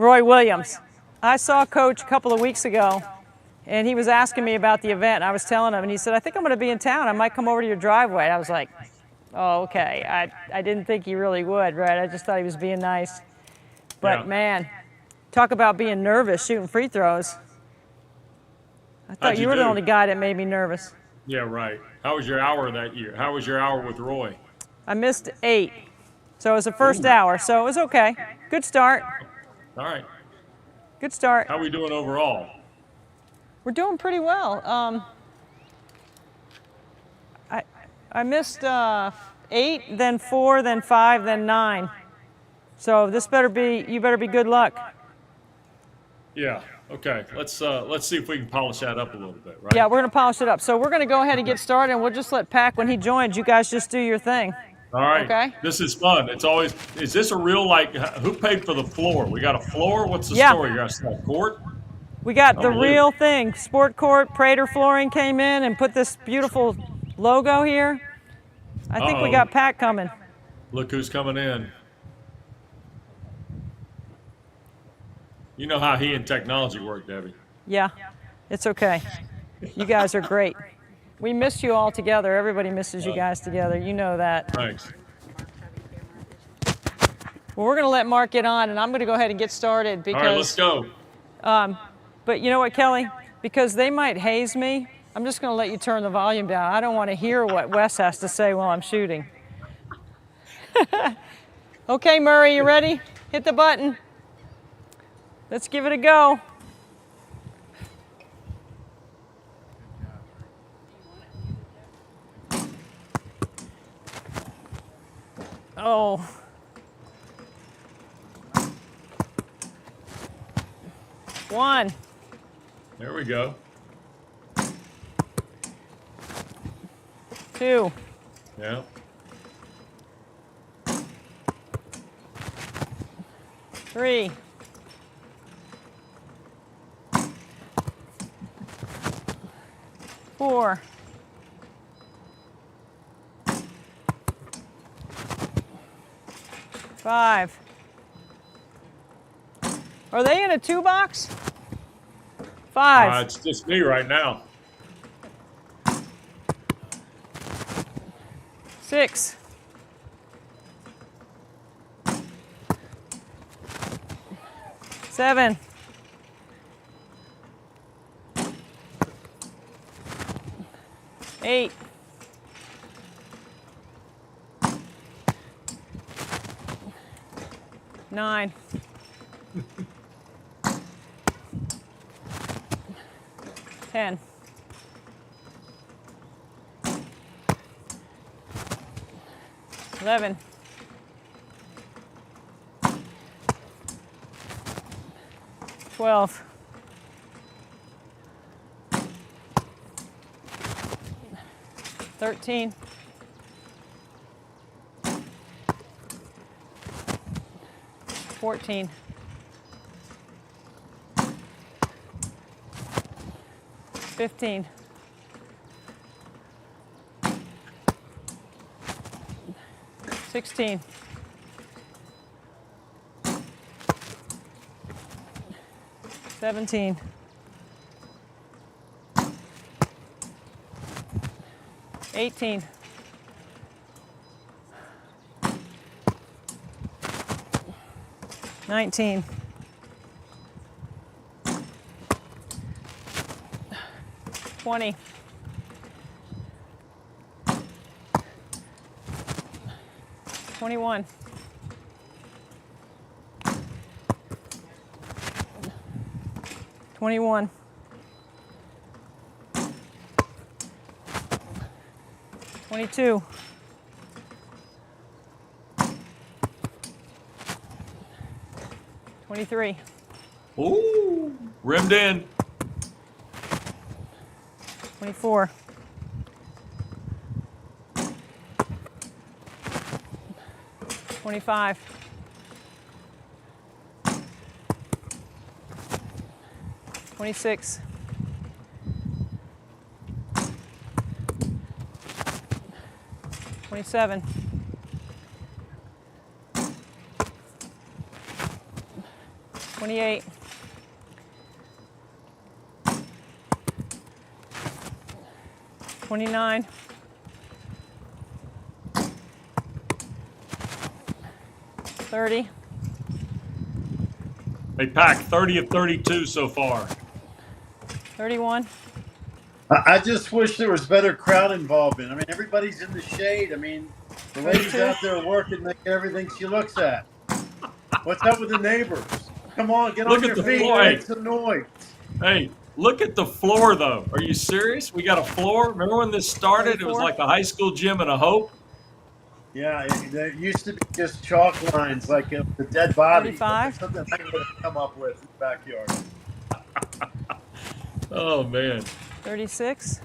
Roy Williams. I saw Coach a couple of weeks ago, and he was asking me about the event. I was telling him, and he said, I think I'm going to be in town. I might come over to your driveway. I was like, oh, okay. I didn't think he really would, right? I just thought he was being nice. But, Yeah. man, talk about being nervous shooting free throws. I thought you were the only guy that made me nervous. Yeah, right. How was your hour that year? How was your hour with Roy? I missed 8, so it was the first hour, so it was okay. Good start. All right. Good start. How are we doing overall? We're doing pretty well. I missed 8, then 4, then 5, then 9. So this you better be good luck. Yeah. Okay. Let's see if we can polish that up a little bit, right? Yeah, we're going to polish it up. So we're going to go ahead and get started, and we'll just let Pac, when he joins, you guys just do your thing. All right. Okay. This is fun. It's always. Is this a real who paid for the floor? We got a floor. What's the Yeah. story? You got a court? We got the real thing. Sport Court, Prater Flooring came in and put this beautiful logo here. I think we got Pac coming. Look who's coming in. You know how he and technology work, Debbie. Yeah, it's okay. You guys are great. We miss you all together. Everybody misses you guys together. You know that. Thanks. Well, we're going to let Mark get on, and I'm going to go ahead and get started because. All right, let's go. But you know what, Kelly? Because they might haze me, I'm just going to let you turn the volume down. I don't want to hear what Wes has to say while I'm shooting. Okay, Murray, you ready? Hit the button. Let's give it a go. Oh. One. There we go. 2. Yeah. 3. 4. 5. Are they in a 2 box? 5. It's just me right now. 6. 7. 8. 9. 10. 11. 12. 13. 14. 15. 16. 17. 18. 19. 20. 21. 21. 22. 23. Ooh, rimmed in. 24. 25. 26. 27. 28. 28. 29. 30. Hey, Pack, 30 of 32 so far. 31. I just wish there was better crowd involvement. I mean, everybody's in the shade. I mean, the lady's 32. out there working, making everything she looks at. What's up with the neighbors? Come on, get Look on at your the feet, floor. make some noise. Hey, look at the floor, though. Are you serious? We got a floor. Remember when this started? It was 34. like a high school gym and a Hope. Yeah, there used to be just chalk lines like the dead body. 35. Something I would have come up with in the backyard. Oh, man. 36.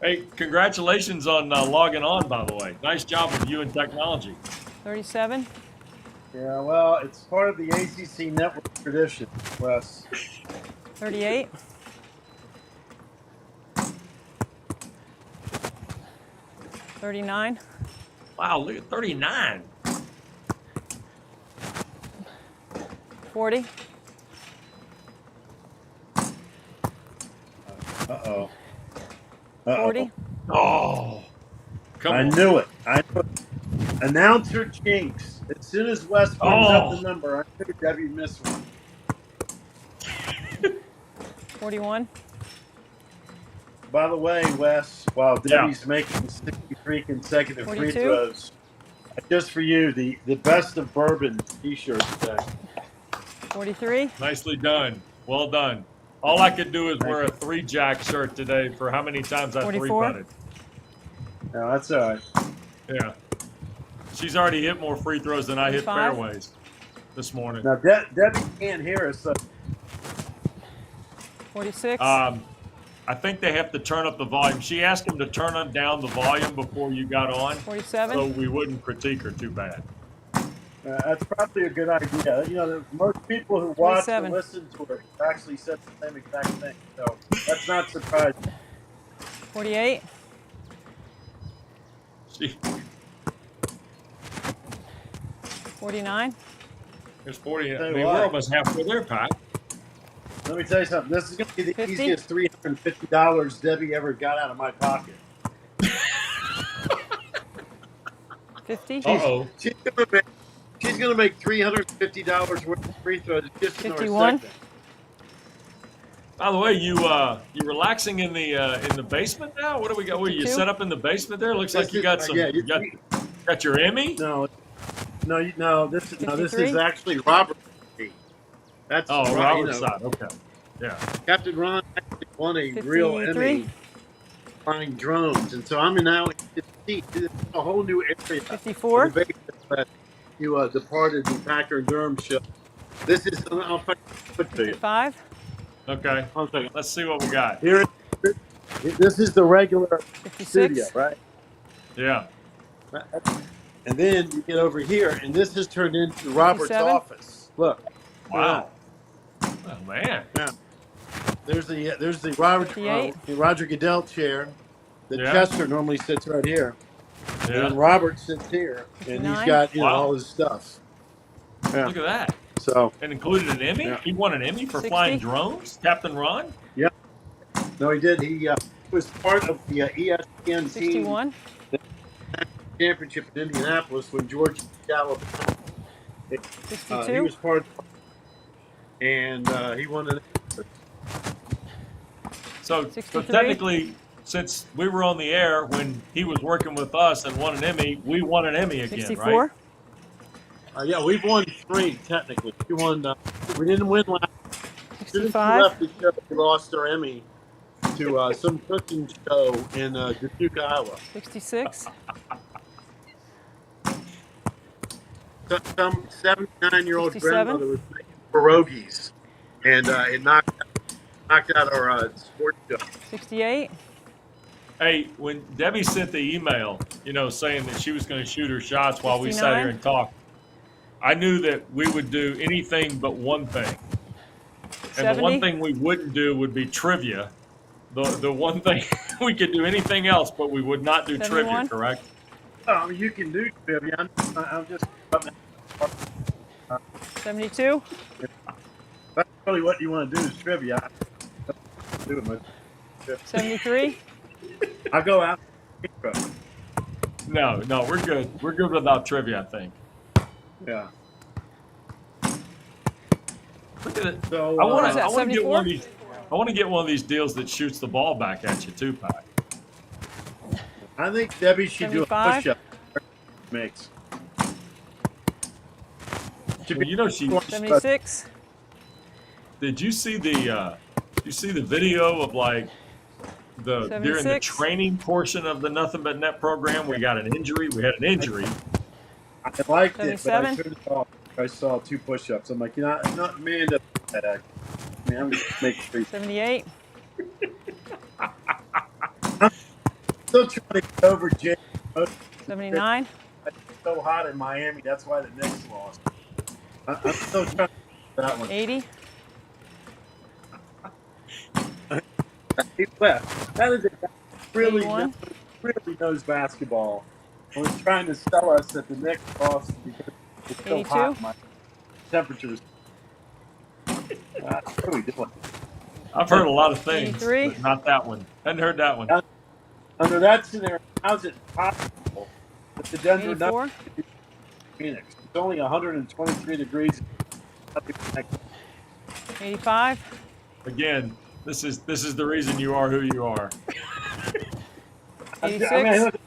Hey, congratulations on logging on, by the way. Nice job with you and technology. 37. Yeah, well, it's part of the ACC network tradition, Wes. 38. 39. Wow, look at 39. 40. Uh-oh. 40. Oh, come I on. knew it. I knew it. Announcer jinx. As soon as Wes brings up the number, I knew Debbie missed one. 41. By the way, Wes, while Debbie's making 63 consecutive free 42. throws, just for you, the best of bourbon T-shirt today. 43. Nicely done. Well done. All I could do is wear a 3-jack shirt today for how many times I 44. 3-putted. No, that's all right. Yeah. She's already hit more free throws than I hit 45. fairways this morning. Now, Debbie can't hear us. So 46. I think they have to turn up the volume. She asked him to turn down the volume before you got on, 47. so we wouldn't critique her too bad. that's probably a good idea. You know, most people who watch 47. and listen to her actually said the same exact thing. So that's not surprising. 48. She, 49. there's 40. I Tell you mean, what. we're almost halfway there, Pat. Let me tell you something. This is going to be the 50? easiest $350 Debbie ever got out of my pocket. 50. Uh-oh. She's gonna make $350 worth of free throws just in our 51. segment. By the way, you relaxing in the basement now? What do we got? What, you 52? set up in the basement there? Looks like you got some. Yeah, you got your Emmy? no. This is 53? actually Robert's team. That's Oh, Ron, Robert's side. Okay. Yeah. Captain Ron actually won a real 53? Emmy flying drones, and so I'm now in his seat. It's a whole new area. 54. of the basement that you departed the Packer and Durham show. This is. I'll put to you. 55. Okay. Hold on a second. Let's see what we got. Here, this is the regular 56. studio, right? Yeah. And then you get over here, and this has turned into Robert's 57. office. Look. Wow. Oh man. Yeah. There's the Robert 58. the Roger Goodell chair. The Yeah. Chester normally sits right here, and Yeah. Robert sits here, and he's 59. got Wow. all his stuff. Yeah. Look at that. So And included an Emmy. Yeah. He won an Emmy for 60. flying drones. Captain Ron. no, he did. He was part of the ESPN team 61. championship in Indianapolis when George Gallup. He 62. was part, and he won an. So 63. technically, since we were on the air when he was working with us and won an Emmy, we won an Emmy again, 64. right? Yeah, we've won 3 technically. We won. We didn't win last. As soon as we 65. left the show, we lost our Emmy to some cooking show in Dubuque, Iowa. 66. Some 79-year-old 67. grandmother was making pierogies, and it knocked out our sports show. 68. Hey, when Debbie sent the email, saying that she was going to shoot her shots while we sat 69. here and talked, I knew that we would do anything but one thing. And the one 70. thing we wouldn't do would be trivia. The one thing we could do anything else, but we would not do 71. trivia, correct? Oh, you can do trivia. I'm just. 72. really what you want to do is trivia. I don't do it much. 73. I'll go out. No, we're good. We're good without trivia, I think. Yeah. Look at it. So I want is to. that, I want to get 74? one of these. I want to get one of these deals that shoots the ball back at you too, Pat. I think Debbie should do a 75? push-up. Makes. Well, you know she. 76. Did you see the? You see the video of like during the 76. training portion of the Nothing But Net program? We got an injury. We had an injury. I liked it, but I 77? turned it off. I saw 2 push-ups. I'm like, I'm not man to that. I mean, I'm just making 3. 78. Still trying to get over James. 79. It's so hot in Miami. That's why the Knicks lost. I'm still trying to get that one. 80. He left. That is a guy who really 81. knows basketball. And was trying to sell us that the Knicks lost because it's so 82. hot. My temperatures. What are we doing? I've heard a lot of things, 83. but not that one. Hadn't heard that one. Under that scenario, how's it possible that the Denver 84. Nuggets could beat Phoenix? It's only 123 degrees. 85. Again, this is the reason you are who you are. 86.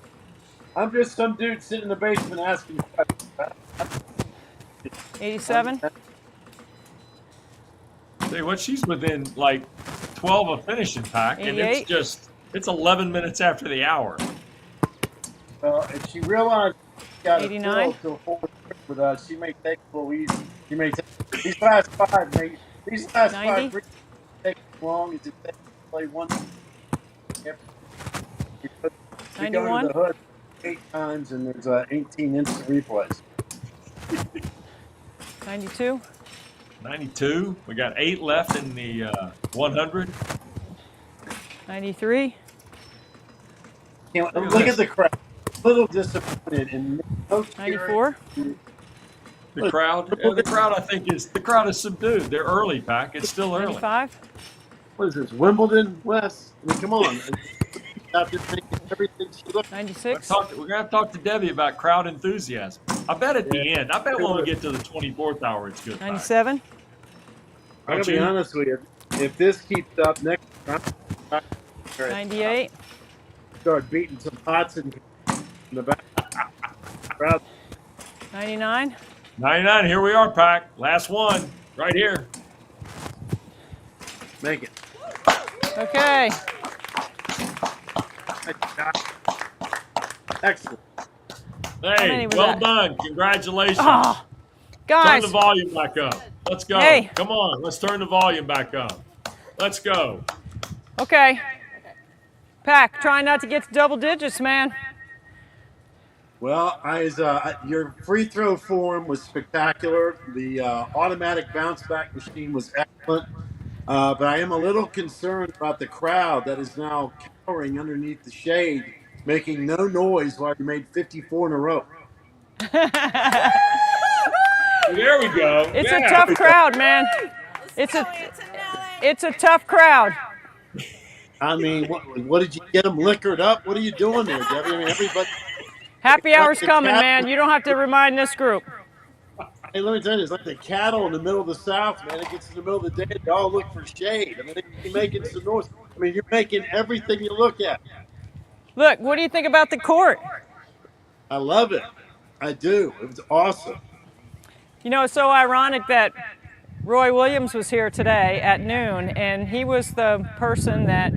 I'm just some dude sitting in the basement asking questions. 87. Tell you what, she's within like 12 of finishing, Pack, and 88. it's 11 minutes after the hour. If she realized she got 89. to a full trip with us, she may take a little easy. She may take these last 5, mate. These last 90. 5 take as long as it takes to play one. We go 91. to the hood 8 times, and there's 18 instant replays. 92. 92. We got 8 left in the 100. 93. Look at the crowd. A little disappointed in no cheering. 94. The crowd, I think the crowd is subdued. They're early, Pack. It's still early. 95. What is this? Wimbledon, Wes? I mean, come on. After taking everything she looked. 96. We're gonna have to talk to Debbie about crowd enthusiasm. I bet at the end. I bet when we get to the 24th hour, it's good. Pack. 97. I'm Don't gonna be you? honest with you. If this keeps up next time, 98. start beating some pots in the back. Crowd. 99. 99. Here we are, Pack. Last one, right here. Make it. Okay. Excellent. Hey, many was well that? done. Congratulations. Oh, Turn guys. the volume back up. Let's go. Hey. Come on. Let's turn the volume back up. Let's go. Okay. Pack, try not to get to double digits, man. Well, your free throw form was spectacular. The automatic bounce back machine was excellent. But I am a little concerned about the crowd that is now cowering underneath the shade, making no noise while you made 54 in a row. There we go. It's Yeah. a tough crowd, man. It's a tough crowd. I mean, what did you get them liquored up? What are you doing there, Debbie? I mean, everybody. Happy hour's coming, man. You don't have to remind this group. Hey, let me tell you, it's like the cattle in the middle of the South, man. It gets in the middle of the day, they all look for shade. I mean, you're making some noise. I mean, you're making everything you look at. Look, what do you think about the court? I love it. I do. It was awesome. You know, it's so ironic that Roy Williams was here today at noon, and he was the person that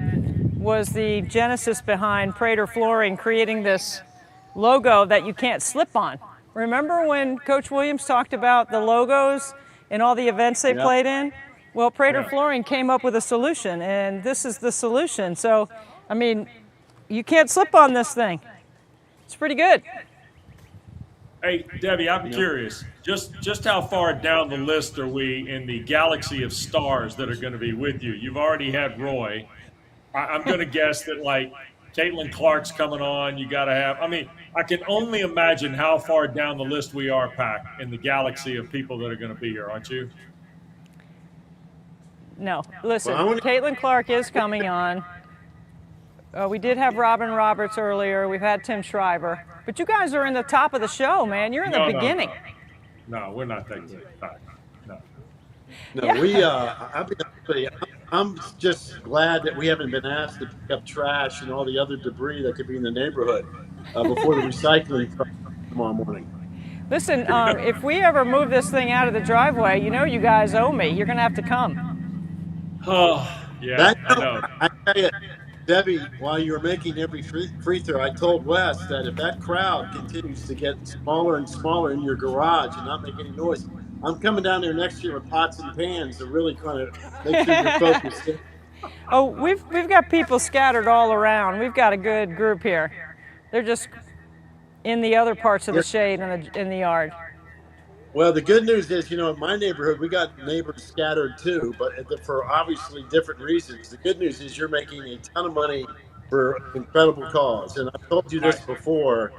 was the genesis behind Prater Flooring creating this logo that you can't slip on. Remember when Coach Williams talked about the logos and all the events they played in? Well, Prater Flooring came up with a solution, and this is the solution. So, I mean, you can't slip on this thing. It's pretty good. Hey, Debbie, I'm curious. Just how far down the list are we in the galaxy of stars that are going to be with you? You've already had Roy. I'm going to guess that, like, Caitlin Clark's coming on. You got to have – I mean, I can only imagine how far down the list we are, Pack, in the galaxy of people that are going to be here, aren't you? No, listen, Well, I wanna- Caitlin Clark is coming on. We did have Robin Roberts earlier. We've had Tim Shriver. But you guys are in the top of the show, man. You're in the beginning. No, we're not that good. No. No, Yeah. I'll be honest with you, I'm just glad that we haven't been asked to pick up trash and all the other debris that could be in the neighborhood before the recycling truck tomorrow morning. Listen, if we ever move this thing out of the driveway, you know you guys owe me. You're going to have to come. Oh, yeah, That, I know. I tell you, Debbie, while you were making every free throw, I told Wes that if that crowd continues to get smaller and smaller in your garage and not make any noise, I'm coming down there next year with pots and pans to really kind of make sure you're focused. Oh, we've got people scattered all around. We've got a good group here. They're just in the other parts of the shade in the yard. Well, the good news is, in my neighborhood, we got neighbors scattered too, but for obviously different reasons. The good news is you're making a ton of money for incredible cause. And I've told you this before.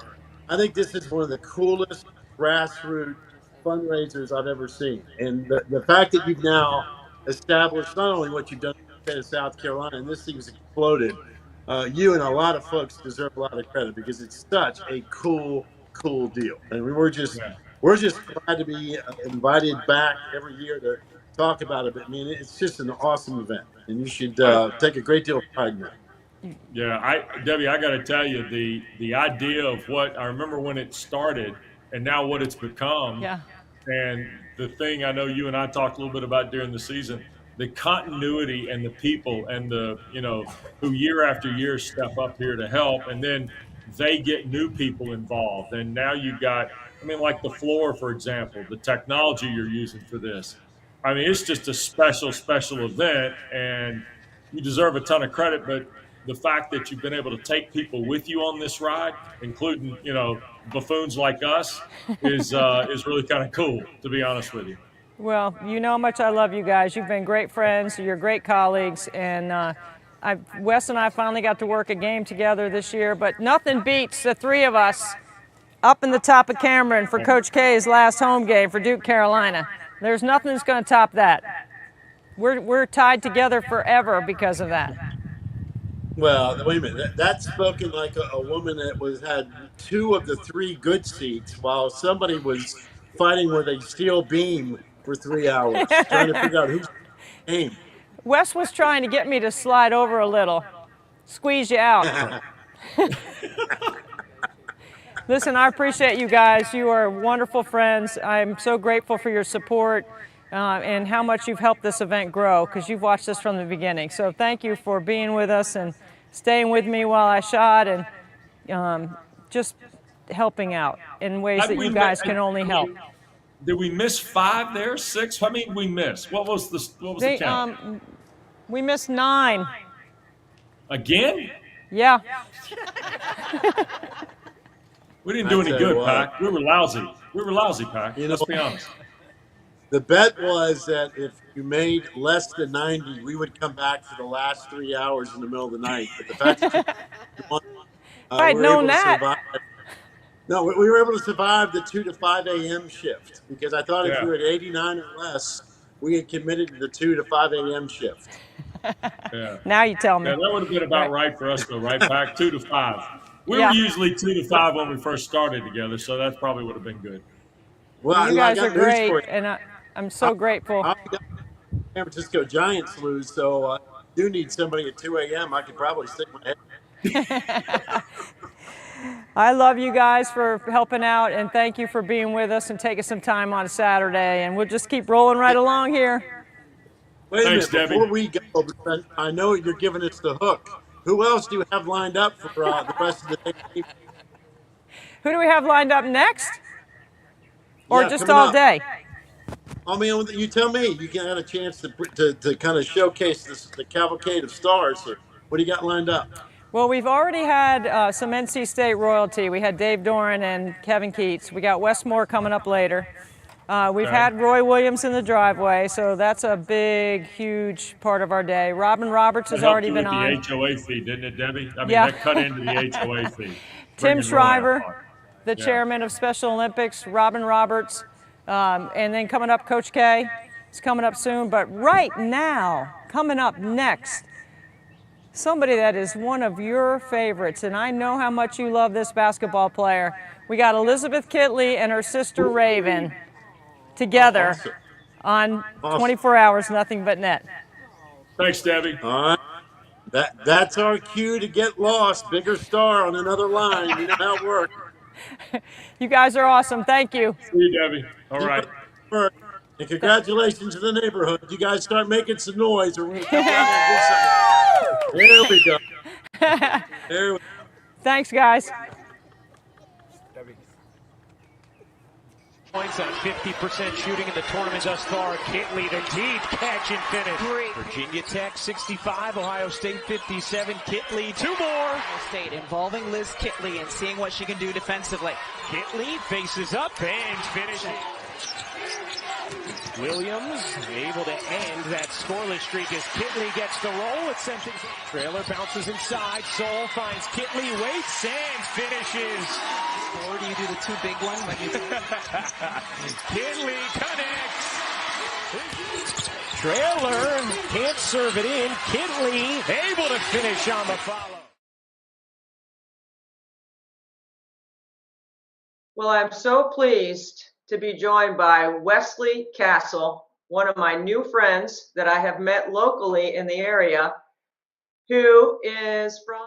I think this is one of the coolest grassroots fundraisers I've ever seen. And the fact that you've now established not only what you've done in the state of South Carolina, and this thing's exploded, you and a lot of folks deserve a lot of credit because it's such a cool deal. And we're just glad to be invited back every year to talk about it. I mean, it's just an awesome event, and you should take a great deal of pride in it. Yeah, Debbie, I got to tell you, the idea of what I remember when it started, and now what it's become. Yeah. And the thing I know you and I talked a little bit about during the season, the continuity and the people and who year after year step up here to help, and then they get new people involved, and now you've got. Like the floor, for example, the technology you're using for this. It's just a special event, and you deserve a ton of credit. But the fact that you've been able to take people with you on this ride, including, buffoons like us, is really kind of cool, to be honest with you. Well, you know how much I love you guys. You've been great friends. You're great colleagues. And Wes and I finally got to work a game together this year, but nothing beats the three of us up in the top of Cameron for Coach K's last home game for Duke, Carolina. There's nothing that's going to top that. We're tied together forever because of that. Well, wait a minute. That's spoken like a woman that had 2 of the 3 good seats while somebody was fighting with a steel beam for 3 hours trying to figure out who's game. Wes was trying to get me to slide over a little, squeeze you out. Listen, I appreciate you guys. You are wonderful friends. I'm so grateful for your support and how much you've helped this event grow, because you've watched us from the beginning. So thank you for being with us and staying with me while I shot and just helping out in ways that you guys can only help. Did we miss 5 there? 6? How many we missed? What was the count? We missed 9. Again? Yeah. We didn't do any good, Pac. We were lousy, Pac. Let's be honest. The bet was that if you made less than 90, we would come back for the last 3 hours in the middle of the night. But the fact that you won, I'd known that. No, we were able to survive the 2 to 5 a.m. shift because I thought if you were at 89 or less, we had committed to the 2 to 5 a.m. shift. Yeah. Now you tell me. Yeah, that would have been about right for us, though, right, Pac? 2 to 5. We were usually 2 to 5 when we first started together, so that probably would have been good. Well, you guys are great, and I'm so grateful. San Francisco Giants lose, so I do need somebody at 2 a.m. I could probably stick my head. I love you guys for helping out, and thank you for being with us and taking some time on a Saturday, and we'll just keep rolling right along here. Wait Thanks, a minute, Debbie. before we go, because I know you're giving us the hook. Who else do you have lined up for the rest of the day? Who do we have lined up next? Or Yeah, just coming all up. day? I mean, you tell me. You can have a chance to kind of showcase the cavalcade of stars here. What do you got lined up? Well, we've already had some NC State royalty. We had Dave Doran and Kevin Keats. We got Wes Moore coming up later. We've had Roy Williams in the driveway, so that's a big, huge part of our day. Robin Roberts has already been on. With the HOA fee, didn't it, Debbie? Yeah. That cut into the HOA fee. Tim Bringing Roy Shriver, up. the chairman of Special Olympics, Robin Roberts, and then coming up, Coach K. is coming up soon. But right now, coming up next, somebody that is one of your favorites, and I know how much you love this basketball player. We got Elizabeth Kitley and her sister Raven together on 24 Hours Nothing But Net. Thanks, Debbie. All right. That's our cue to get lost. Bigger star on another line. You know how it works. You guys are awesome. Thank you. See you, Debbie. All right. And congratulations to the neighborhood. You guys start making some noise, or we're going to come down and do something. There we go. There we go. Thanks, guys. Points at 50% shooting in the tournament thus far. Kitley, the deep catch and finish. Great. Virginia Tech 65, Ohio State 57. Kitley, 2 more. Ohio State involving Liz Kitley and seeing what she can do defensively. Kitley faces up and finishes. Williams able to end that scoreless streak as Kitley gets the roll. It's sent things. Trailer bounces inside. Soul finds Kitley, waits and finishes. Or do you do the 2 big ones? Kitley connects. Trailer can't serve it in. Kitley able to finish on the follow. Well, I'm so pleased to be joined by Wesley Castle, one of my new friends that I have met locally in the area, who is from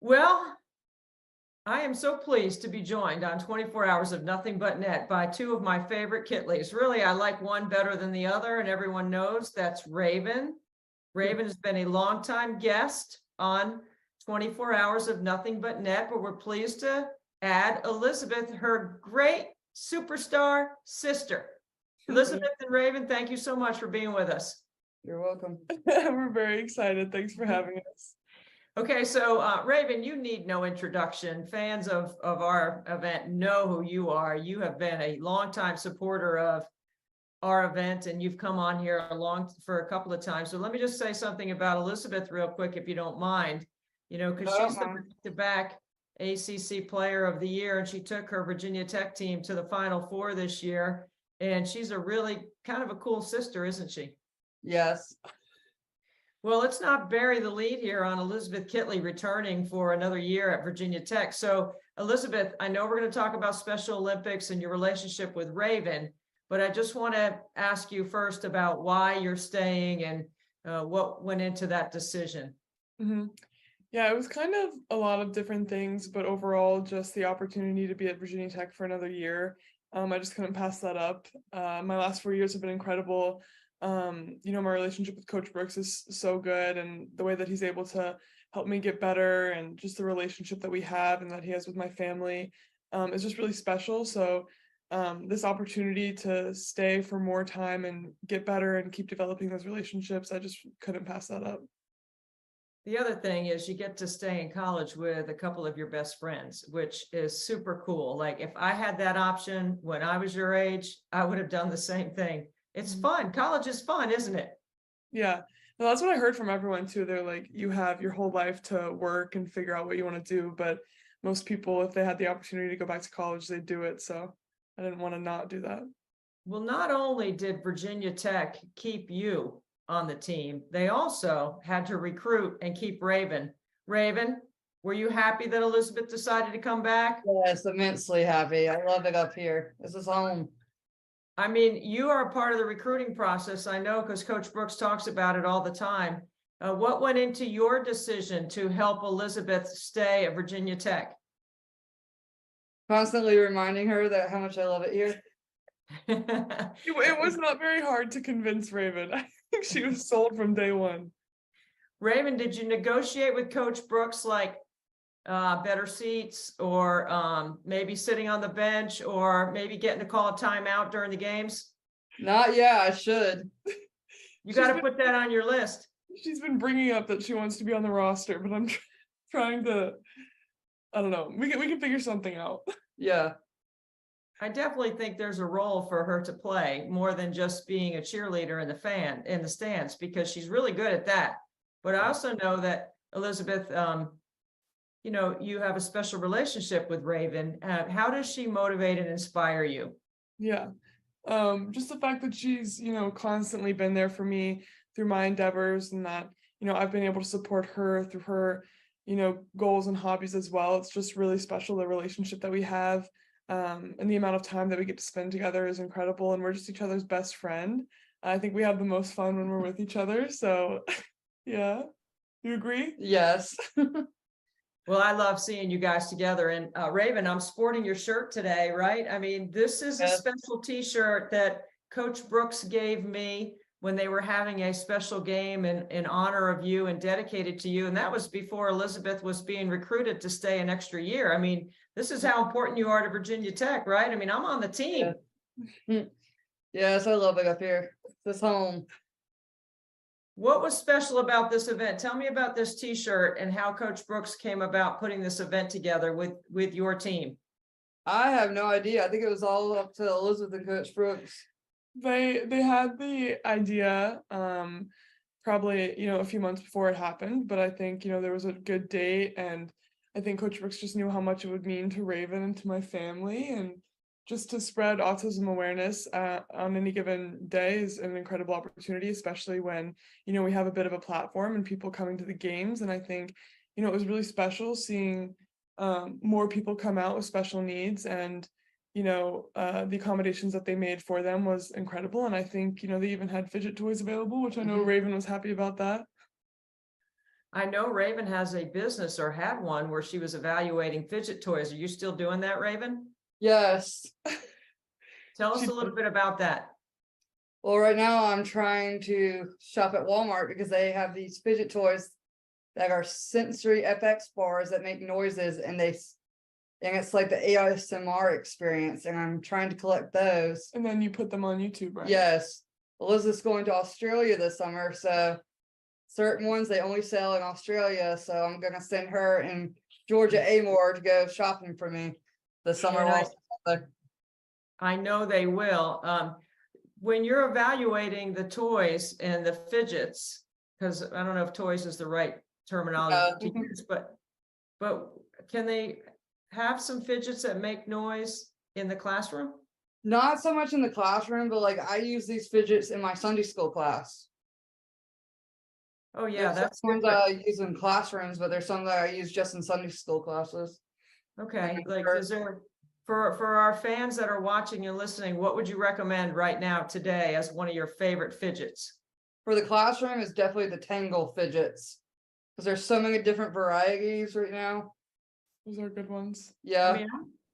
Well, I am so pleased to be joined on 24 Hours of Nothing But Net by 2 of my favorite Kitleys. Really, I like one better than the other, and everyone knows that's Raven. Raven has been a longtime guest on 24 Hours of Nothing But Net, but we're pleased to add Elizabeth, her great superstar sister. Elizabeth and Raven, thank you so much for being with us. You're welcome. We're very excited. Thanks for having us. Okay, so Raven, you need no introduction. Fans of our event know who you are. You have been a longtime supporter of our event, and you've come on here for a couple of times. So let me just say something about Elizabeth real quick, if you don't mind. You know, because she's the back-to-back ACC Player of the Year, and she took her Virginia Tech team to the Final Four this year. And she's a really kind of a cool sister, isn't she? Yes. Well, let's not bury the lead here on Elizabeth Kitley returning for another year at Virginia Tech. So, Elizabeth, I know we're going to talk about Special Olympics and your relationship with Raven, but I just want to ask you first about why you're staying and what went into that decision. Mm-hmm. Yeah, it was kind of a lot of different things, but overall, just the opportunity to be at Virginia Tech for another year. I just couldn't pass that up. My last 4 years have been incredible. You know, my relationship with Coach Brooks is so good, and the way that he's able to help me get better, and just the relationship that we have and that he has with my family is just really special. So this opportunity to stay for more time and get better and keep developing those relationships, I just couldn't pass that up. The other thing is you get to stay in college with a couple of your best friends, which is super cool. Like if I had that option when I was your age, I would have done the same thing. It's fun. College is fun, isn't it? Yeah. Well, that's what I heard from everyone too. They're like, you have your whole life to work and figure out what you want to do. But most people, if they had the opportunity to go back to college, they'd do it. So I didn't want to not do that. Well, not only did Virginia Tech keep you on the team, they also had to recruit and keep Raven. Raven, were you happy that Elizabeth decided to come back? Yes, immensely happy. I love it up here. This is home. I mean, you are a part of the recruiting process, I know, because Coach Brooks talks about it all the time. What went into your decision to help Elizabeth stay at Virginia Tech? Constantly reminding her that how much I love it here. It was not very hard to convince Raven. I think she was sold from day one. Raven, did you negotiate with Coach Brooks like better seats, or maybe sitting on the bench, or maybe getting to call a timeout during the games? Not yet, I should. You got to put that on your list. She's been bringing up that she wants to be on the roster, but I'm trying to. I don't know. We can figure something out. Yeah. I definitely think there's a role for her to play more than just being a cheerleader in the stands, because she's really good at that. But I also know that Elizabeth, you know, you have a special relationship with Raven. How does she motivate and inspire you? Yeah. Just the fact that she's, you know, constantly been there for me through my endeavors, and that, you know, I've been able to support her through her, you know, goals and hobbies as well. It's just really special, the relationship that we have. And the amount of time that we get to spend together is incredible, and we're just each other's best friend. I think we have the most fun when we're with each other. So yeah. You agree? Yes. Well, I love seeing you guys together. And Raven, I'm sporting your shirt today, right? I mean, this is a Yes. special t-shirt that Coach Brooks gave me when they were having a special game in honor of you and dedicated to you. And that was before Elizabeth was being recruited to stay an extra year. I mean, this is how important you are to Virginia Tech, right? I mean, I'm on the team. Yes, I love it up here. This home. What was special about this event? Tell me about this t-shirt and how Coach Brooks came about putting this event together with your team. I have no idea. I think it was all up to Elizabeth and Coach Brooks. They had the idea probably, you know, a few months before it happened, but I think, you know, there was a good date, and I think Coach Brooks just knew how much it would mean to Raven and to my family, and just to spread autism awareness on any given day is an incredible opportunity, especially when, you know, we have a bit of a platform and people coming to the games. And I think, you know, it was really special seeing more people come out with special needs, and, you know, the accommodations that they made for them was incredible. And I think, you know, they even had fidget toys available, which I know Raven was happy about that. I know Raven has a business, or had one, where she was evaluating fidget toys. Are you still doing that, Raven? Yes. Tell us a little bit about that. Well, right now I'm trying to shop at Walmart because they have these fidget toys that are sensory FX bars that make noises, and it's like the ASMR experience, and I'm trying to collect those. And then you put them on YouTube, right? Yes. Elizabeth's going to Australia this summer, so certain ones they only sell in Australia, so I'm gonna send her and Georgia Amore to go shopping for me this summer. And while I'm there. I know they will. When you're evaluating the toys and the fidgets, because I don't know if toys is the right terminology to use, but can they have some fidgets that make noise in the classroom? Not so much in the classroom, but like I use these fidgets in my Sunday school class. Oh yeah, There's that's some ones different. that I use in classrooms, but there's some that I use just in Sunday school classes. Okay, like Sure. is there, for our fans that are watching and listening, what would you recommend right now today as one of your favorite fidgets? For the classroom, it's definitely the Tangle fidgets, because there's so many different varieties right now. Those are good ones. Yeah. I mean,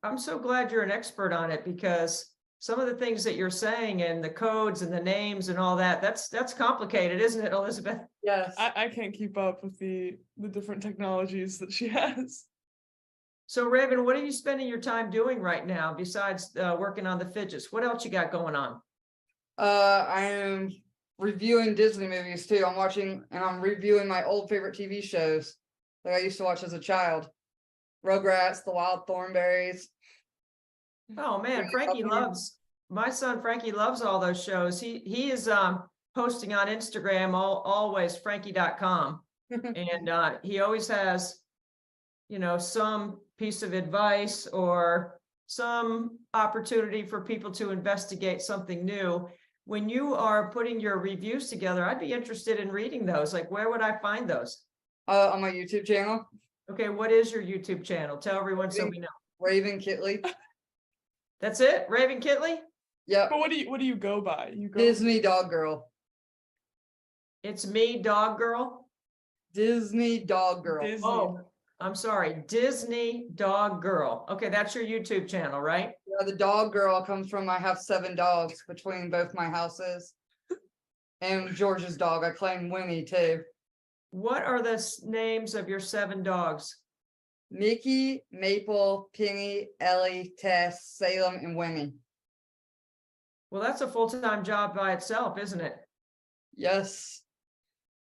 I'm so glad you're an expert on it, because some of the things that you're saying and the codes and the names and all that, that's complicated, isn't it, Elizabeth? Yes. I can't keep up with the different technologies that she has. So Raven, what are you spending your time doing right now besides working on the fidgets? What else you got going on? I am reviewing Disney movies too. I'm watching and I'm reviewing my old favorite TV shows that I used to watch as a child. Rugrats, The Wild Thornberrys. Oh man, my son Frankie loves all those shows. He is posting on Instagram always frankie.com. And he always has, you know, some piece of advice or some opportunity for people to investigate something new. When you are putting your reviews together, I'd be interested in reading those. Like, where would I find those? On my YouTube channel. Okay, what is your YouTube channel? Tell everyone so we know. Raven Kitley. That's it? Raven Kitley? Yep. But what do you go by? You go Disney Dog Girl. It's me, Dog Girl. Disney Dog Girl. Disney. Oh, I'm sorry, Disney Dog Girl. Okay, that's your YouTube channel, right? Yeah, the dog girl comes from I have 7 dogs between both my houses. And George's dog. I claim Winnie too. What are the names of your 7 dogs? Mickey, Maple, Penny, Ellie, Tess, Salem, and Winnie. Well, that's a full-time job by itself, isn't it? Yes.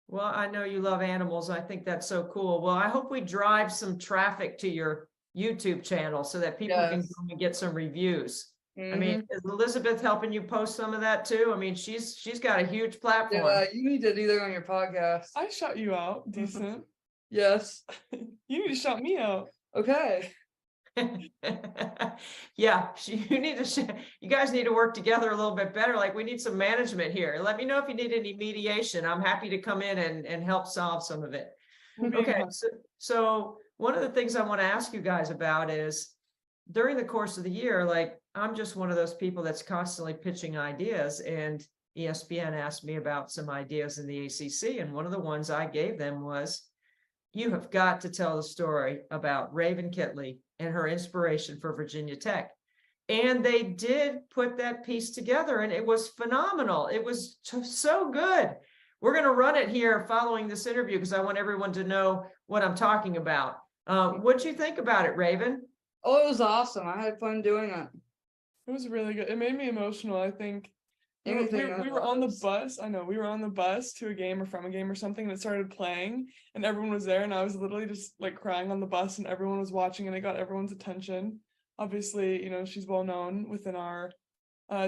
Well, I know you love animals. I think that's so cool. Well, I hope we drive some traffic to your YouTube channel so that people can Yes. come and get some reviews. I Mhm. mean, is Elizabeth helping you post some of that too? I mean, she's got a huge platform. Yeah, you need to do that on your podcast. I shot you out, decent. Yes. You need to shout me out. Okay. Yeah, you need to. You guys need to work together a little bit better. Like we need some management here. Let me know if you need any mediation. I'm happy to come in and help solve some of it. We'll be in Okay, touch. so one of the things I want to ask you guys about is during the course of the year, like I'm just one of those people that's constantly pitching ideas, and ESPN asked me about some ideas in the ACC, and one of the ones I gave them was, you have got to tell the story about Raven Kitley and her inspiration for Virginia Tech. And they did put that piece together, and it was phenomenal. It was so good. We're going to run it here following this interview because I want everyone to know what I'm talking about. What'd you think about it, Raven? Oh, it was awesome. I had fun doing it. It was really good. It made me emotional. I think we were, Anything we were on the else? bus. I know we were on the bus to a game or from a game or something, and it started playing, and everyone was there, and I was literally just like crying on the bus, and everyone was watching, and it got everyone's attention. Obviously, you know, she's well known within our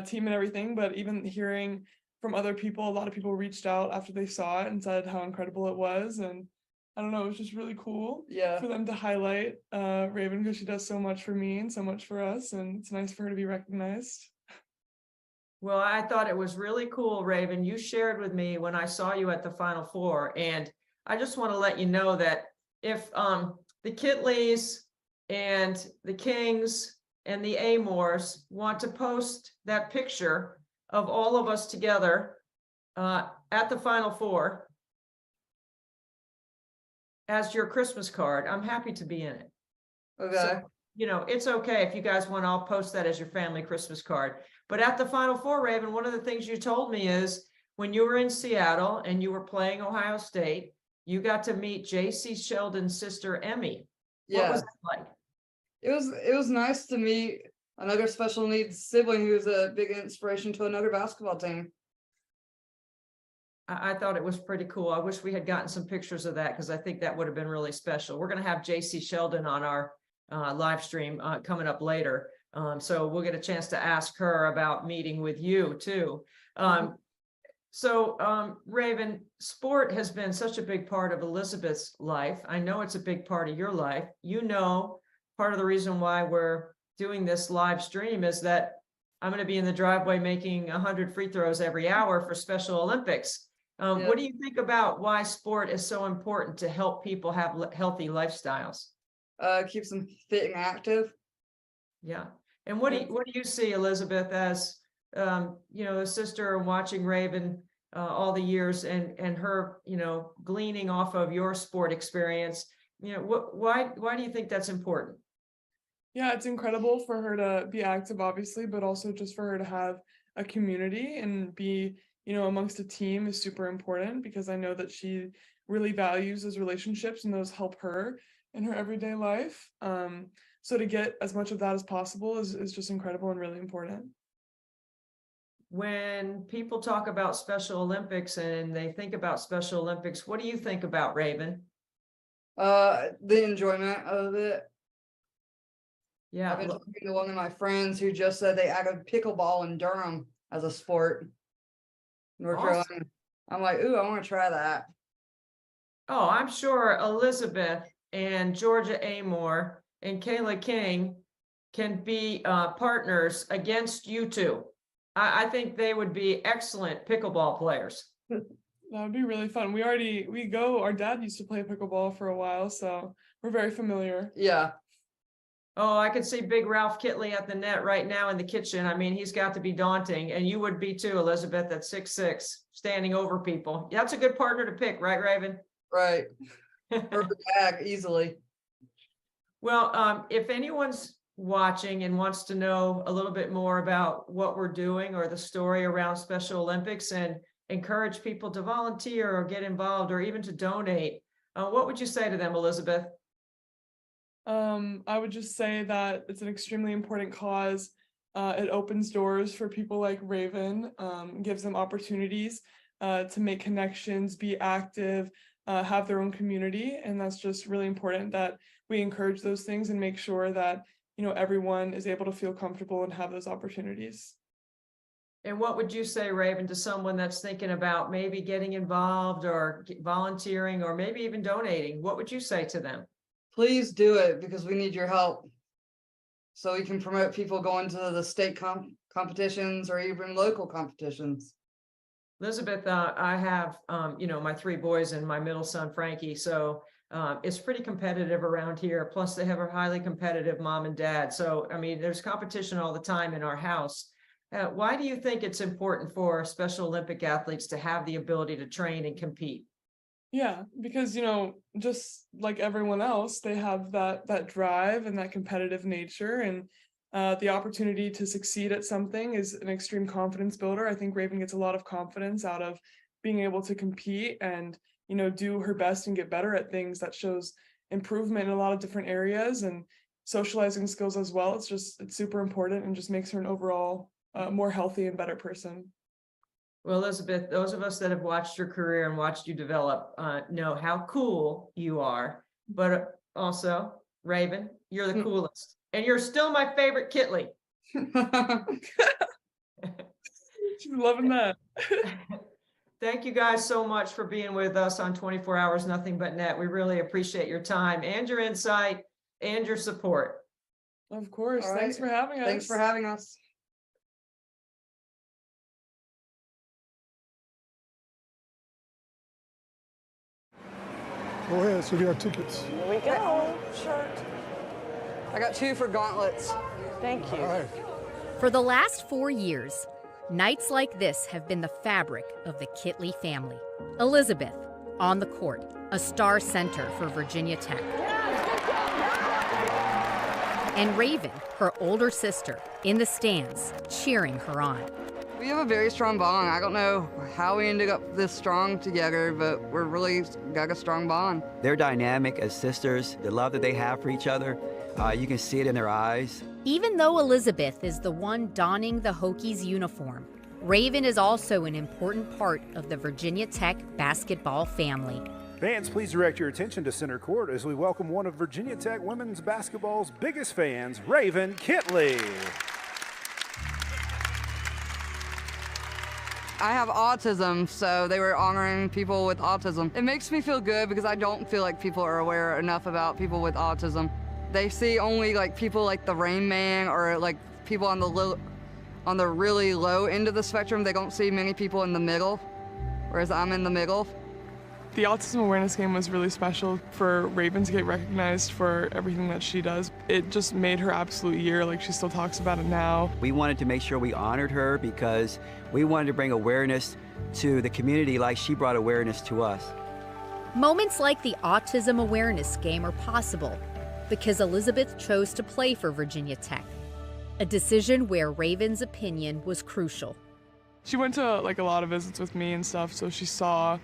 team and everything, but even hearing from other people, a lot of people reached out after they saw it and said how incredible it was, and I don't know, it was just really cool Yeah. for them to highlight Raven because she does so much for me and so much for us, and it's nice for her to be recognized. Well, I thought it was really cool, Raven. You shared with me when I saw you at the Final Four, and I just want to let you know that if the Kitleys and the Kings and the Amores want to post that picture of all of us together at the Final Four as your Christmas card, I'm happy to be in it. Okay. So, you know, it's okay if you guys want, I'll post that as your family Christmas card. But at the Final Four, Raven, one of the things you told me is when you were in Seattle and you were playing Ohio State, you got to meet J.C. Sheldon's sister, Emmy. What Yeah. was that like? It was nice to meet another special needs sibling who's a big inspiration to another basketball team. I thought it was pretty cool. I wish we had gotten some pictures of that because I think that would have been really special. We're going to have J.C. Sheldon on our live stream coming up later. So we'll get a chance to ask her about meeting with you too. Raven, sport has been such a big part of Elizabeth's life. I know it's a big part of your life. You know, part of the reason why we're doing this live stream is that I'm going to be in the driveway making 100 free throws every hour for Special Olympics. Yeah. What do you think about why sport is so important to help people have healthy lifestyles? Keeps them fit and active. Yeah. And what do you see, Elizabeth, as you know, a sister watching Raven all the years and her, you know, gleaning off of your sport experience? You know, why do you think that's important? Yeah, it's incredible for her to be active, obviously, but also just for her to have a community and be, you know, amongst a team is super important because I know that she really values those relationships and those help her in her everyday life. So to get as much of that as possible is just incredible and really important. When people talk about Special Olympics and they think about Special Olympics, what do you think about, Raven? The enjoyment of it. Yeah. I've been talking to one of my friends who just said they added pickleball in Durham as a sport. North Awesome. Carolina. I'm like, ooh, I want to try that. Oh, I'm sure Elizabeth and Georgia Amore and Kayla King can be partners against you two. I think they would be excellent pickleball players. That would be really fun. Our dad used to play pickleball for a while, so we're very familiar. Yeah. Oh, I could see big Ralph Kitley at the net right now in the kitchen. I mean, he's got to be daunting, and you would be too, Elizabeth, at 6'6", standing over people. That's a good partner to pick, right, Raven? Right. Perfect bag, easily. Well, if anyone's watching and wants to know a little bit more about what we're doing or the story around Special Olympics and encourage people to volunteer or get involved or even to donate, what would you say to them, Elizabeth? I would just say that it's an extremely important cause. It opens doors for people like Raven, gives them opportunities to make connections, be active, have their own community. And that's just really important that we encourage those things and make sure that, everyone is able to feel comfortable and have those opportunities. And what would you say, Raven, to someone that's thinking about maybe getting involved or volunteering or maybe even donating? What would you say to them? Please do it because we need your help. So we can promote people going to the state competitions or even local competitions. Elizabeth, I have, my 3 boys and my middle son, Frankie. So it's pretty competitive around here. Plus they have a highly competitive mom and dad. So, there's competition all the time in our house. Why do you think it's important for Special Olympic athletes to have the ability to train and compete? Yeah, because, just like everyone else, they have that drive and that competitive nature, and the opportunity to succeed at something is an extreme confidence builder. I think Raven gets a lot of confidence out of being able to compete and, do her best and get better at things. That shows improvement in a lot of different areas and socializing skills as well. It's super important and just makes her an overall more healthy and better person. Well, Elizabeth, those of us that have watched your career and watched you develop know how cool you are, but also, Raven, you're the coolest. And you're still my favorite Kitley. She's loving that. Thank you guys so much for being with us on 24 Hours Nothing But Net. We really appreciate your time and your insight and your support. Of course. All right. Thanks for having us. Thanks for having us. Go ahead, so get our tickets. Here we go. Shirt. I got 2 for gauntlets. Thank you. All right. For the last 4 years, nights like this have been the fabric of the Kitley family. Elizabeth, on the court, a star center for Virginia Tech. And Raven, her older sister, in the stands, cheering her on. We have a very strong bond. I don't know how we ended up this strong together, but we're really got a strong bond. They're dynamic as sisters. The love that they have for each other, you can see it in their eyes. Even though Elizabeth is the one donning the Hokies uniform, Raven is also an important part of the Virginia Tech basketball family. Fans, please direct your attention to center court as we welcome one of Virginia Tech women's basketball's biggest fans, Raven Kitley. I have autism, so they were honoring people with autism. It makes me feel good because I don't feel like people are aware enough about people with autism. They see only like people like the Rain Man or like people on the really low end of the spectrum. They don't see many people in the middle, whereas I'm in the middle. The Autism Awareness Game was really special for Raven to get recognized for everything that she does. It just made her absolute year. Like, she still talks about it now. We wanted to make sure we honored her because we wanted to bring awareness to the community like she brought awareness to us. Moments like the Autism Awareness Game are possible because Elizabeth chose to play for Virginia Tech, a decision where Raven's opinion was crucial. She went to like a lot of visits with me and stuff, so she saw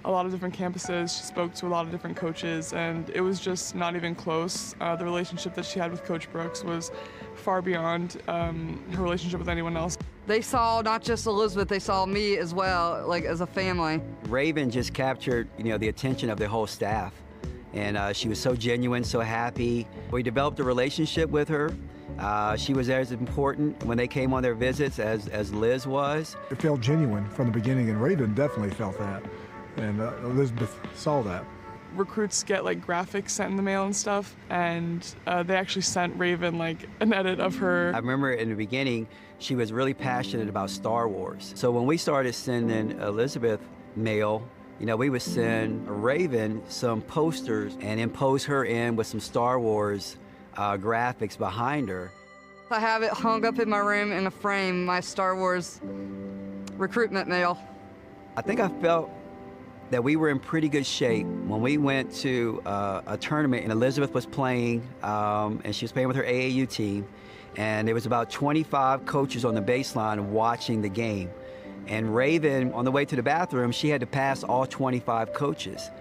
a lot of different campuses. She spoke to a lot of different coaches, and it was just not even close. The relationship that she had with Coach Brooks was far beyond her relationship with anyone else. They saw not just Elizabeth, they saw me as well, like as a family. Raven just captured, the attention of the whole staff. And she was so genuine, so happy. We developed a relationship with her. She was as important when they came on their visits as Liz was. It felt genuine from the beginning, and Raven definitely felt that. And Elizabeth saw that. Recruits get like graphics sent in the mail and stuff, and they actually sent Raven like an edit of her. I remember in the beginning, she was really passionate about Star Wars. So when we started sending Elizabeth mail, we would send Raven some posters and impose her in with some Star Wars graphics behind her. I have it hung up in my room in a frame, my Star Wars recruitment mail. I think I felt that we were in pretty good shape when we went to a tournament and Elizabeth was playing and she was playing with her AAU team, and there was about 25 coaches on the baseline watching the game. And Raven, on the way to the bathroom, she had to pass all 25 coaches.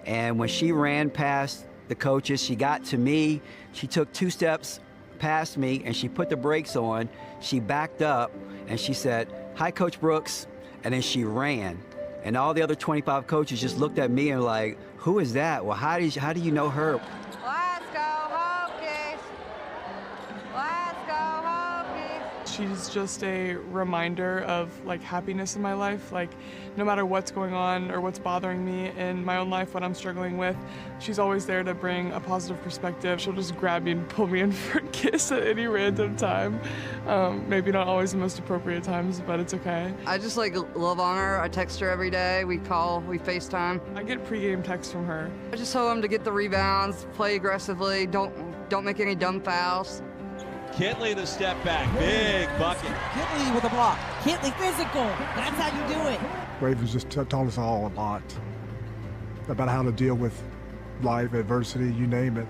And when she ran past the coaches. She got to me. She took 2 steps past me, and she put the brakes on. She backed up, and she said, "Hi, Coach Brooks," and then she ran. And all the other 25 coaches just looked at me and were like, "Who is that? Well, how do you know her?" Let's go Hokies! Let's go Hokies! She's just a reminder of like happiness in my life. Like no matter what's going on or what's bothering me in my own life, what I'm struggling with, she's always there to bring a positive perspective. She'll just grab me and pull me in for a kiss at any random time. Maybe not always the most appropriate times, but it's okay. I just like love on her. I text her every day. We call, we FaceTime. I get pregame texts from her. I just told him to get the rebounds, play aggressively, don't make any dumb fouls. Kitley the step back, big bucket. Kitley with a block. Kitley physical. That's how you do it. Ravens just taught us all a lot about how to deal with life, adversity, you name it,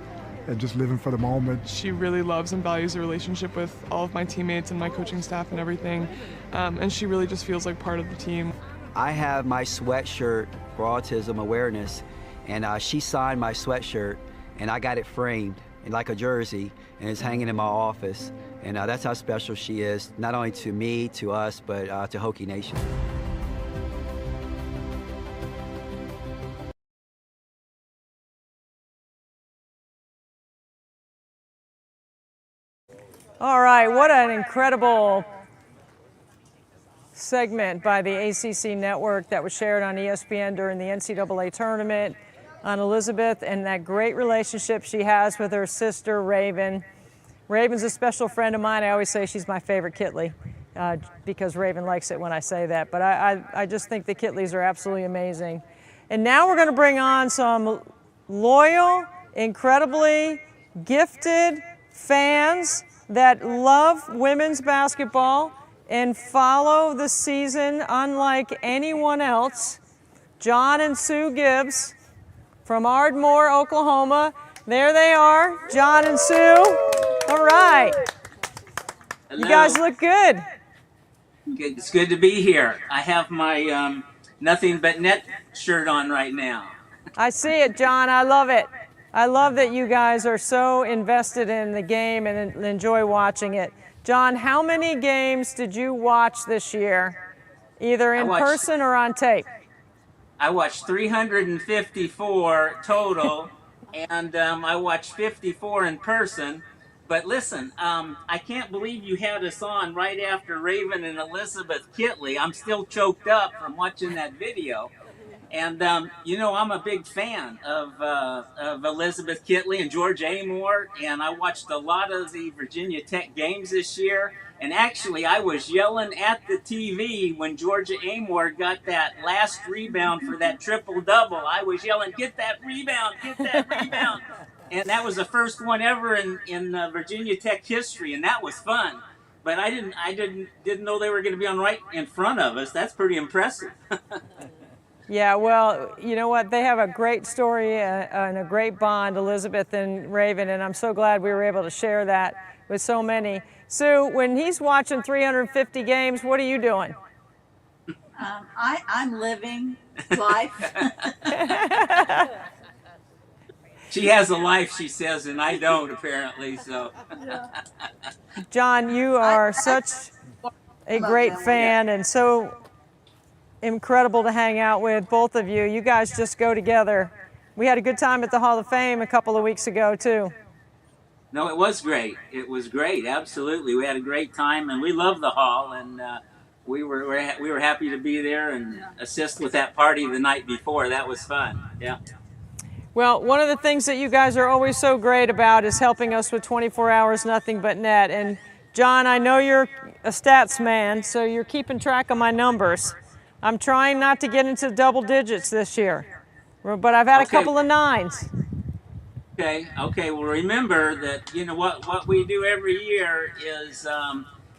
and just living for the moment. She really loves and values the relationship with all of my teammates and my coaching staff and everything. And she really just feels like part of the team. I have my sweatshirt for autism awareness, and she signed my sweatshirt, and I got it framed like a jersey, and it's hanging in my office. And that's how special she is, not only to me, to us, but to Hokie Nation. All right, what an incredible segment by the ACC network that was shared on ESPN during the NCAA tournament on Elizabeth and that great relationship she has with her sister, Raven. Raven's a special friend of mine. I always say she's my favorite Kitley because Raven likes it when I say that. But I just think the Kitleys are absolutely amazing. And now we're going to bring on some loyal, incredibly gifted fans that love women's basketball and follow the season unlike anyone else. John and Sue Gibbs from Ardmore, Oklahoma. There they are, John and Sue. All right. Hello. You guys look good. It's good to be here. I have my Nothing But Net shirt on right now. I see it, John. I love it. I love that you guys are so invested in the game and enjoy watching it. John, how many games did you watch this year, either in person or on tape? I watched 354 total, and I watched 54 in person. But listen, I can't believe you had us on right after Raven and Elizabeth Kitley. I'm still choked up from watching that video. And, you know, I'm a big fan of Elizabeth Kitley and George Amoore, and I watched a lot of the Virginia Tech games this year. And actually, I was yelling at the TV when Georgia Amoore got that last rebound for that triple-double. I was yelling, "Get that rebound, get that rebound." And that was the first one ever in Virginia Tech history, and that was fun. But I didn't know they were going to be on right in front of us. That's pretty impressive. Yeah, well, you know what? They have a great story and a great bond, Elizabeth and Raven, and I'm so glad we were able to share that with so many. Sue, when he's watching 350 games, what are you doing? I'm living life. She has a life, she says, and I don't, apparently, so. John, you are such a great fan and so incredible to hang out with, both of you. You guys just go together. We had a good time at the Hall of Fame a couple of weeks ago, too. No, it was great. It was great, absolutely. We had a great time, and we love the Hall, and we were happy to be there and assist with that party the night before. That was fun, yeah. Well, one of the things that you guys are always so great about is helping us with 24 Hours Nothing But Net. And John, I know you're a stats man, so you're keeping track of my numbers. I'm trying not to get into double digits this year, but I've had a couple of 9s. Okay. Well, remember that, you know, what we do every year is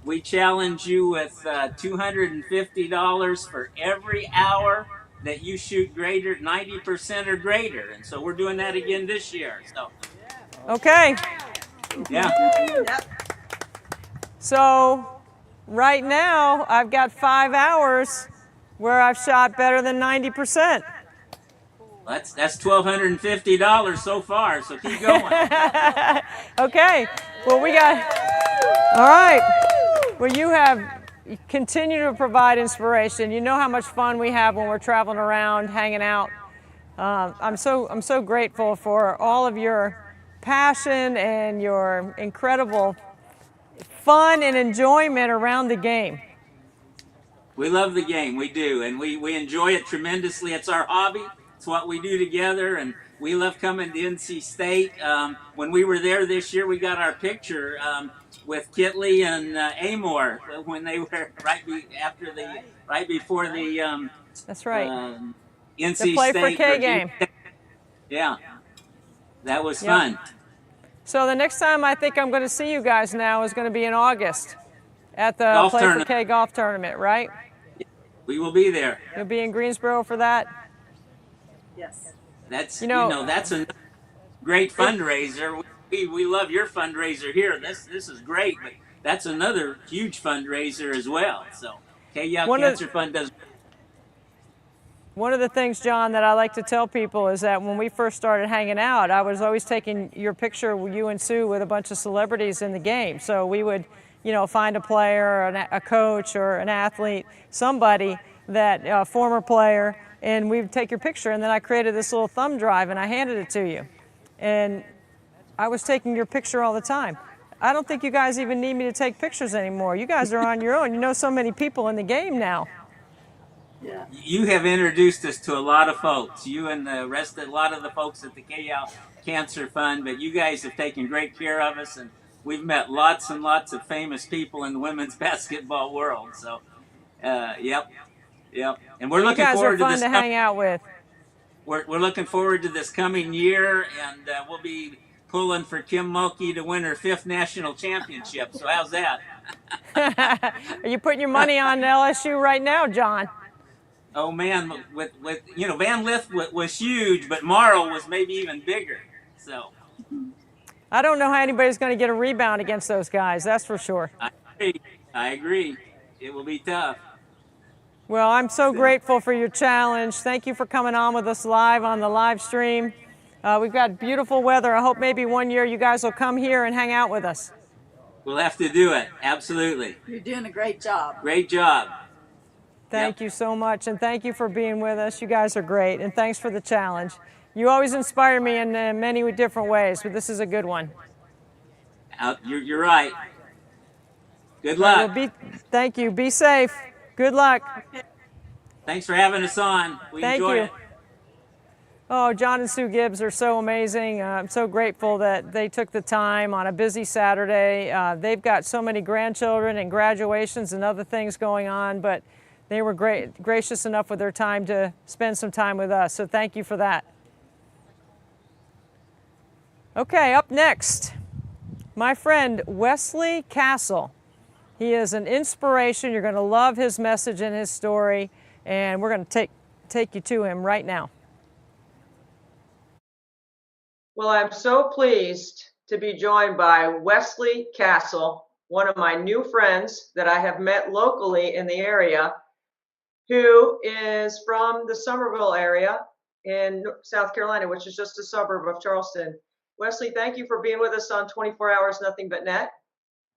we challenge you with $250 for every hour that you shoot greater 90% or greater, and so we're doing that again this year. So. Okay. Yeah. So right now I've got 5 hours where I've shot better than 90%. That's $1,250 so far, so keep going. Okay. Well, we got. All right. Well, you continue to provide inspiration. You know how much fun we have when we're traveling around, hanging out. I'm so grateful for all of your passion and your incredible fun and enjoyment around the game. We love the game, we do, and we enjoy it tremendously. It's our hobby. It's what we do together, and we love coming to NC State. When we were there this year, we got our picture with Kitley and Amor when they were right before the That's right. NC The Play State for K game. Yeah, that was fun. So the next time I think I'm going to see you guys now is going to be in August at the Golf Play tournament. for K golf tournament, right? We will be there. You'll be in Greensboro for that. Yes. That's know, that's a great fundraiser. We love your fundraiser here. This is great, but that's another huge fundraiser as well. So KYOW Cancer Fund does. One of the things, John, that I like to tell people is that when we first started hanging out, I was always taking your picture, you and Sue, with a bunch of celebrities in the game. So we would, find a player, or a coach, or an athlete, somebody that former player, and we'd take your picture. And then I created this little thumb drive and I handed it to you. And I was taking your picture all the time. I don't think you guys even need me to take pictures anymore. You guys are on your own. You know so many people in the game now. Yeah. You have introduced us to a lot of folks. You and the rest of a lot of the folks at the KYOW Cancer Fund, but you guys have taken great care of us, and we've met lots and lots of famous people in the women's basketball world. So, yep. And we're looking forward to this. You guys are fun to hang out with. We're looking forward to this coming year, and we'll be pulling for Kim Mulkey to win her 5th national championship. So how's that? Are you putting your money on LSU right now, John? Oh man, with Van Lith was huge, but Morrow was maybe even bigger. So I don't know how anybody's going to get a rebound against those guys. That's for sure. I agree. It will be tough. Well, I'm so grateful for your challenge. Thank you for coming on with us live on the live stream. We've got beautiful weather. I hope maybe one year you guys will come here and hang out with us. We'll have to do it. Absolutely. You're doing a great job. Great job. Thank you so much, and thank you for being with us. You guys are great, and thanks for the challenge. You always inspire me in many different ways, but this is a good one. You're right. Good luck. Well, thank you. Be safe. Good luck. Thanks for having us on. We enjoyed it. Oh, John and Sue Gibbs are so amazing. I'm so grateful that they took the time on a busy Saturday. They've got so many grandchildren and graduations and other things going on, but they were gracious enough with their time to spend some time with us. So thank you for that. Okay, up next, my friend Wesley Castle. He is an inspiration. You're going to love his message and his story, and we're going to take you to him right now. Well, I'm so pleased to be joined by Wesley Castle, one of my new friends that I have met locally in the area, who is from the Somerville area in South Carolina, which is just a suburb of Charleston. Wesley, thank you for being with us on 24 Hours Nothing But Net.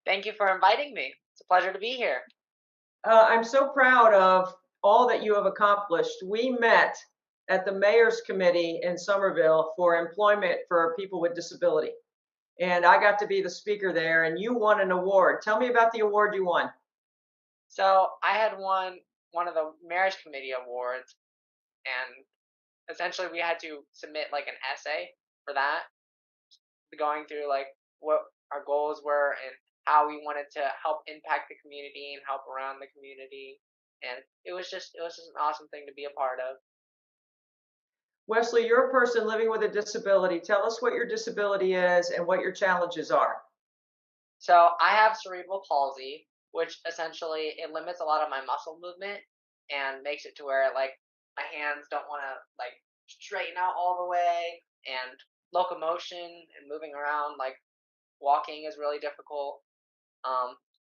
Thank you for inviting me. It's a pleasure to be here. I'm so proud of all that you have accomplished. We met at the Mayor's Committee in Somerville for employment for people with disability. And I got to be the speaker there, and you won an award. Tell me about the award you won. So I had won one of the Mayor's Committee awards, and essentially we had to submit like an essay for that, going through like what our goals were and how we wanted to help impact the community and help around the community. And it was just an awesome thing to be a part of. Wesley, you're a person living with a disability. Tell us what your disability is and what your challenges are. So I have cerebral palsy, which essentially it limits a lot of my muscle movement and makes it to where like my hands don't want to like straighten out all the way, and locomotion and moving around, like walking, is really difficult.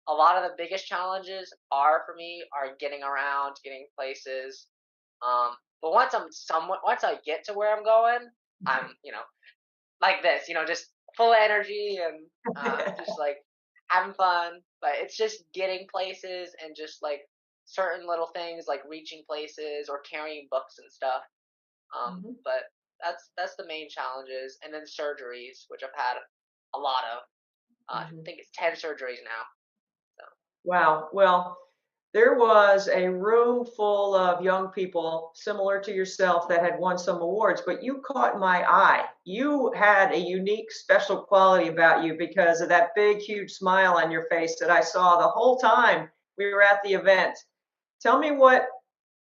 A lot of the biggest challenges for me are getting around, getting places, But once I get to where I'm going, I'm, like this, just full of energy and just like having fun. But it's just getting places and just like certain little things like reaching places or carrying books and stuff. But that's the main challenges, and then surgeries, which I've had a lot of. I think it's 10 surgeries now. Wow. Well, there was a room full of young people similar to yourself that had won some awards, but you caught my eye. You had a unique, special quality about you because of that big, huge smile on your face that I saw the whole time we were at the event. Tell me what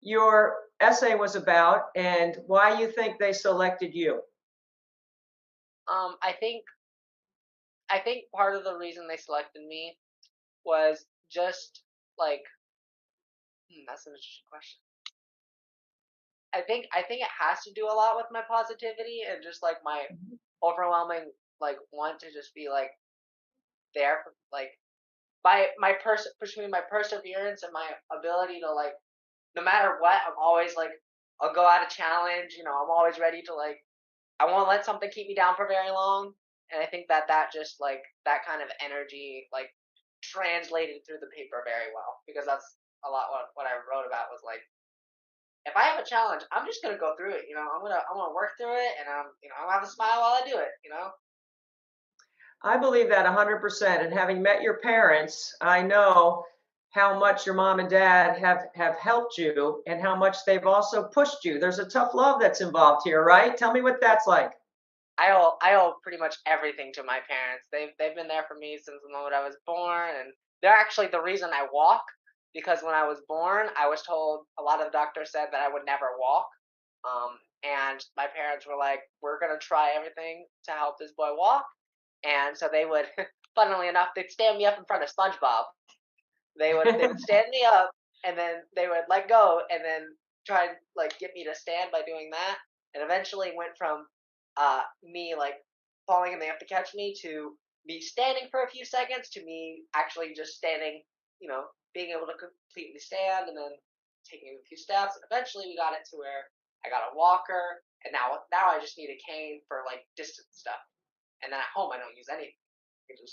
your essay was about and why you think they selected you. I think part of the reason they selected me was just like that's an interesting question. I think it has to do a lot with my positivity and just like my overwhelming like want to just be like there for like between my perseverance and my ability to like no matter what I'm always like I'll go at a challenge, I'm always ready to like I won't let something keep me down for very long. And I think that just like that kind of energy like translated through the paper very well because that's a lot what I wrote about was like if I have a challenge, I'm just gonna go through it. I'm gonna work through it, and I'm gonna have a smile while I do it. I believe that 100%. And having met your parents, I know how much your mom and dad have helped you and how much they've also pushed you. There's a tough love that's involved here, right? Tell me what that's like. I owe pretty much everything to my parents. They've been there for me since the moment I was born, and they're actually the reason I walk. Because when I was born, I was told a lot of doctors said that I would never walk. And my parents were like, "We're gonna try everything to help this boy walk." And so they would, funnily enough, they'd stand me up in front of SpongeBob. They would stand me up, and then they would let go, and then try and like get me to stand by doing that. And eventually went from me like falling and they have to catch me to me standing for a few seconds to me actually just standing, being able to completely stand and then taking a few steps. Eventually we got it to where I got a walker and now I just need a cane for like distance stuff. And then at home I don't use anything.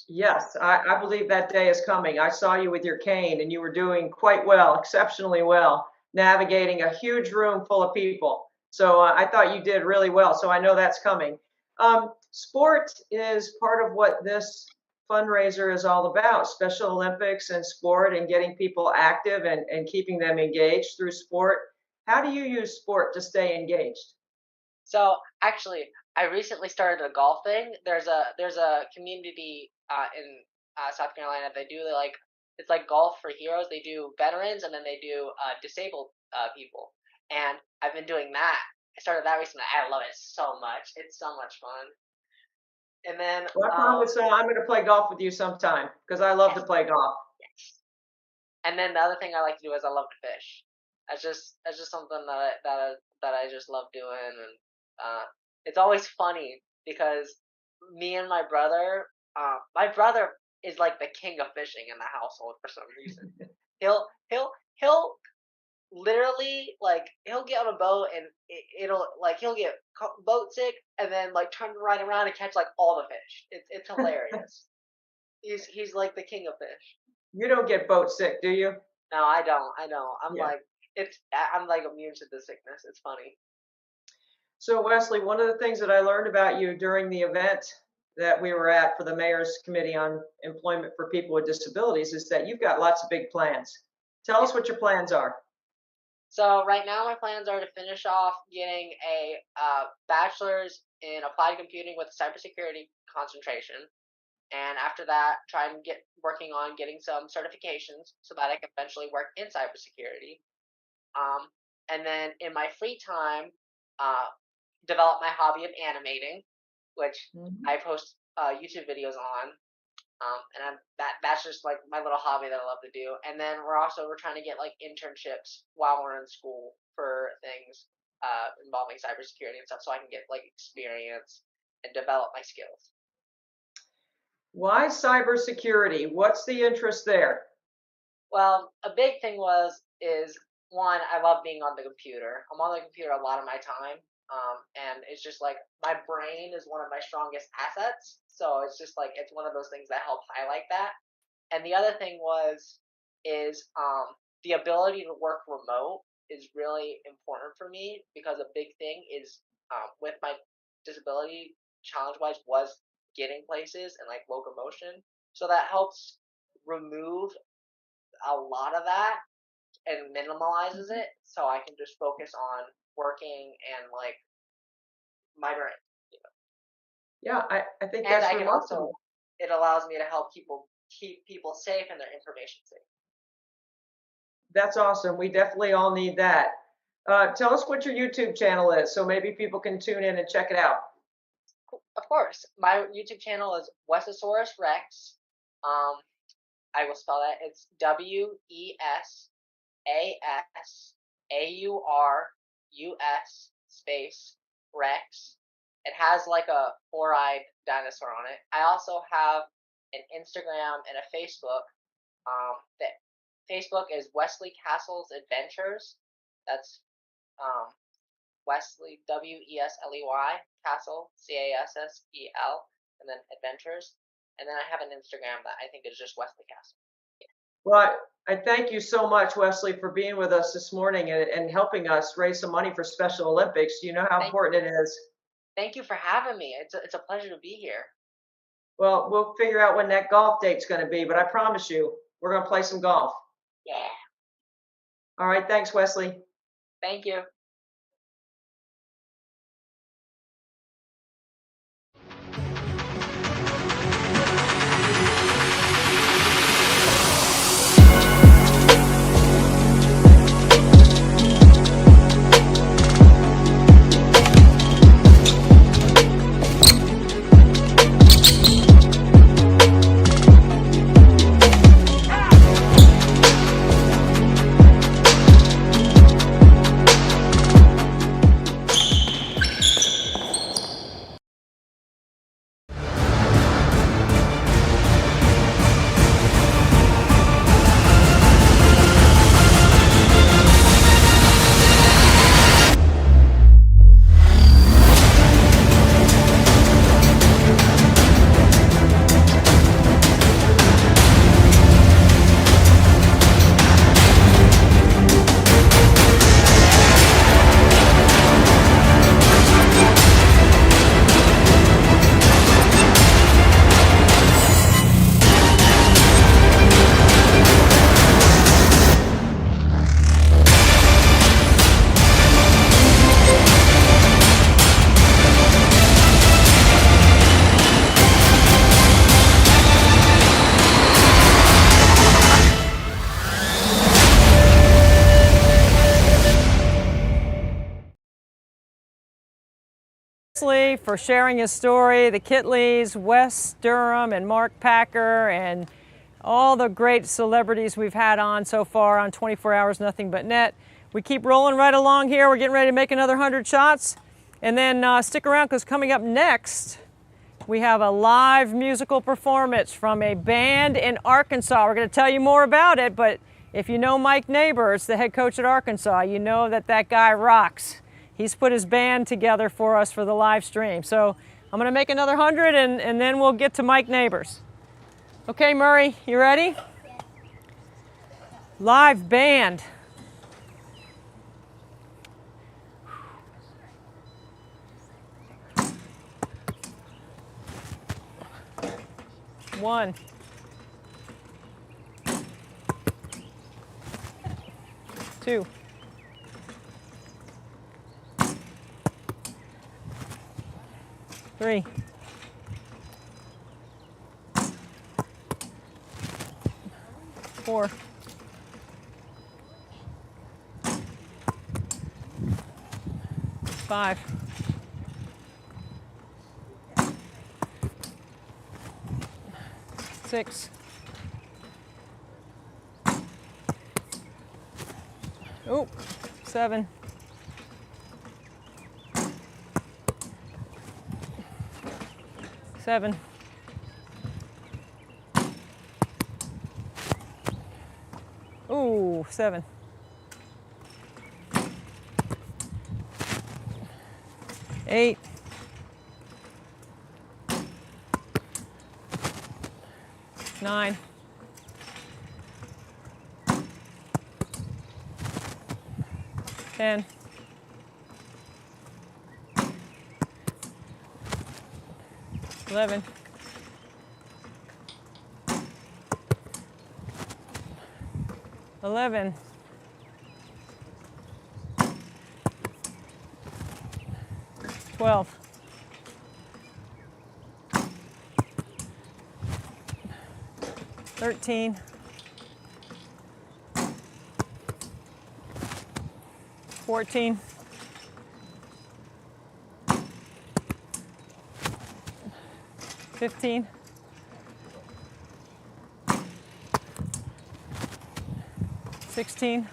Yes, I believe that day is coming. I saw you with your cane and you were doing quite well, exceptionally well, navigating a huge room full of people. So I thought you did really well. So I know that's coming. Sport is part of what this fundraiser is all about, Special Olympics and sport and getting people active and keeping them engaged through sport. How do you use sport to stay engaged? So actually, I recently started a golf thing. There's a community in South Carolina. They do like it's like golf for heroes. They do veterans and then they do disabled people. And I've been doing that. I started that recently. I love it so much. It's so much fun. And then well, I promise I'm going to play golf with you sometime because I love to play golf. Yes. And then the other thing I like to do is I love to fish. That's just something that I just love doing, and it's always funny because me and my brother is like the king of fishing in the household for some reason. He'll literally like he'll get on a boat and it'll like he'll get boat sick and then like turn right around and catch like all the fish. It's hilarious. He's like the king of fish. You don't get boat sick, do you? No, I don't. I'm Yeah. I'm like immune to the sickness. It's funny. So Wesley, one of the things that I learned about you during the event that we were at for the Mayor's Committee on Employment for People with Disabilities is that you've got lots of big plans. Tell us what your plans are. So right now my plans are to finish off getting a bachelor's in applied computing with a cybersecurity concentration. And after that, try and get working on getting some certifications so that I can eventually work in cybersecurity. And then in my free time, develop my hobby of animating, which I post YouTube videos on. And that's just like my little hobby that I love to do. And then we're trying to get like internships while we're in school for things involving cybersecurity and stuff, so I can get like experience and develop my skills. Why cybersecurity? What's the interest there? Well, a big thing is one, I love being on the computer. I'm on the computer a lot of my time. And it's just like my brain is one of my strongest assets. So it's just like it's one of those things that help highlight that. And the other thing is the ability to work remote is really important for me, because a big thing is with my disability challenge-wise was getting places and like locomotion. So that helps remove a lot of that and minimalizes it, so I can just focus on working and like my brain. Yeah, I think And that's I can remarkable. also, it allows me to help keep people safe and their information safe. That's awesome. We definitely all need that. Tell us what your YouTube channel is, so maybe people can tune in and check it out. Of course, my YouTube channel is Westosaurus Rex. I will spell that. It's WESASAURUS space Rex. It has like a 4-eyed dinosaur on it. I also have an Instagram and a Facebook. That Facebook is Wesley Castles Adventures. That's Wesley, WESLEY, Castle, CASSEL, and then Adventures. And then I have an Instagram that I think is just Wesley Castle. Well, I thank you so much, Wesley, for being with us this morning and helping us raise some money for Special Olympics. You know how important it is. Thank you for having me. It's a pleasure to be here. Well, we'll figure out when that golf date's going to be, but I promise you, we're going to play some golf. Yeah. All right. Thanks, Wesley. Thank you. For sharing his story, the Kitleys, Wes Durham, and Mark Packer, and all the great celebrities we've had on so far on 24 Hours Nothing But Net. We keep rolling right along here. We're getting ready to make another 100 shots. And then stick around, because coming up next, we have a live musical performance from a band in Arkansas. We're going to tell you more about it, but if you know Mike Neighbors, the head coach at Arkansas, you know that guy rocks. He's put his band together for us for the live stream. So I'm going to make another 100, and then we'll get to Mike Neighbors. Okay, Murray, you ready? Yeah. Live band. One. Two. 3. 4. 5. 6. Oh, 7. 7. 7. 8, 9, 10, 11, 11, 12, 13, 14, 15, 16,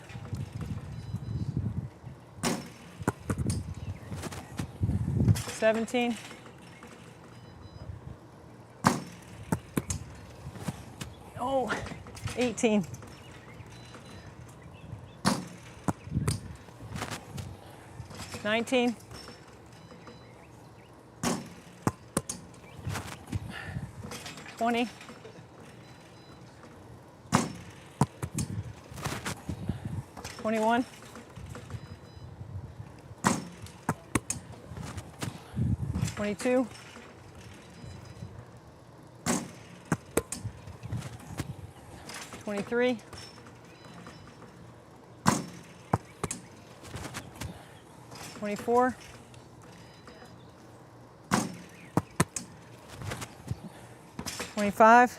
17, 18, 19, 20, 21, 22, 23, 24, 25,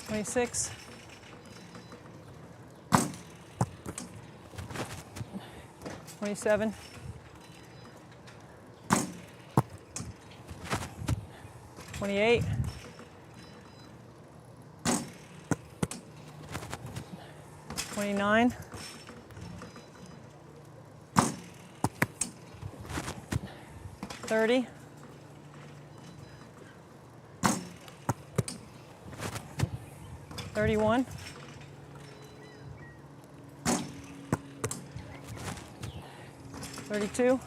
26, 27, 28, 29, 30, 31, 32,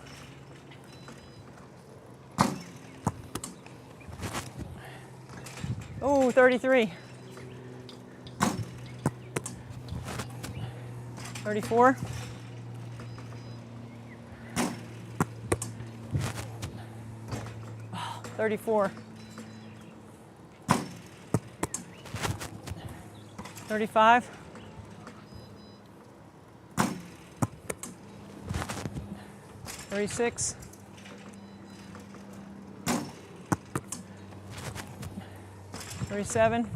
33, 34, 34, 35, 36, 37,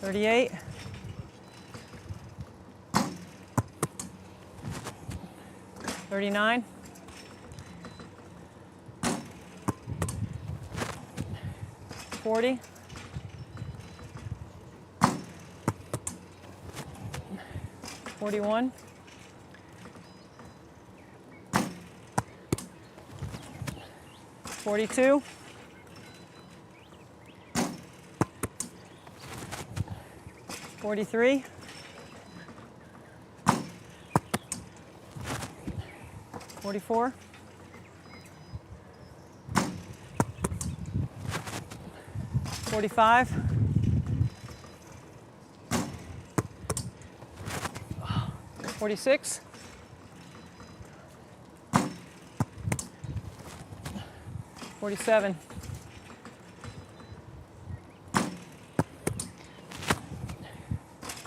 38, 39, 40, 41, 42, 43, 44, 45, 46, 47,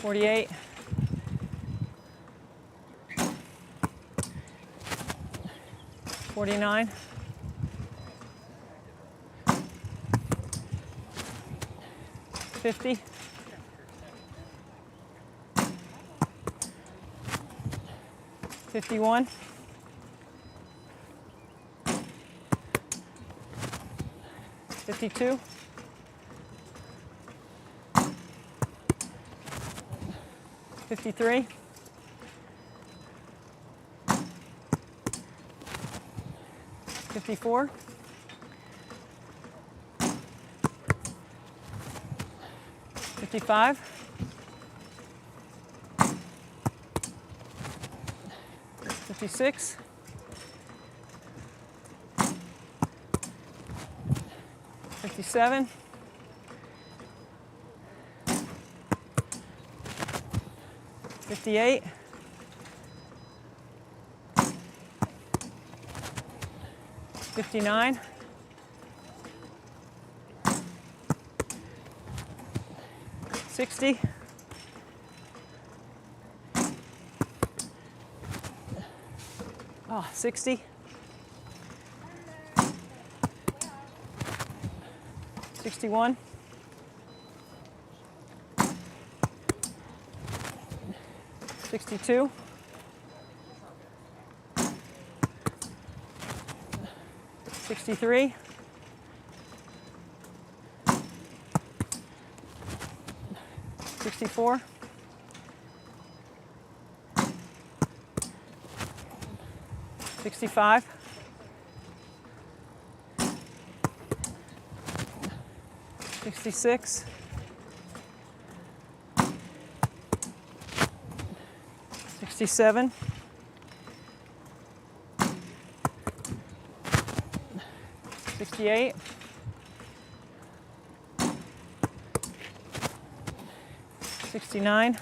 48, 49, 50, 51, 52, 53, 54, 55, 55. 56. 57. 58. 59. 60. 60. 61. 62. 63. 64. 65. 66. 67. 68. 69.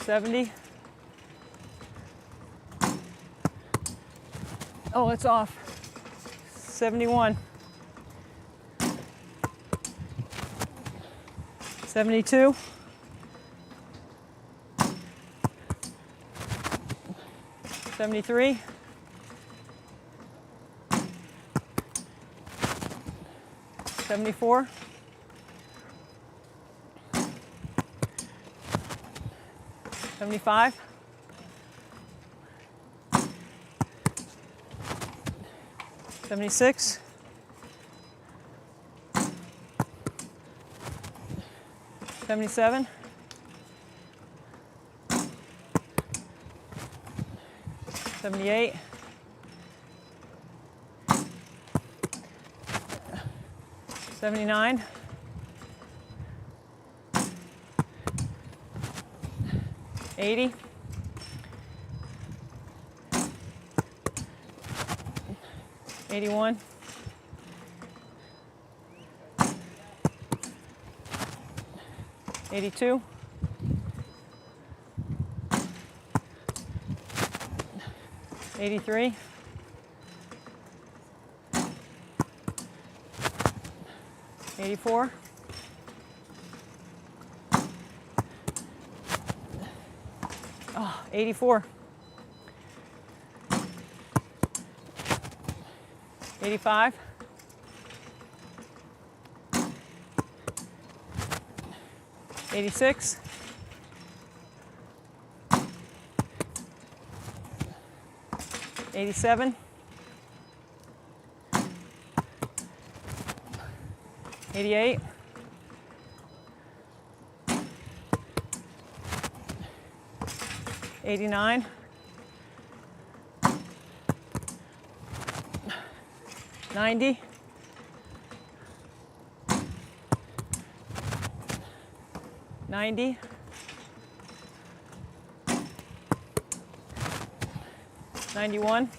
70. Oh, it's off. 71. 72. 73. 74. 75. 76. 77. 78. 79. 80. 81. 82. 83. 84. 84. 85. 86. 87. 88. 89. 90. 90. 91.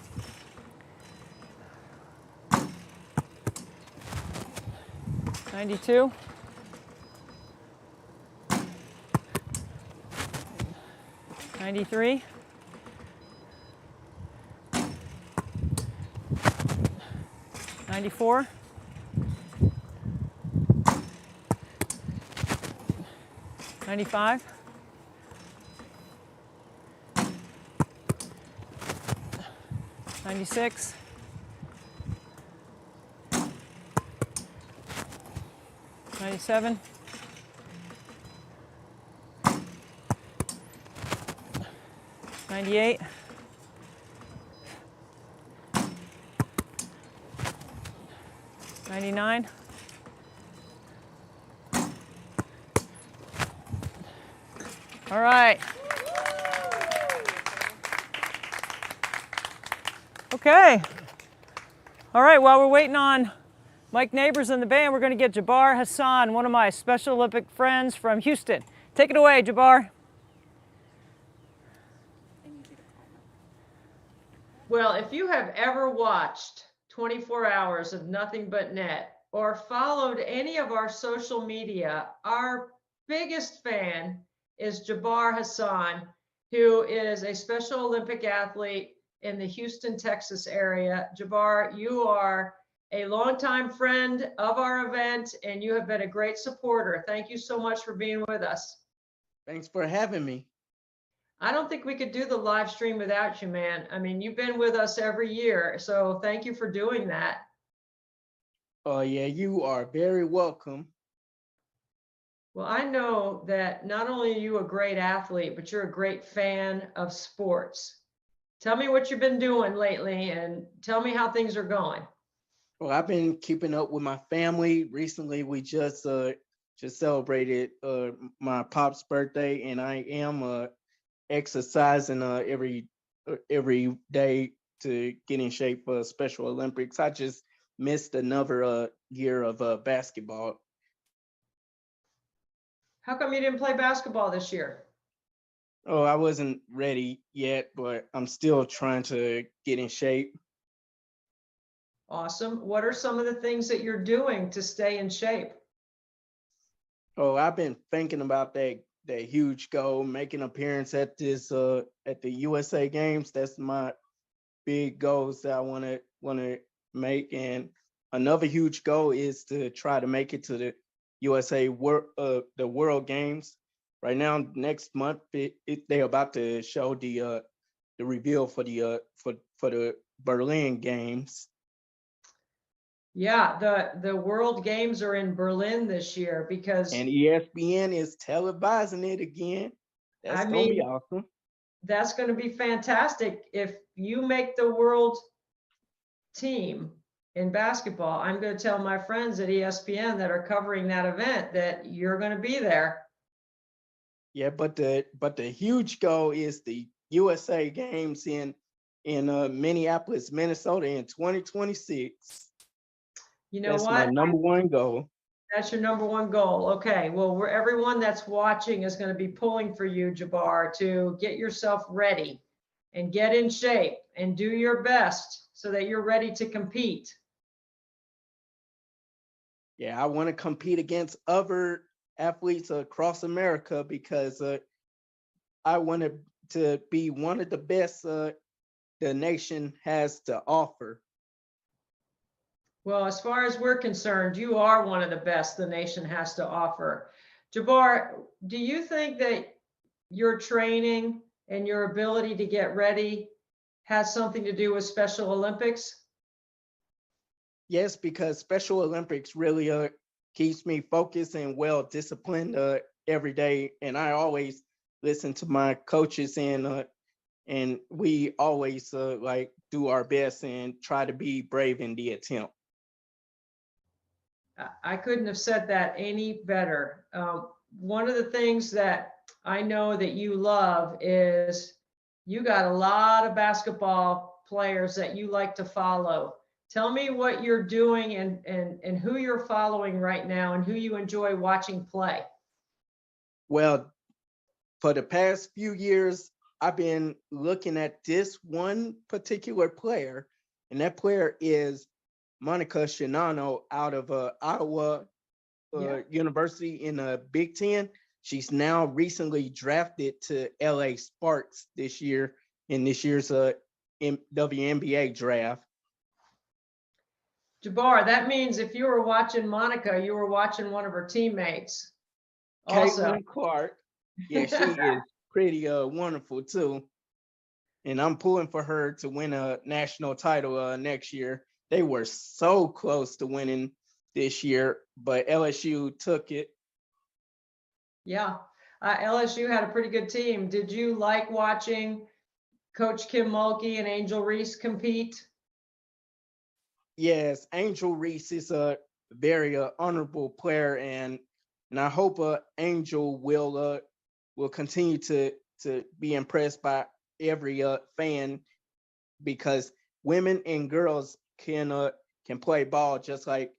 92. 93. 94. 95. 96. 97. 98. 99. 'All right. Okay. All right, while we're waiting on Mike Neighbors in the band. We're going to get Jabbar Hassan, one of my Special Olympic friends from Houston. Take it away, Jabbar. Well, if you have ever watched 24 Hours of Nothing But Net or followed any of our social media, our biggest fan is Jabbar Hassan, who is a Special Olympic athlete in the Houston, Texas area. Jabbar, you are a longtime friend of our event, and you have been a great supporter. Thank you so much for being with us. Thanks for having me. I don't think we could do the live stream without you, man. I mean, you've been with us every year, so thank you for doing that. Oh, yeah, you are very welcome. Well, I know that not only are you a great athlete, but you're a great fan of sports. Tell me what you've been doing lately and tell me how things are going. Well, I've been keeping up with my family. Recently, we just celebrated my pop's birthday, and I am exercising every day to get in shape for Special Olympics. I just missed another year of basketball. How come you didn't play basketball this year? Oh, I wasn't ready yet, but I'm still trying to get in shape. Awesome. What are some of the things that you're doing to stay in shape? Oh, I've been thinking about that huge goal, making an appearance at the USA Games. That's my big goals that I want to make. And another huge goal is to try to make it to the the World Games. Right now, next month, they're about to show the reveal for the Berlin Games. Yeah, the World Games are in Berlin this year because and ESPN is televising it again. That's gonna be awesome. That's going to be fantastic. If you make the world team in basketball, I'm going to tell my friends at ESPN that are covering that event that you're going to be there. Yeah, but the huge goal is the USA Games in Minneapolis, Minnesota in 2026. You know That's what? my number one goal. That's your number one goal. Okay. Well, everyone that's watching is going to be pulling for you, Jabbar, to get yourself ready and get in shape and do your best so that you're ready to compete. Yeah, I want to compete against other athletes across America because I want to be one of the best the nation has to offer. Well, as far as we're concerned, you are one of the best the nation has to offer. Jabbar, do you think that your training and your ability to get ready has something to do with Special Olympics? Yes, because Special Olympics really keeps me focused and well disciplined every day, and I always listen to my coaches and we always do our best and try to be brave in the attempt. I couldn't have said that any better. One of the things that I know that you love is you got a lot of basketball players that you like to follow. Tell me what you're doing and who you're following right now and who you enjoy watching play. Well, for the past few years, I've been looking at this one particular player, and that player is Monica Shinano out of Ottawa University in the Big Ten. She's now recently drafted to LA Sparks this year in this year's WNBA draft. Jabbar, that means if you were watching Monica, you were watching one of her teammates. Also. Caitlin Clark. Yeah, she is pretty wonderful too. And I'm pulling for her to win a national title next year. They were so close to winning this year, but LSU took it. Yeah, LSU had a pretty good team. Did you like watching Coach Kim Mulkey and Angel Reese compete? Yes, Angel Reese is a very honorable player, and I hope Angel will continue to be impressed by every fan, because women and girls can play ball just like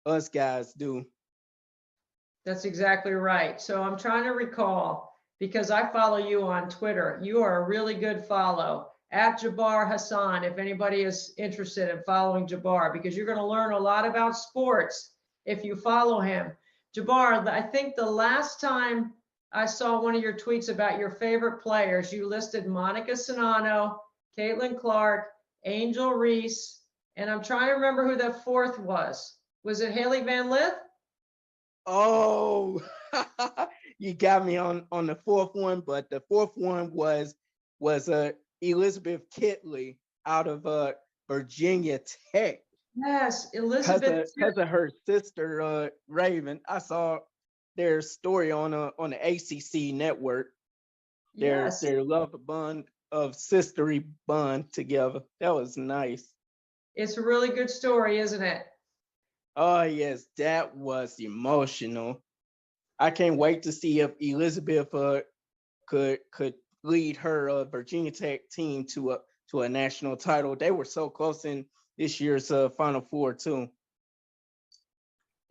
us guys do. That's exactly right. So I'm trying to recall, because I follow you on Twitter. You are a really good follow, at Jabbar Hassan, if anybody is interested in following Jabbar, because you're going to learn a lot about sports if you follow him. Jabbar, I think the last time I saw one of your tweets about your favorite players, you listed Monica Czinano, Caitlin Clark, Angel Reese, and I'm trying to remember who the fourth was. Was it Haley Van Lith? Oh, you got me on the fourth one, but the fourth one was Elizabeth Kitley out of Virginia Tech. Yes, Elizabeth. Because of her sister Raven. I saw their story on the ACC network. Yes. Their love bond of sistery bond together. That was nice. It's a really good story, isn't it? Oh yes, that was emotional. I can't wait to see if Elizabeth could lead her Virginia Tech team to a national title. They were so close in this year's Final Four too.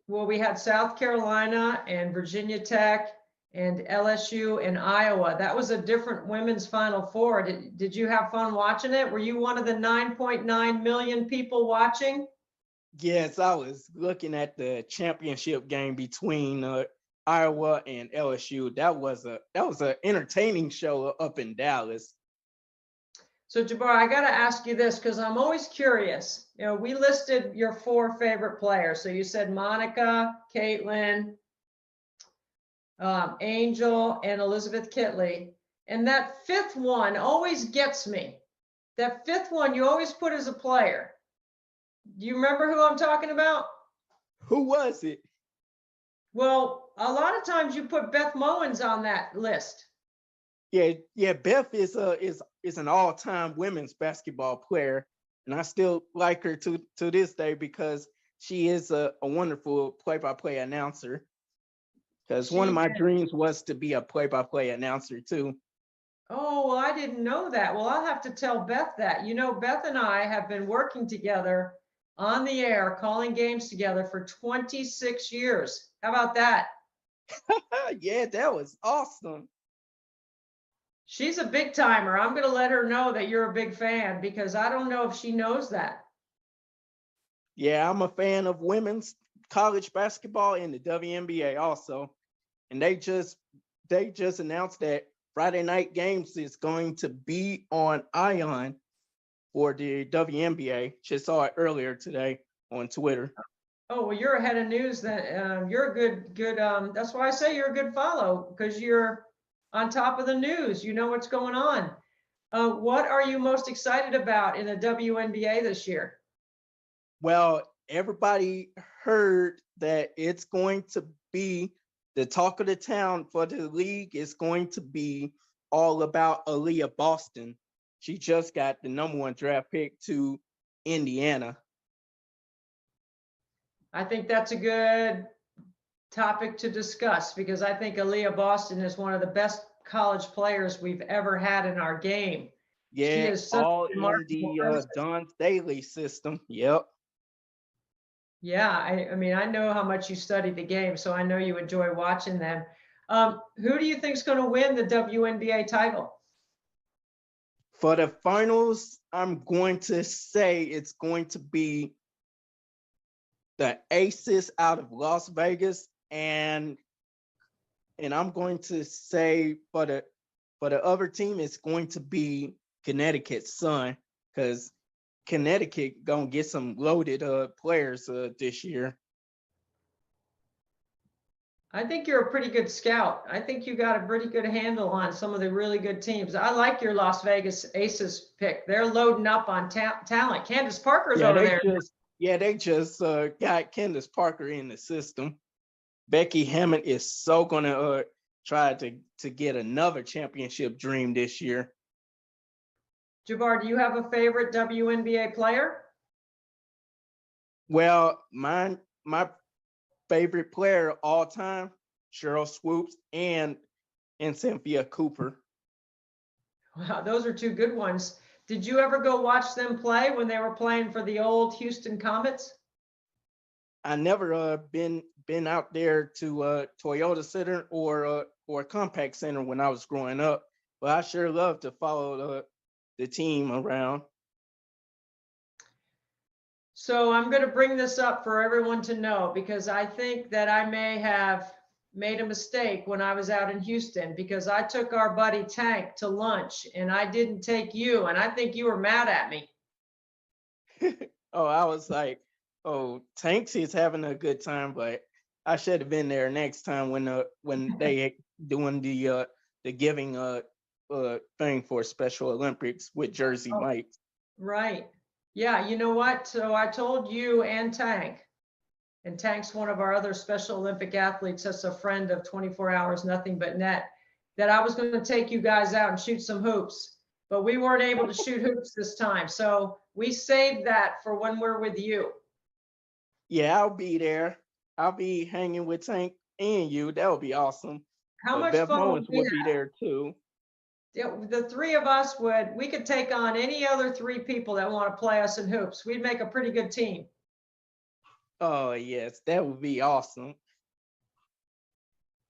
Well, we had South Carolina and Virginia Tech and LSU and Iowa. That was a different women's Final Four. Did you have fun watching it? Were you one of the 9.9 million people watching? Yes, I was looking at the championship game between Iowa and LSU. That was an entertaining show up in Dallas. So Jabbar, I got to ask you this because I'm always curious. You know, we listed your 4 favorite players. So you said Monica, Caitlin, Angel, and Elizabeth Kitley. And that 5th one always gets me. That 5th one you always put as a player. Do you remember who I'm talking about? Who was it? Well, a lot of times you put Beth Mowins on that list. Yeah. Beth is an all-time women's basketball player, and I still like her to this day because she is a wonderful play-by-play announcer. Because one of my dreams was to be a play-by-play announcer too. Oh, well, I didn't know that. Well, I'll have to tell Beth that. You know, Beth and I have been working together on the air, calling games together for 26 years. How about that? Yeah, that was awesome. She's a big timer. I'm going to let her know that you're a big fan because I don't know if she knows that. Yeah, I'm a fan of women's college basketball and the WNBA also. And they just announced that Friday night games is going to be on ION for the WNBA. Just saw it earlier today on Twitter. Oh, well, you're ahead of news. That you're a good. That's why I say you're a good follow because you're on top of the news. You know what's going on. What are you most excited about in the WNBA this year? Well, everybody heard that it's going to be the talk of the town for the league is going to be all about Aaliyah Boston. She just got the #1 draft pick to Indiana. I think that's a good topic to discuss because I think Aaliyah Boston is one of the best college players we've ever had in our game. Yeah, she is such all a in remarkable the person. Don Staley system. Yep. Yeah, I mean, I know how much you study the game, so I know you enjoy watching them. Who do you think is going to win the WNBA title? For the finals, I'm going to say it's going to be the Aces out of Las Vegas, and I'm going to say for the other team, it's going to be Connecticut Sun, because Connecticut gonna get some loaded players this year. I think you're a pretty good scout. I think you got a pretty good handle on some of the really good teams. I like your Las Vegas Aces pick. They're loading up on talent. Candace Parker's over there. They just got Candace Parker in the system. Becky Hammond is so gonna try to get another championship dream this year. Jabbar, do you have a favorite WNBA player? Well, my favorite player of all time, Cheryl Swoops and Cynthia Cooper. Wow, those are 2 good ones. Did you ever go watch them play when they were playing for the old Houston Comets? I never been out there to Toyota Center or Compaq Center when I was growing up, but I sure love to follow the team around. So I'm going to bring this up for everyone to know, because I think that I may have made a mistake when I was out in Houston, because I took our buddy Tank to lunch and I didn't take you, and I think you were mad at me. Oh, I was like, oh, Tanks is having a good time, but I should have been there next time when they doing the giving thing for Special Olympics with Jersey Mike. Right. Yeah, you know what? So I told you and Tank, and Tank's one of our other Special Olympic athletes, that's a friend of 24 Hours Nothing But Net, that I was going to take you guys out and shoot some hoops, but we weren't able to shoot hoops this time. So we saved that for when we're with you. Yeah, I'll be there. I'll be hanging with Tank and you. That would be awesome. How much Beth fun Mowens would would be be there too. Yeah, the three of us we could take on any other three people that want to play us in hoops. We'd make a pretty good team. Oh, yes, that would be awesome.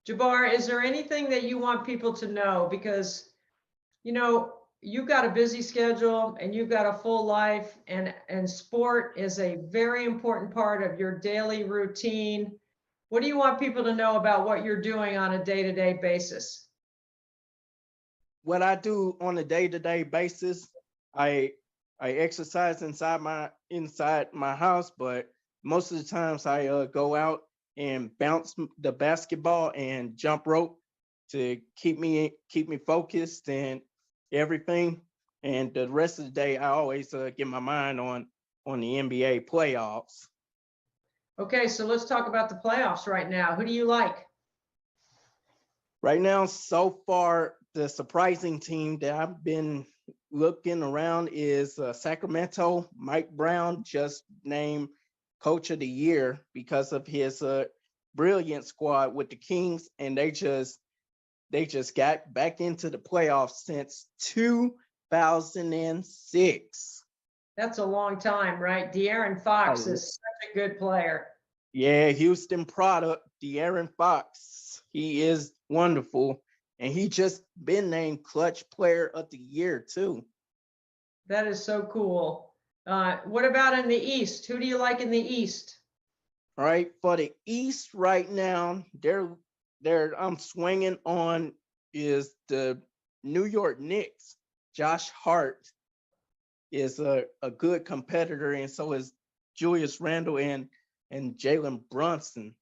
Jabbar, is there anything that you want people to know? Because, you know, you've got a busy schedule and you've got a full life, and sport is a very important part of your daily routine. What do you want people to know about what you're doing on a day-to-day basis? What I do on a day-to-day basis, I exercise inside my house, but most of the times I go out and bounce the basketball and jump rope to keep me focused and everything. And the rest of the day, I always get my mind on the NBA playoffs. Okay, so let's talk about the playoffs right now. Who do you like? Right now, so far, the surprising team that I've been looking around is Sacramento. Mike Brown just named Coach of the Year because of his brilliant squad with the Kings, and they just got back into the playoffs since 2006. That's a long time, right? De'Aaron Fox is such a good player. Yeah, Houston product, De'Aaron Fox. He is wonderful. And he just been named Clutch Player of the Year, too. That is so cool. What about in the East? Who do you like in the East? All right, for the East right now, I'm swinging on is the New York Knicks. Josh Hart is a good competitor, and so is Julius Randle and Jalen Brunson.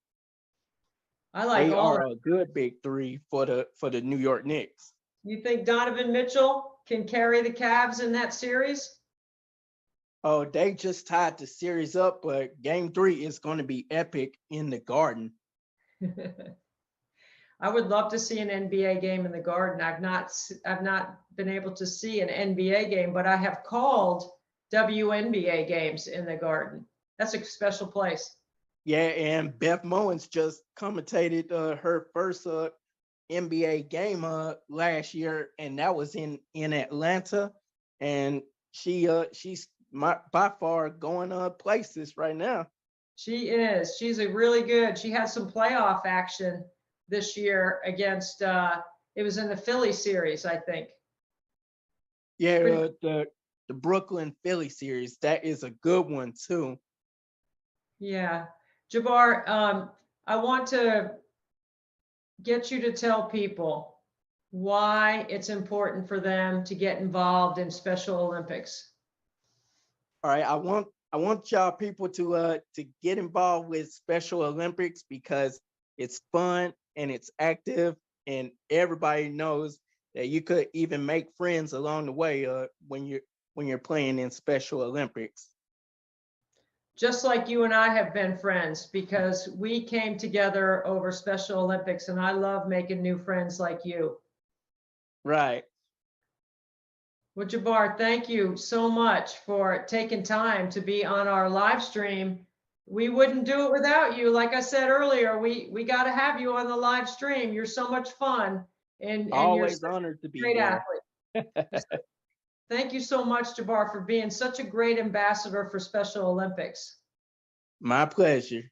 I like they all are a good big three for the New York Knicks. You think Donovan Mitchell can carry the Cavs in that series? Oh, they just tied the series up, but Game 3 is going to be epic in the Garden. I would love to see an NBA game in the Garden. I've not been able to see an NBA game, but I have called WNBA games in the Garden. That's a special place. Yeah, and Beth Mowens just commentated her first NBA game last year, and that was in Atlanta, and she's by far going places right now. She is. She's a really good. She had some playoff action this year against. It was in the Philly series, I think. Yeah, the Brooklyn Philly series. That is a good one too. Yeah. Jabbar, I want to get you to tell people why it's important for them to get involved in Special Olympics. All right, I want y'all people to get involved with Special Olympics because it's fun and it's active, and everybody knows that you could even make friends along the way when you're playing in Special Olympics. Just like you and I have been friends, because we came together over Special Olympics, and I love making new friends like you. Right. Well, Jabbar, thank you so much for taking time to be on our live stream. We wouldn't do it without you. Like I said earlier, we got to have you on the live stream. You're so much fun, and always you're honored to be great there. athlete. Thank you so much, Jabbar, for being such a great ambassador for Special Olympics. My pleasure.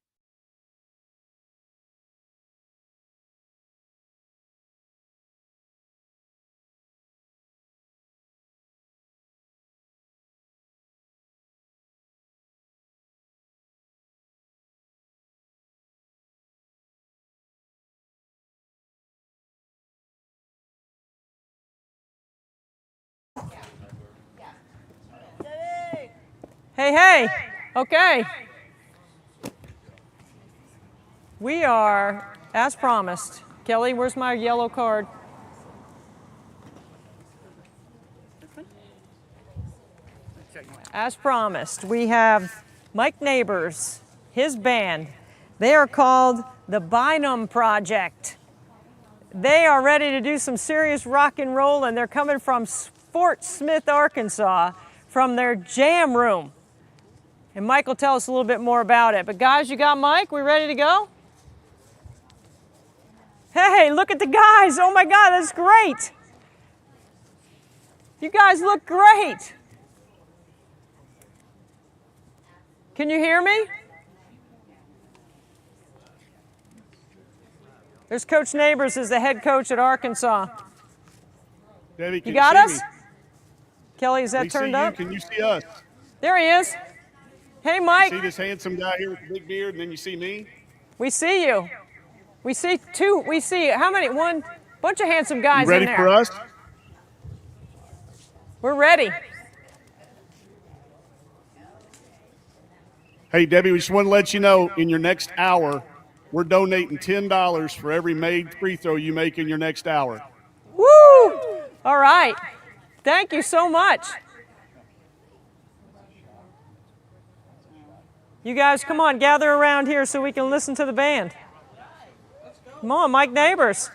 Hey, hey. Okay. We are, as promised. Kelly, where's my yellow card? As promised, we have Mike Neighbors, his band. They are called the Bynum Project. They are ready to do some serious rock and roll, and they're coming from Fort Smith, Arkansas, from their jam room. And Mike will tell us a little bit more about it. But guys, you got Mike? We ready to go? Hey, look at the guys. Oh my God, that's great. You guys look great. Can you hear me? There's Coach Neighbors, is the head coach at Arkansas. Debbie, can you got us? Me? Kelly, is that we turned see up? You. Can you see us? There he is. Hey, Mike. You see this handsome guy here with the big beard, and then you see me? We see you. We see two. We see how many? One bunch of handsome guys you ready in there. for us? We're ready. Hey, Debbie, we just want to let you know, in your next hour, we're donating $10 for every made free throw you make in your next hour. Woo! All right. Thank you so much. You guys, come on, gather around here so we can listen to the band. Come on, Mike Neighbors.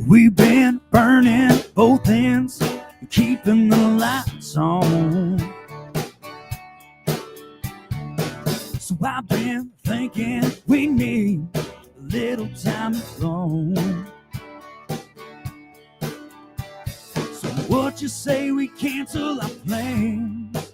We've been burning both ends, keeping the lights on. So I've been thinking we need a little time alone. So what you say we cancel our plans?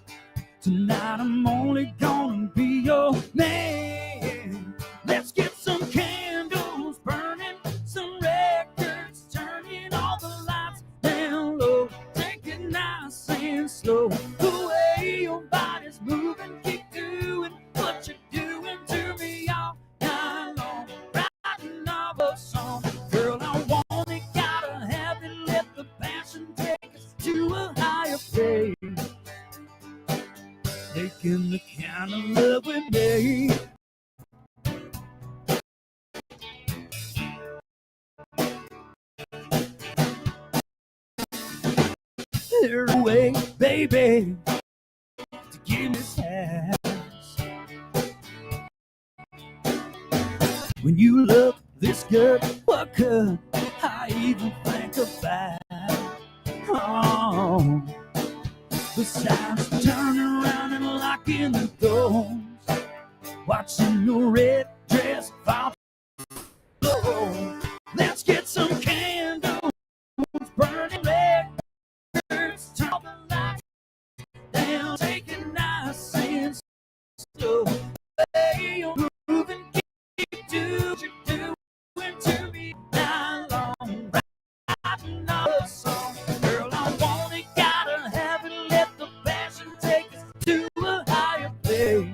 Tonight I'm only gonna be your man. Let's get some candles burning, some records turning, all the lights down low. Take it nice and slow. The way your body's moving, keep doing what you're doing to me all night long. Writing our love song, girl, I want it, gotta have it. Let the passion take us to a higher place. Making the kind of love we made. There's a way, baby, to give me chance. When you look this good, what could I even think about? Oh, besides turning around and locking the doors, watching your red dress fall. Oh, let's get some candles burning red. Turn all the lights down, take it nice and slow. Hey, you're moving, keep doing what you're doing to me night long. Writing our song, girl, I want it, gotta have it. Let the passion take us to a higher place.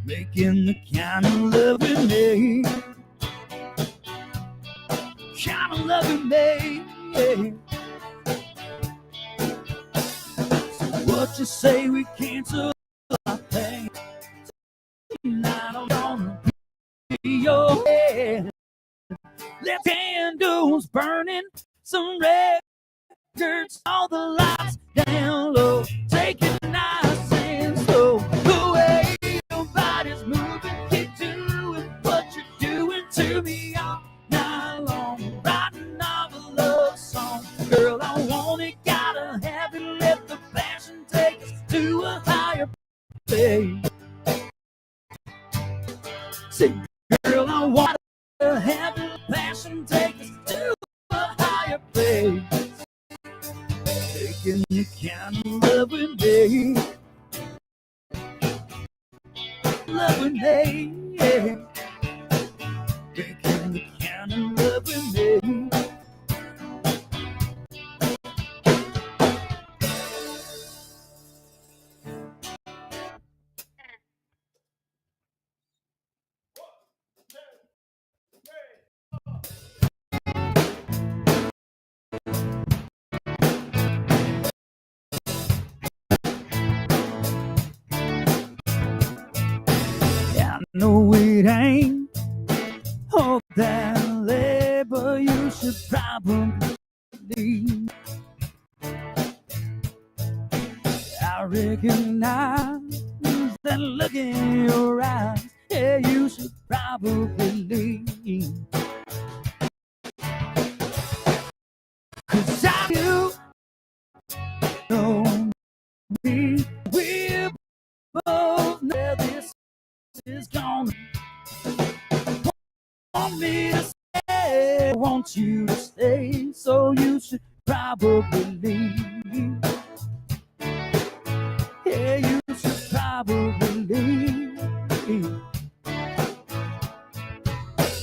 Making the kind of love we made. Kind of love we made, yeah. What you say we cancel our thing? Tonight I'm gonna be your head. Let candles burning, some records, all the lights down low. Take it nice and slow. The way your body's moving, keep doing what you're doing to me all night long. Writing of a love song, girl, I want it, gotta have it. Let the passion take us to a higher place. Say, girl, I want to have it. Passion take us to a higher place. Taking the kind of love we made. Love we made, yeah. Taking the kind of love we made. No, it ain't all that labor. You should probably leave. I recognize that look in your eyes. Yeah, you should probably leave. 'Cause you know me, we both know this is gonna want me to stay, want you to stay, so you should probably leave. Yeah, you should probably leave.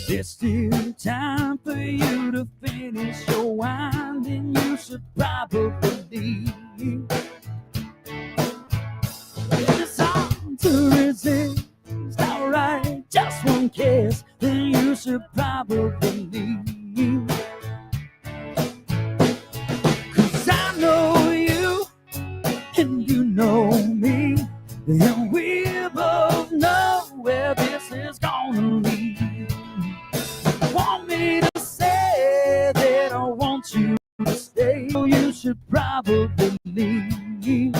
There's still time for you to finish your wine, then you should probably leave. It's hard to resist, alright, just one kiss, then you should probably leave. 'Cause I know you, and you know me, and we both know where this is gonna lead. Want me to say that I want you to stay, so you should probably leave.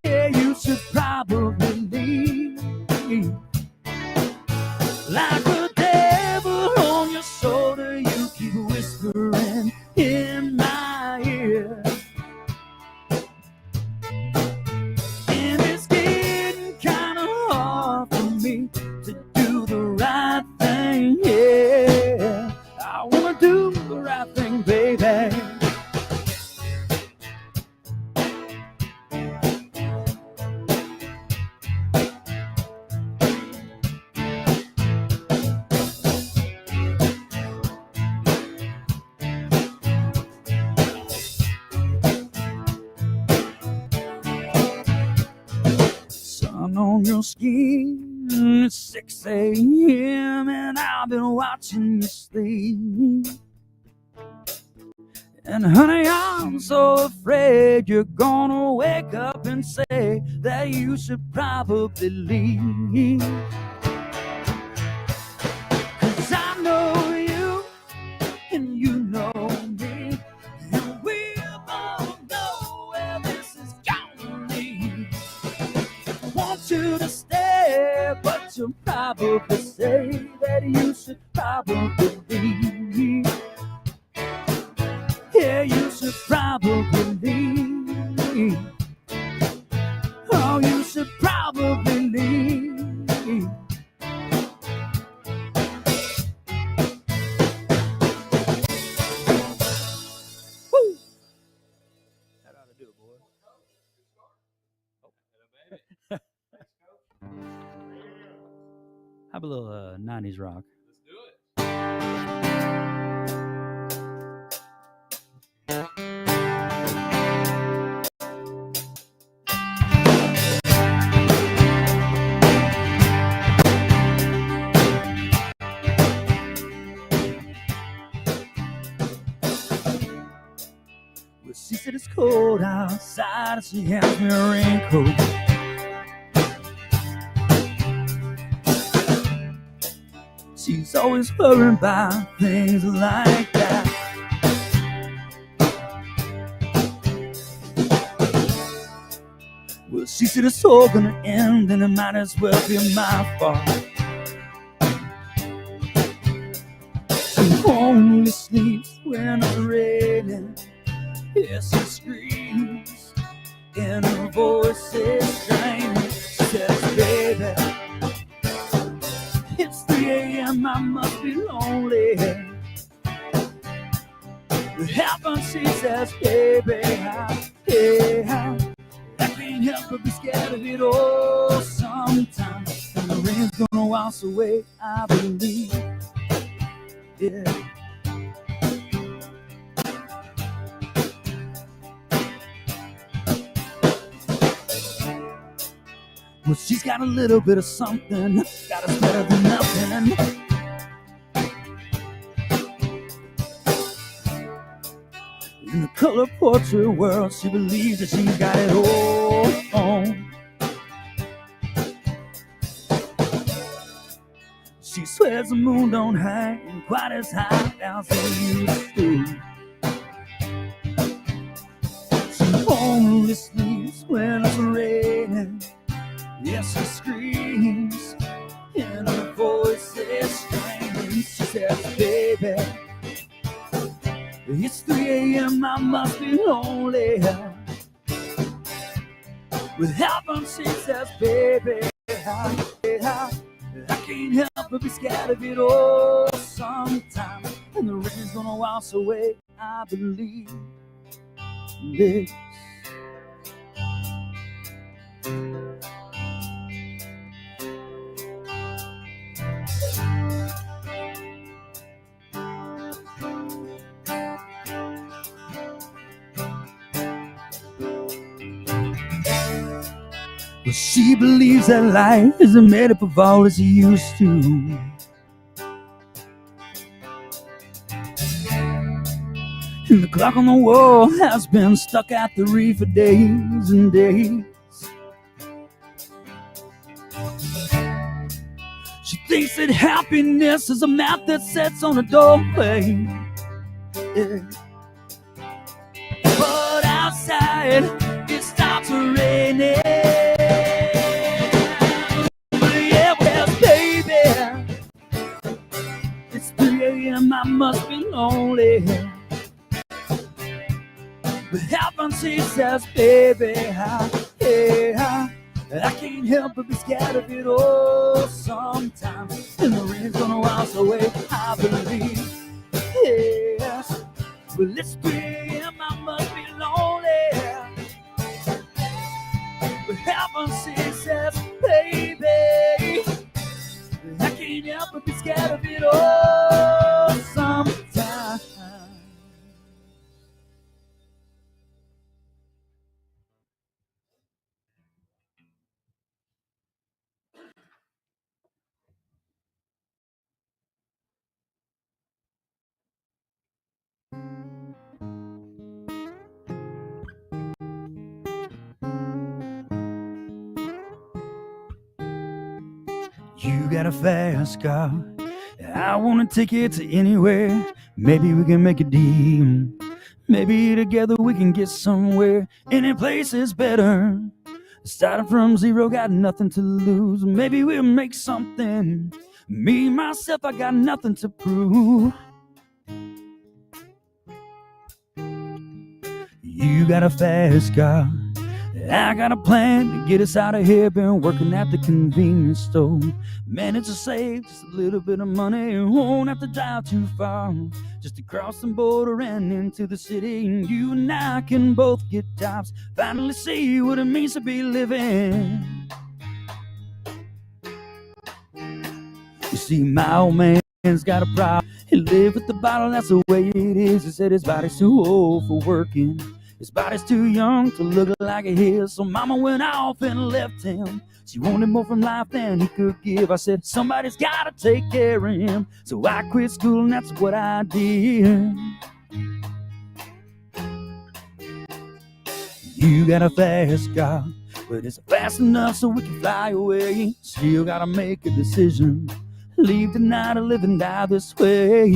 Yeah, you should probably leave. Like a devil on your shoulder, you keep whispering in my ear. And it's getting kind of hard for me to do the right thing, yeah. I wanna do the right thing, baby. Sun on your skin, it's 6 a.m. and I've been watching you sleep. And honey, I'm so afraid you're gonna wake up and say that you should probably leave. 'Cause I know you, and you know me, and we both know where this is gonna lead. Want you to stay, but you'll probably say that you should probably leave. Yeah, you should probably leave. Oh, you should probably leave. Woo! That ought to do it, boy. How about a little 90s rock? Well, she said it's cold outside, and she hands me a raincoat. She's always worrying about things like that. Well, she said it's all gonna end, and it might as well be my fault. She only sleeps when I'm raining. Yes, she screams, and her voice is strange. She says, baby, it's 3 a.m., I must be lonely. What happens, she says, baby, how I can't help but be scared of it all sometimes. And the rain's gonna wash away, I believe. Yeah. Well, she's got a little bit of something, got us better than nothing. In the color portrait world, she believes that she got it all on. swears the moon don't hang quite as high as it used to. She only sleeps when it's raining. Yes, she screams, and her voice is strange. She says, baby, it's 3 a.m., I must be lonely. With heaven, she says, baby, I can't help but be scared of it all sometime. And the rain's gonna wash away, I believe this. Well, she believes that life isn't made up of all as it used to. And the clock on the wall has been stuck at 3 for days and days. She thinks that happiness is a map that sits on a doorway. Yeah. But outside it starts raining. Yeah, well, baby, it's 3 a.m., I must be lonely. But heaven, she says, baby, I can't help but be scared of it all sometimes. And the rain's gonna wash away, I believe. Yes, well, it's 3 a.m., I must be lonely. But heaven, she says, baby, I can't help but be scared of it all sometimes. You got a fast car, I wanna take it to anywhere. Maybe we can make a deal. Maybe together we can get somewhere. Any place is better. Starting from zero, got nothing to lose. Maybe we'll make something. Me, myself, I got nothing to prove. You got a fast car, I got a plan to get us out of here. Been working at the convenience store. Managed to save just a little bit of money. Won't have to drive too far, just to cross the border and into the city. And you and I can both get jobs, finally see what it means to be living. You see, my old man's got a problem. He lived with the bottle, that's the way it is. He said his body's too old for working. His body's too young to look like his. So mama went off and left him. She wanted more from life than he could give. I said, somebody's gotta take care of him. So I quit school and that's what I did. You got a fast car, but it's fast enough so we can fly away. Still gotta make a decision. Leave tonight or live and die this way.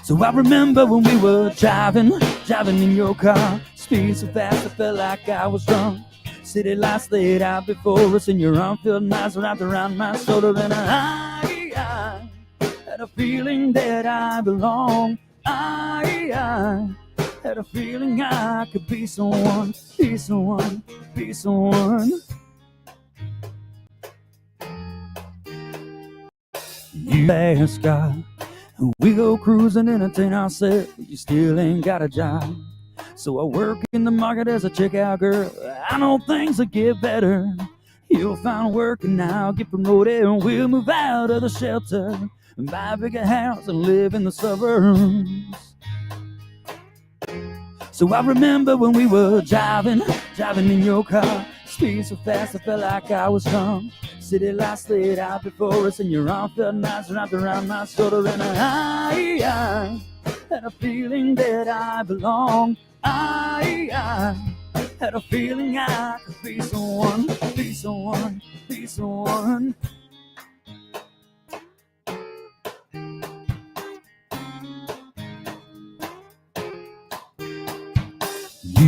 So I remember when we were driving in your car. Speed so fast I felt like I was drunk. City lights laid out before us, and your arm felt nice wrapped around my shoulder. And I had a feeling that I belong. I had a feeling I could be someone, be someone, be someone. You ask God, we go cruising, entertain ourselves. You still ain't got a job. So I work in the market as a checkout girl. I know things will get better. You'll find work and I'll get promoted, and we'll move out of the shelter and buy a bigger house and live in the suburbs. So I remember when we were driving in your car. Speed so fast I felt like I was drunk. City lights laid out before us, and your arm felt nice wrapped around my shoulder. And I had a feeling that I belong. I had a feeling I could be someone, be someone, be someone.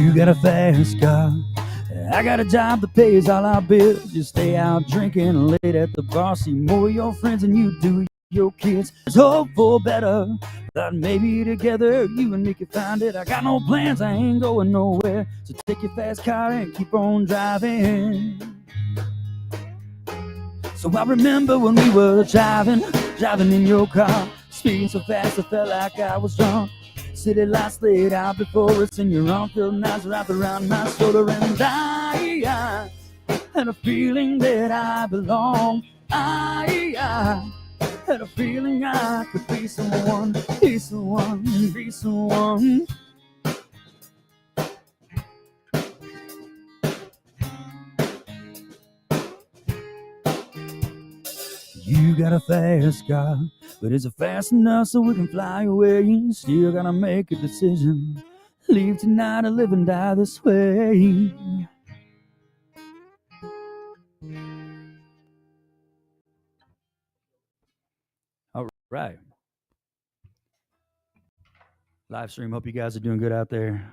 You got a fast car, I got a job that pays all our bills. You stay out drinking late at the bar, see more of your friends than you do your kids. There's hope for better, that maybe together you and me can find it. I got no plans, I ain't going nowhere, so take your fast car and keep on driving. So I remember when we were driving in your car, speeding so fast I felt like I was drunk. City lights laid out before us, and your arm felt nice wrapped around my shoulder. And I had a feeling that I belong. I had a feeling I could be someone, be someone, be someone. You got a fast car, but is it fast enough so we can fly away? You still gotta make a decision, leave tonight or live and die this way. All right. Live stream, hope you guys are doing good out there.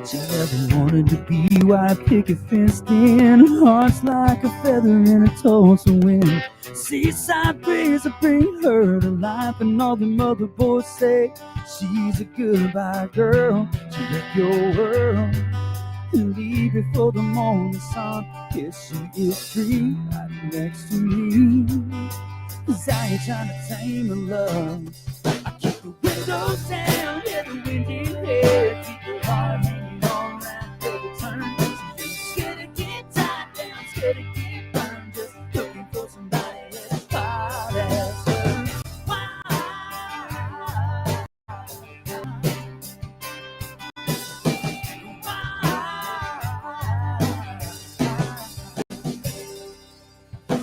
She never wanted to be white picket fenced in, hearts like a feather in a Tulsa wind. Seaside breeze that bring her to life, and all the mother boys say she's a goodbye girl. She wreck your world and leave before the morning sun. Yes, she is free right next to me, 'cause I ain't trying to tame her love. I keep the windows down, yeah, the wind in here, keep her heart hanging on right every turn. She's scared to get tied down, scared to get burned, just looking for somebody as hard as her.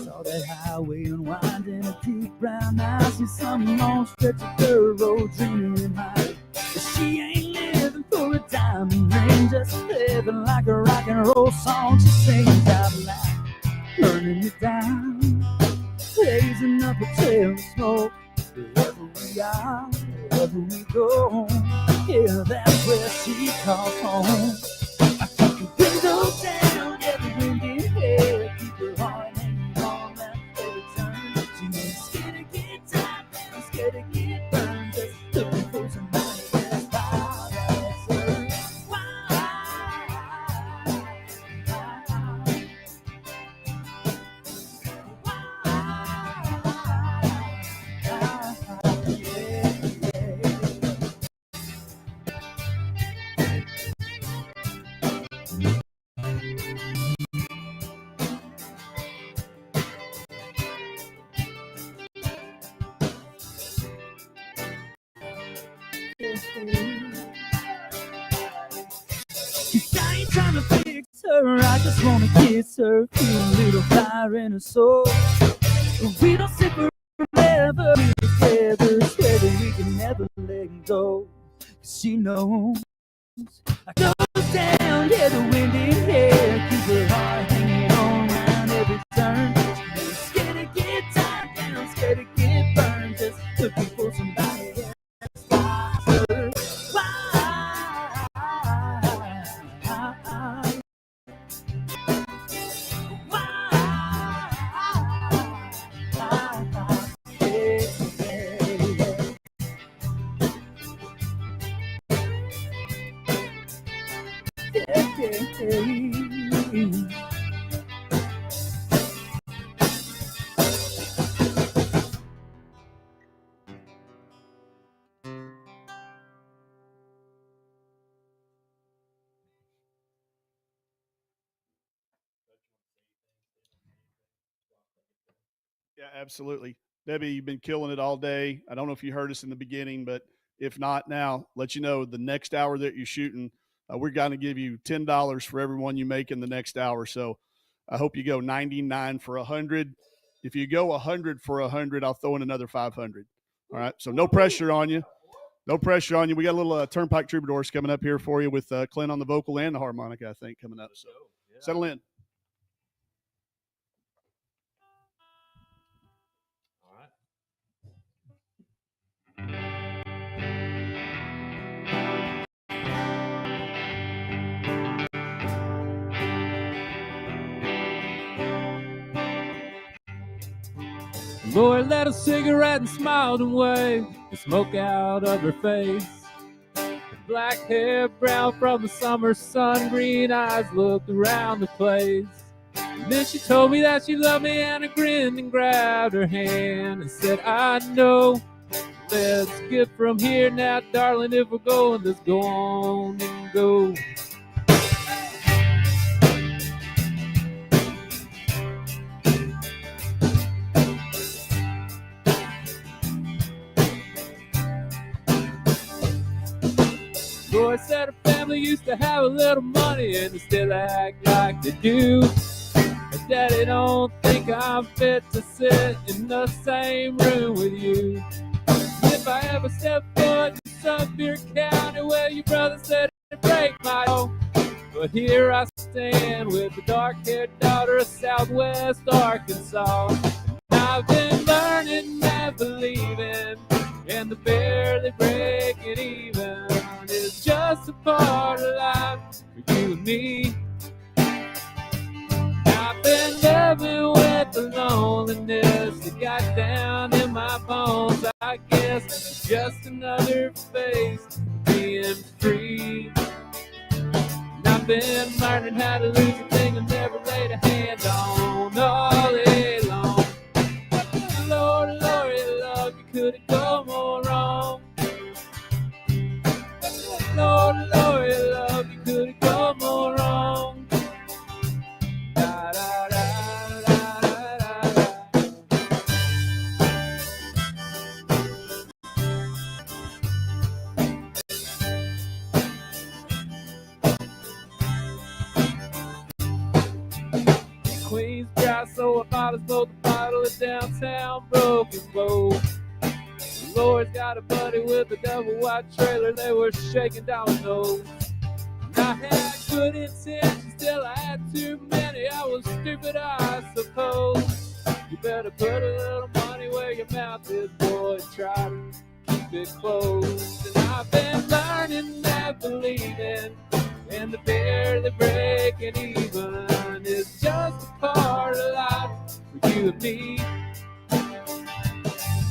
Saw that highway unwinding a deep brown eyes, see some long stretch of dirt road dreaming in mind. But she ain't living for a diamond ring, just living like a rock and roll song she sings out loud, burning it down, blazing up a trail of smoke. Wherever we are, wherever we go, yeah, that's where she calls home. I keep the windows down, yeah, the wind in here, keep her heart hanging on that every turn. She ain't scared to get tied down, scared to get burned, just looking for somebody as hard as her. I ain't trying to fix her, I just wanna kiss her, feel a little fire in her soul. We don't sit forever, we're together, swear that we can never let go. 'Cause she knows I goes down, yeah, the wind in here, keep her heart hanging on round every turn. She ain't scared to get tied down, scared to get burned, just looking for somebody that's wiser. Yeah, absolutely. Debbie, you've been killing it all day. I don't know if you heard us in the beginning, but if not now, let you know the next hour that you're shooting, we're going to give you $10 for every one you make in the next hour. So I hope you go 99 for 100. If you go 100 for 100, I'll throw in another 500. All right. So no pressure on you. No pressure on you. We got a little Turnpike Troubadours coming up here for you with Clint on the vocal and the harmonica, I think, coming up. So Settle in. Lord lit a cigarette and smiled and waved the smoke out of her face. Her black hair brown from the summer sun, green eyes looked around the place. And then she told me that she loved me, and I grinned and grabbed her hand and said, I know. Let's get from here now, darling. If we're going, let's go on and go. Roy said her family used to have a little money, and they still act like they do. Her daddy don't think I'm fit to sit in the same room with you. If I ever step foot in Suffolk County, well, your brother said it'd break my home. But here I stand with the dark-haired daughter of Southwest Arkansas. I've been learning and believing, and the barely breaking even is just a part of life for you and me. I've been living with the loneliness that got down in my bones. I guess it's just another phase of being free. And I've been learning how to lose a thing I never laid a hand on all day long. Lord, Lord, love, you couldn't go more wrong. Lord, Lord, love, you couldn't go more wrong. Da, da, da, da, da, da. Queen's dry, so I might as well bottle of downtown Broken Bow. Lord's got a buddy with a double wide trailer, they were shaking dominoes. I had good intentions, still I had too many, I was stupid, I suppose. You better put a little money where your mouth is, boy, try to keep it closed. And I've been learning and believing, and the barely breaking even is just a part of life for you and me.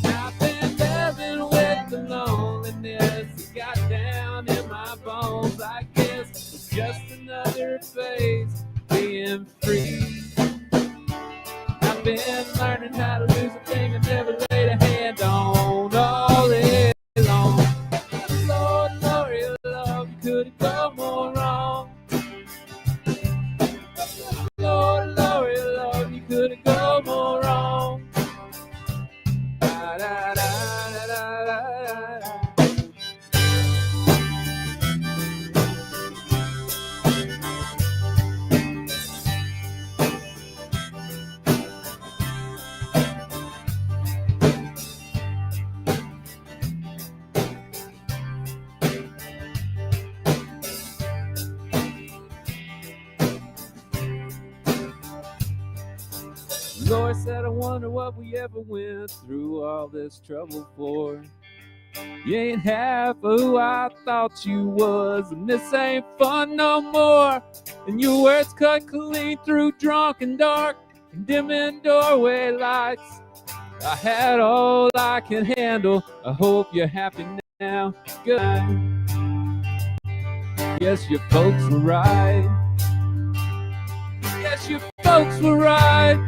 I've been living with the loneliness that got down in my bones. I guess it's just another phase of being free. I've been learning how to lose a thing I never laid a hand on all day long. Lord, Lord, your love, you couldn't go more wrong. Lord, Lord, your love, you couldn't go more wrong. Da, da, da, da, da, da, da. Lord said, I wonder what we ever went through all this trouble for. You ain't half of who I thought you was, and this ain't fun no more. And your words cut clean through drunk and dark and dimming doorway lights. I had all I can handle. I hope you're happy now. Good night. Yes, your folks were right. Yes, your folks were right.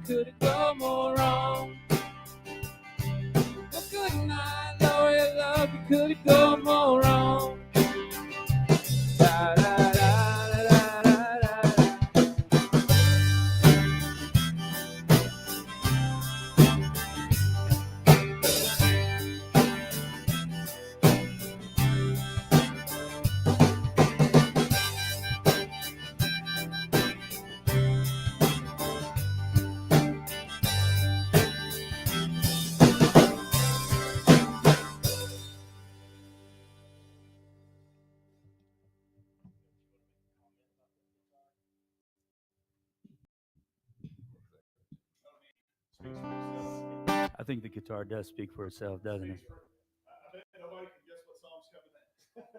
Couldn't go more wrong. Well, good night, Lord, love, you couldn't go more wrong. Da, da, da, da, da, da, I think the guitar does speak for itself, doesn't it? I bet nobody can guess what song's coming next.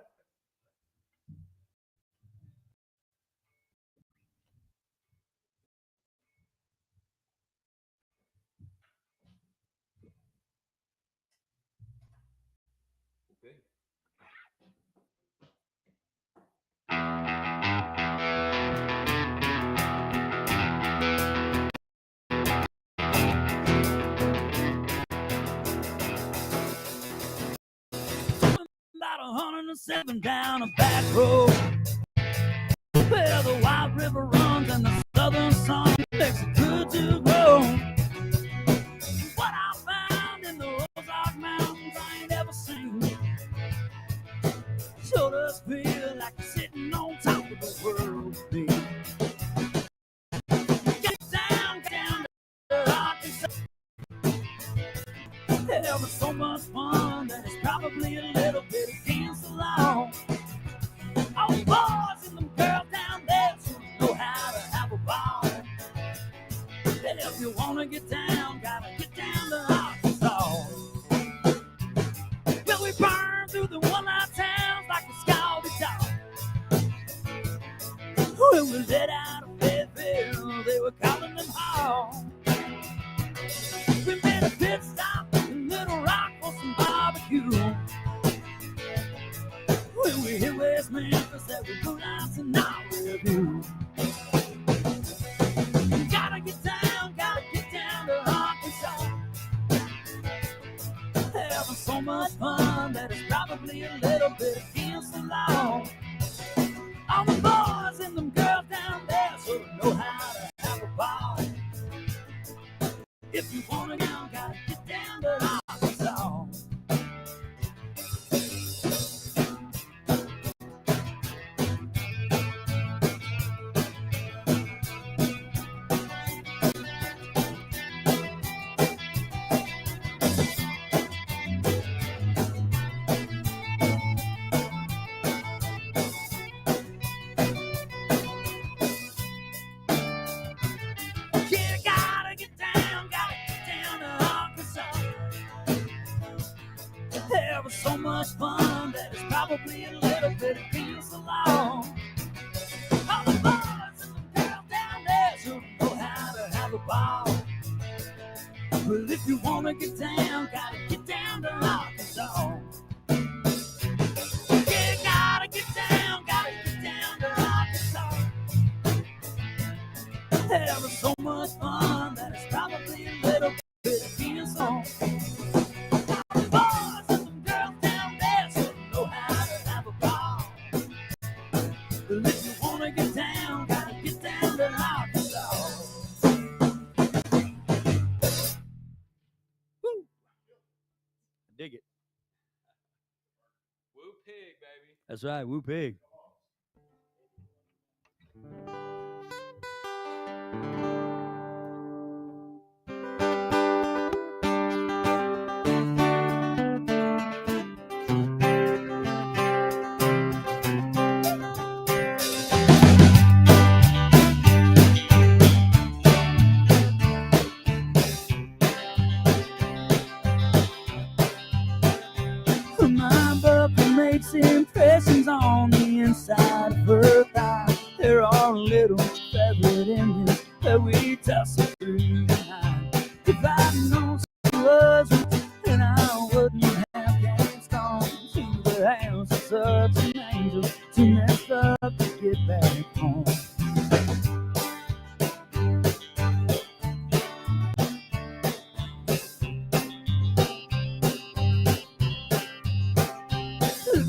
About 107 down a back road where the White River runs and the southern sun makes it good to grow. What I found in the Ozark Mountains I ain't ever seen. Sure does feel like you're sitting on top of the world. Get down to Arkansas. There was so much fun that it's probably a little bit against the law. All the boys and them girls down there should know how to have a ball. And if you wanna get down, gotta get down to Arkansas. Well, we burned through the one-night towns like a scalded dog. When we let out of Fayetteville, they were calling them home. We made a pit stop in Little Rock for some barbecue. When we hit West Memphis, that we go down to Nowhere. Gotta get down to Arkansas. Having so much fun that it's probably a little bit against the law. All the boys and them girls down there sort of know how to have a ball. If you wanna go, gotta get down to Arkansas. Yeah, gotta get down to Arkansas. There was so much fun that it's probably a little bit against the law. All the boys and the girls down there should know how to have a ball. Well, if you wanna get down, gotta get down to Arkansas. Yeah, gotta get down to Arkansas. There was so much fun that it's probably a little bit against the law. Boys and some girls down there should know how to have a ball. Well, if you wanna get down, gotta get down to Arkansas. Dig it. Woo pig, baby. That's right, woo pig. My buckle makes impressions on the inside of her thigh. There are little feathered Indians that we tussle through the night. If I'd known she was, then I wouldn't have danced on to the house of such an angel. Too messed up to get back home.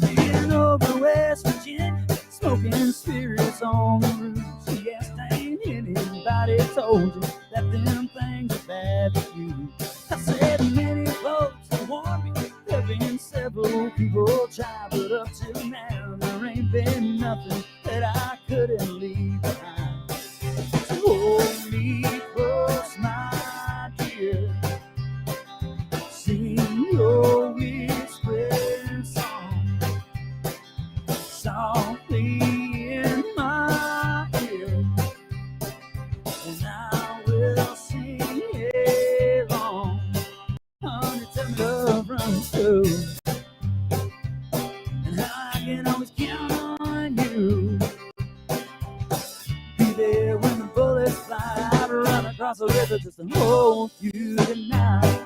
Being over West Virginia, smoking spirits on the roof. Yes, ain't anybody told you that them things are bad for you. I said many folks have warned me. There've been several people try, but up till now there ain't been nothing that I couldn't leave behind. So hold me close, my dear. Sing your whispering song softly in my ear, and I will sing along. show. And I can always count on you. Be there when the bullets fly. I'd run across the river just to hold you tonight.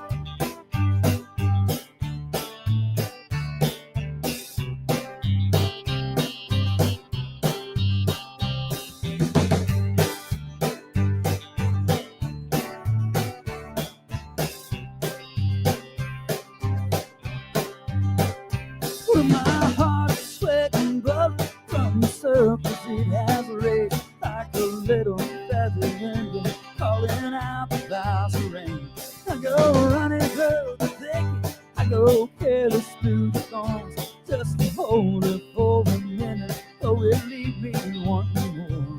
Well, my heart is sweating blood from the surface. It has raised like a little feather engine, calling out the clouds of rain. I go running through the thicket, I go careless through the thorns, just to hold her for a minute. Oh, it leave me wanting more.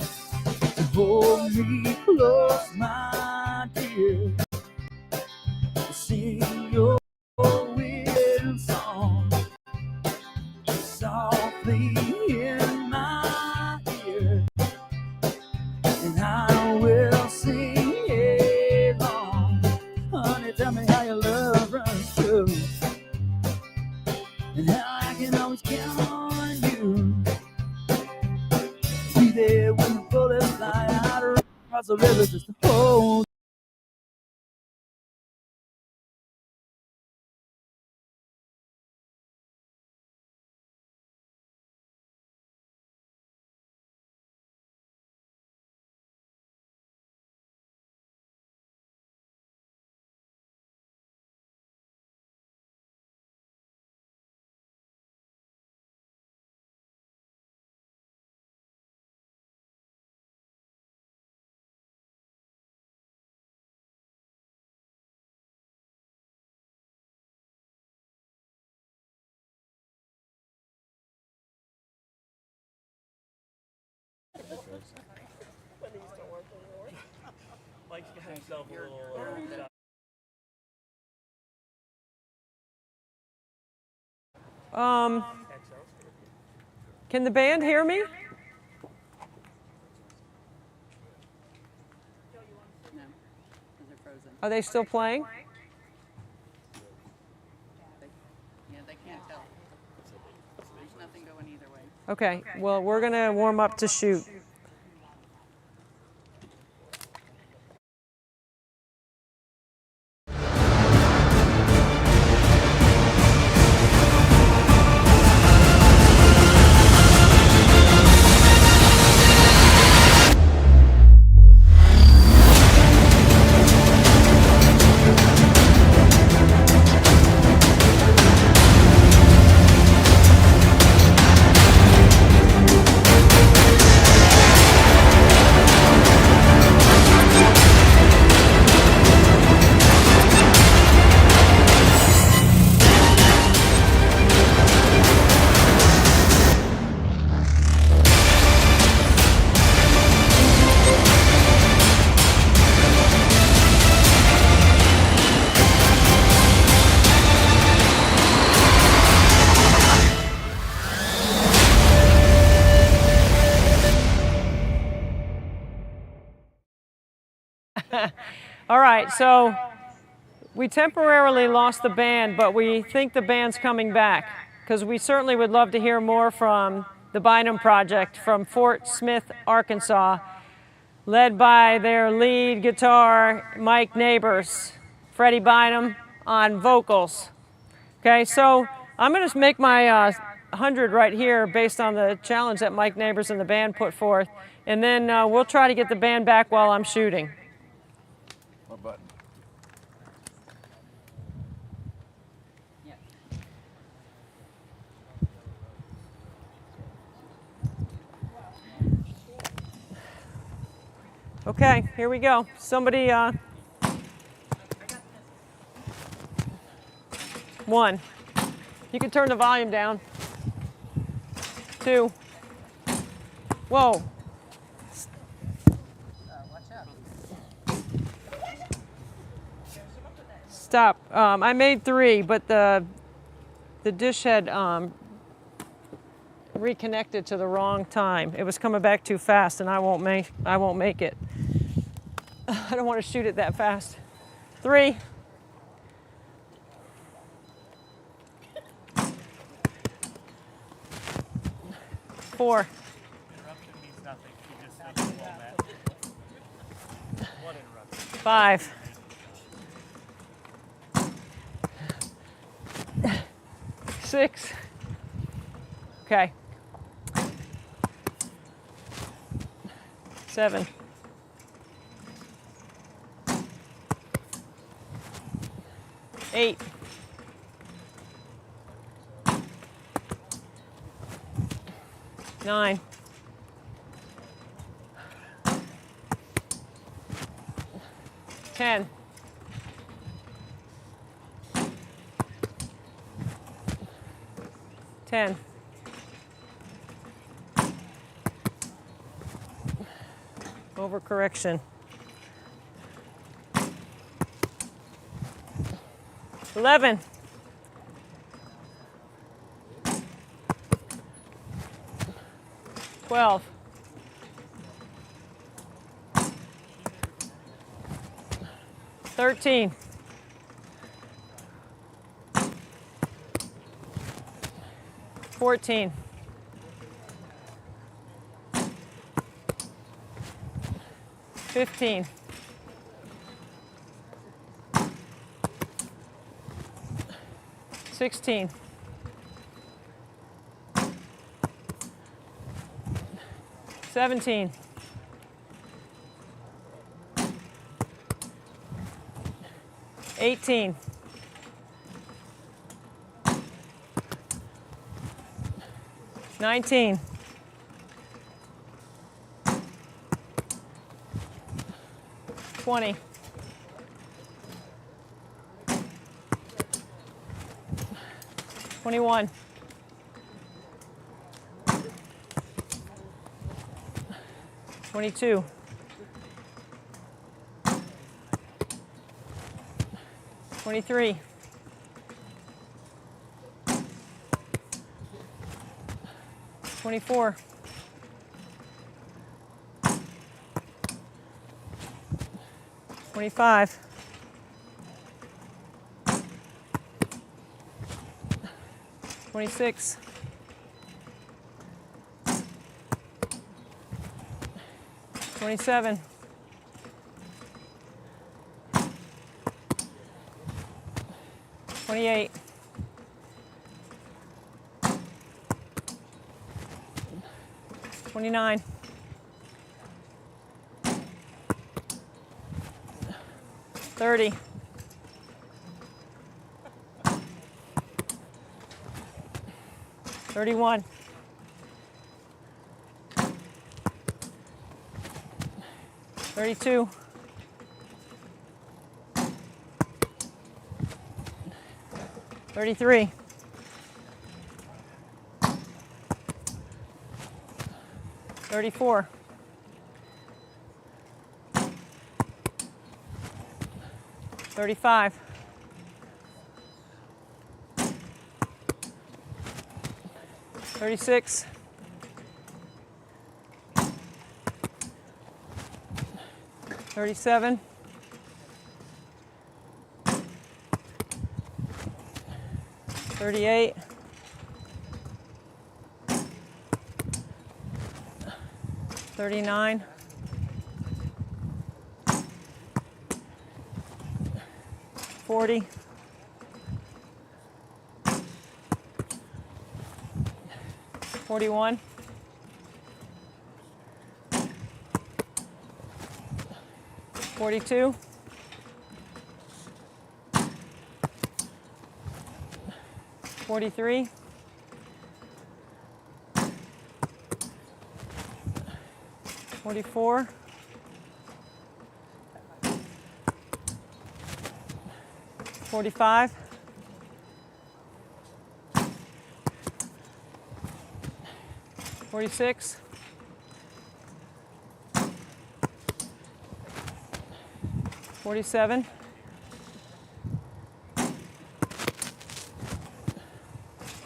To hold me close, my dear, to sing your weird song softly in my ear, and I will sing along. Honey, tell me how your love runs through, and how I can always count on you. Be there when the bullets fly out across the river just to hold. Mike's got himself a little. Can the band hear me? Are they still playing? Yeah, they can't tell. There's nothing going either way. Okay, well, we're going to warm up to shoot. All right, so we temporarily lost the band, but we think the band's coming back because we certainly would love to hear more from the Bynum Project from Fort Smith, Arkansas, led by their lead guitar, Mike Neighbors, Freddie Bynum on vocals. Okay, so I'm going to make my 100 right here based on the challenge that Mike Neighbors and the band put forth, and then we'll try to get the band back while I'm shooting. What button? Okay, here we go. Somebody, 1. You can turn the volume down. 2. Whoa. Stop. I made 3, but the dish had reconnected to the wrong time. It was coming back too fast, and I won't make it. I don't want to shoot it that fast. 3. 4. Interruption means nothing. She just said you won that. One interruption. 5. 6. Okay. 7. 8. 9. 10. 10. 'Overcorrection. 11. 12. 13. 14. 15. 16. 17. 18. 19. 20. 21. 22. 23. 24. 25. 26. 27. 28. 29. 30. 31. 32. 33. 34. 35. 36. 37. 38. 39. 40. 41. 42. 43. 44. 45. 46. 47.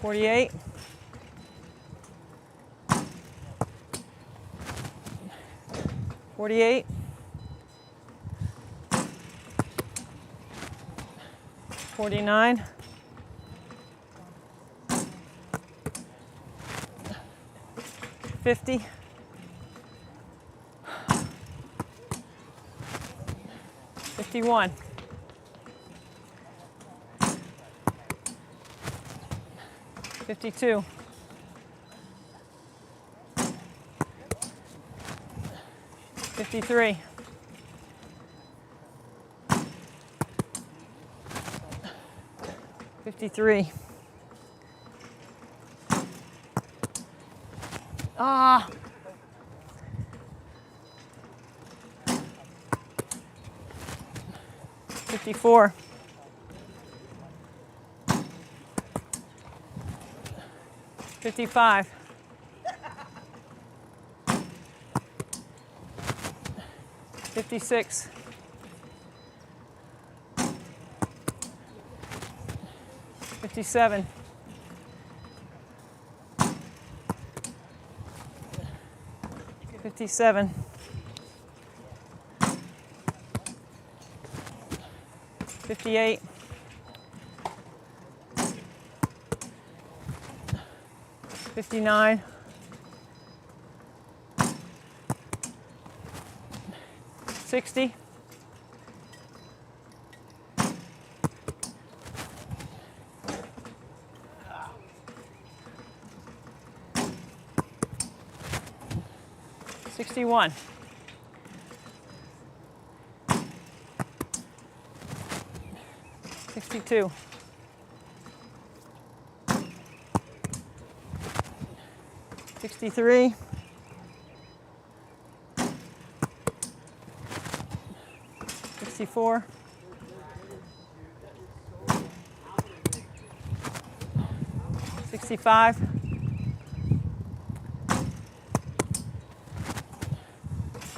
48. 48. 49. 50. 50. 51. 52. 53. 53. Ah. 54. 55. 56. 57. 57. 58. 59. 60. 61. 62. 63. 64. 65.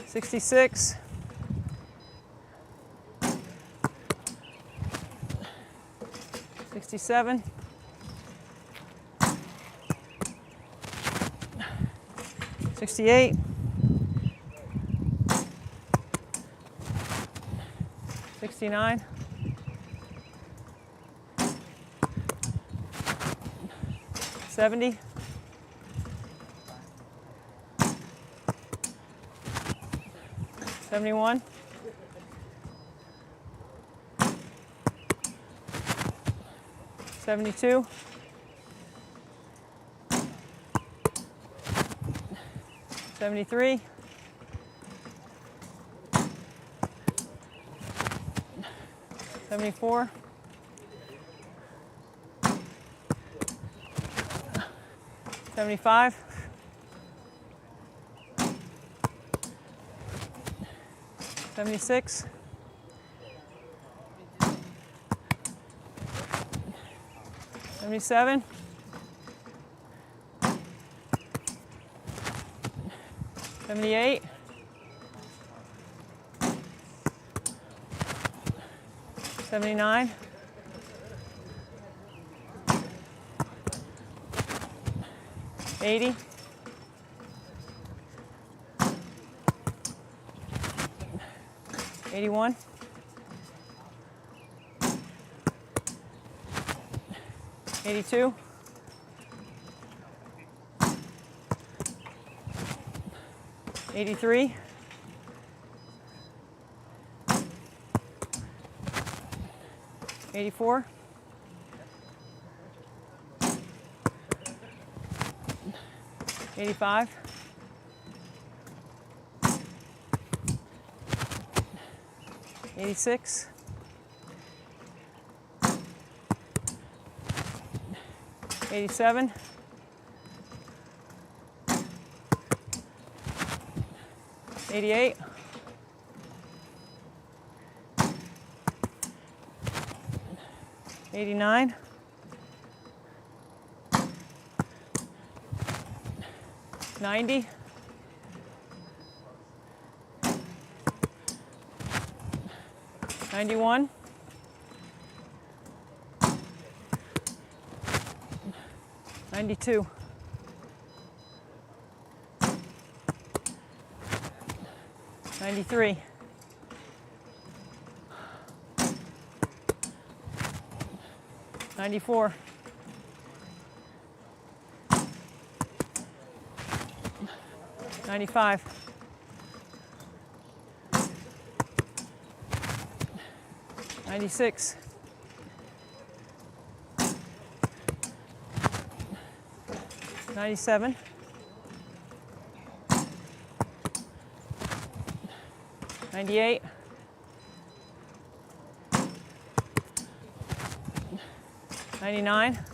66. 67. 68. 69. 70. 71. 72. 73. 74. 75. 76. 77. 78. 79. 80. 81. 82. 83. 84. 85. 86. 87. 88. 89. 90. 91. 92. 93. 94. 95. 95. 96. 97. 98. 99. 100.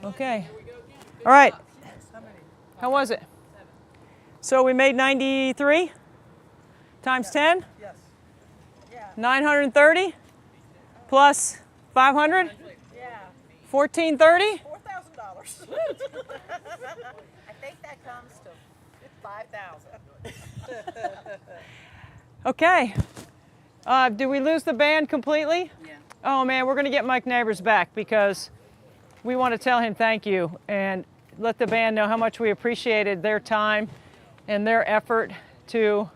Okay. All right. How was it? So we made 93 times 10? Yes. 930 plus 500? Yeah. 1430? $4,000. I think that comes to 5,000. Okay. Did we lose the band completely? Yeah. Oh man, we're going to get Mike Neighbors back because we want to tell him thank you and let the band know how much we appreciated their time and their effort to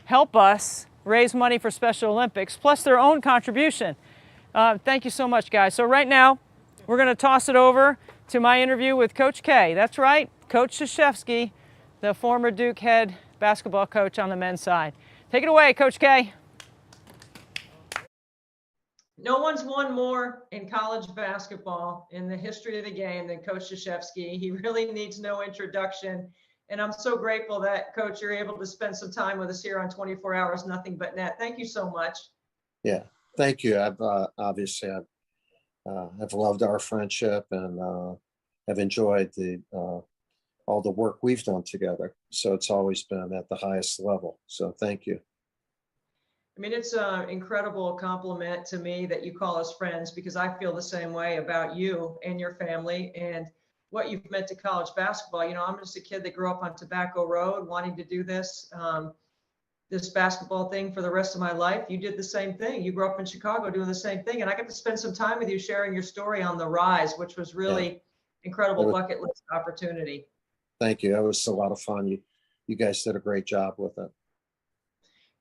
help us raise money for Special Olympics, plus their own contribution. Thank you so much, guys. So right now, we're going to toss it over to my interview with Coach K. That's right, Coach Krzyzewski, the former Duke head basketball coach on the men's side. Take it away, Coach K. No one's won more in college basketball in the history of the game than Coach Krzyzewski. He really needs no introduction. And I'm so grateful that, Coach, you're able to spend some time with us here on 24 Hours Nothing But Net. Thank you so much. Yeah, thank you. I've obviously I've loved our friendship and have enjoyed all the work we've done together. So it's always been at the highest level. So thank you. I mean, it's an incredible compliment to me that you call us friends, because I feel the same way about you and your family and what you've meant to college basketball. You know, I'm just a kid that grew up on Tobacco Road wanting to do this basketball thing for the rest of my life. You did the same thing. You grew up in Chicago doing the same thing. And I got to spend some time with you sharing your story on the rise, which was really incredible bucket list opportunity. Thank you. That was a lot of fun. You guys did a great job with it.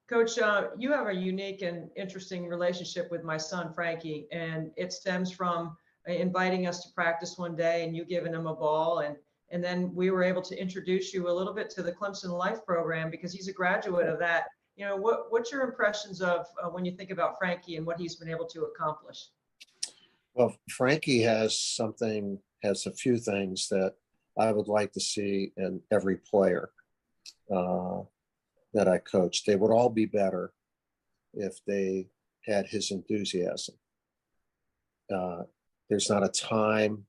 Coach, you have a unique and interesting relationship with my son, Frankie, and it stems from inviting us to practice one day and you giving him a ball. And then we were able to introduce you a little bit to the Clemson Life program because he's a graduate of that. You know, what's your impressions of when you think about Frankie and what he's been able to accomplish? Well, Frankie has a few things that I would like to see in every player that I coach. They would all be better if they had his enthusiasm. There's not a time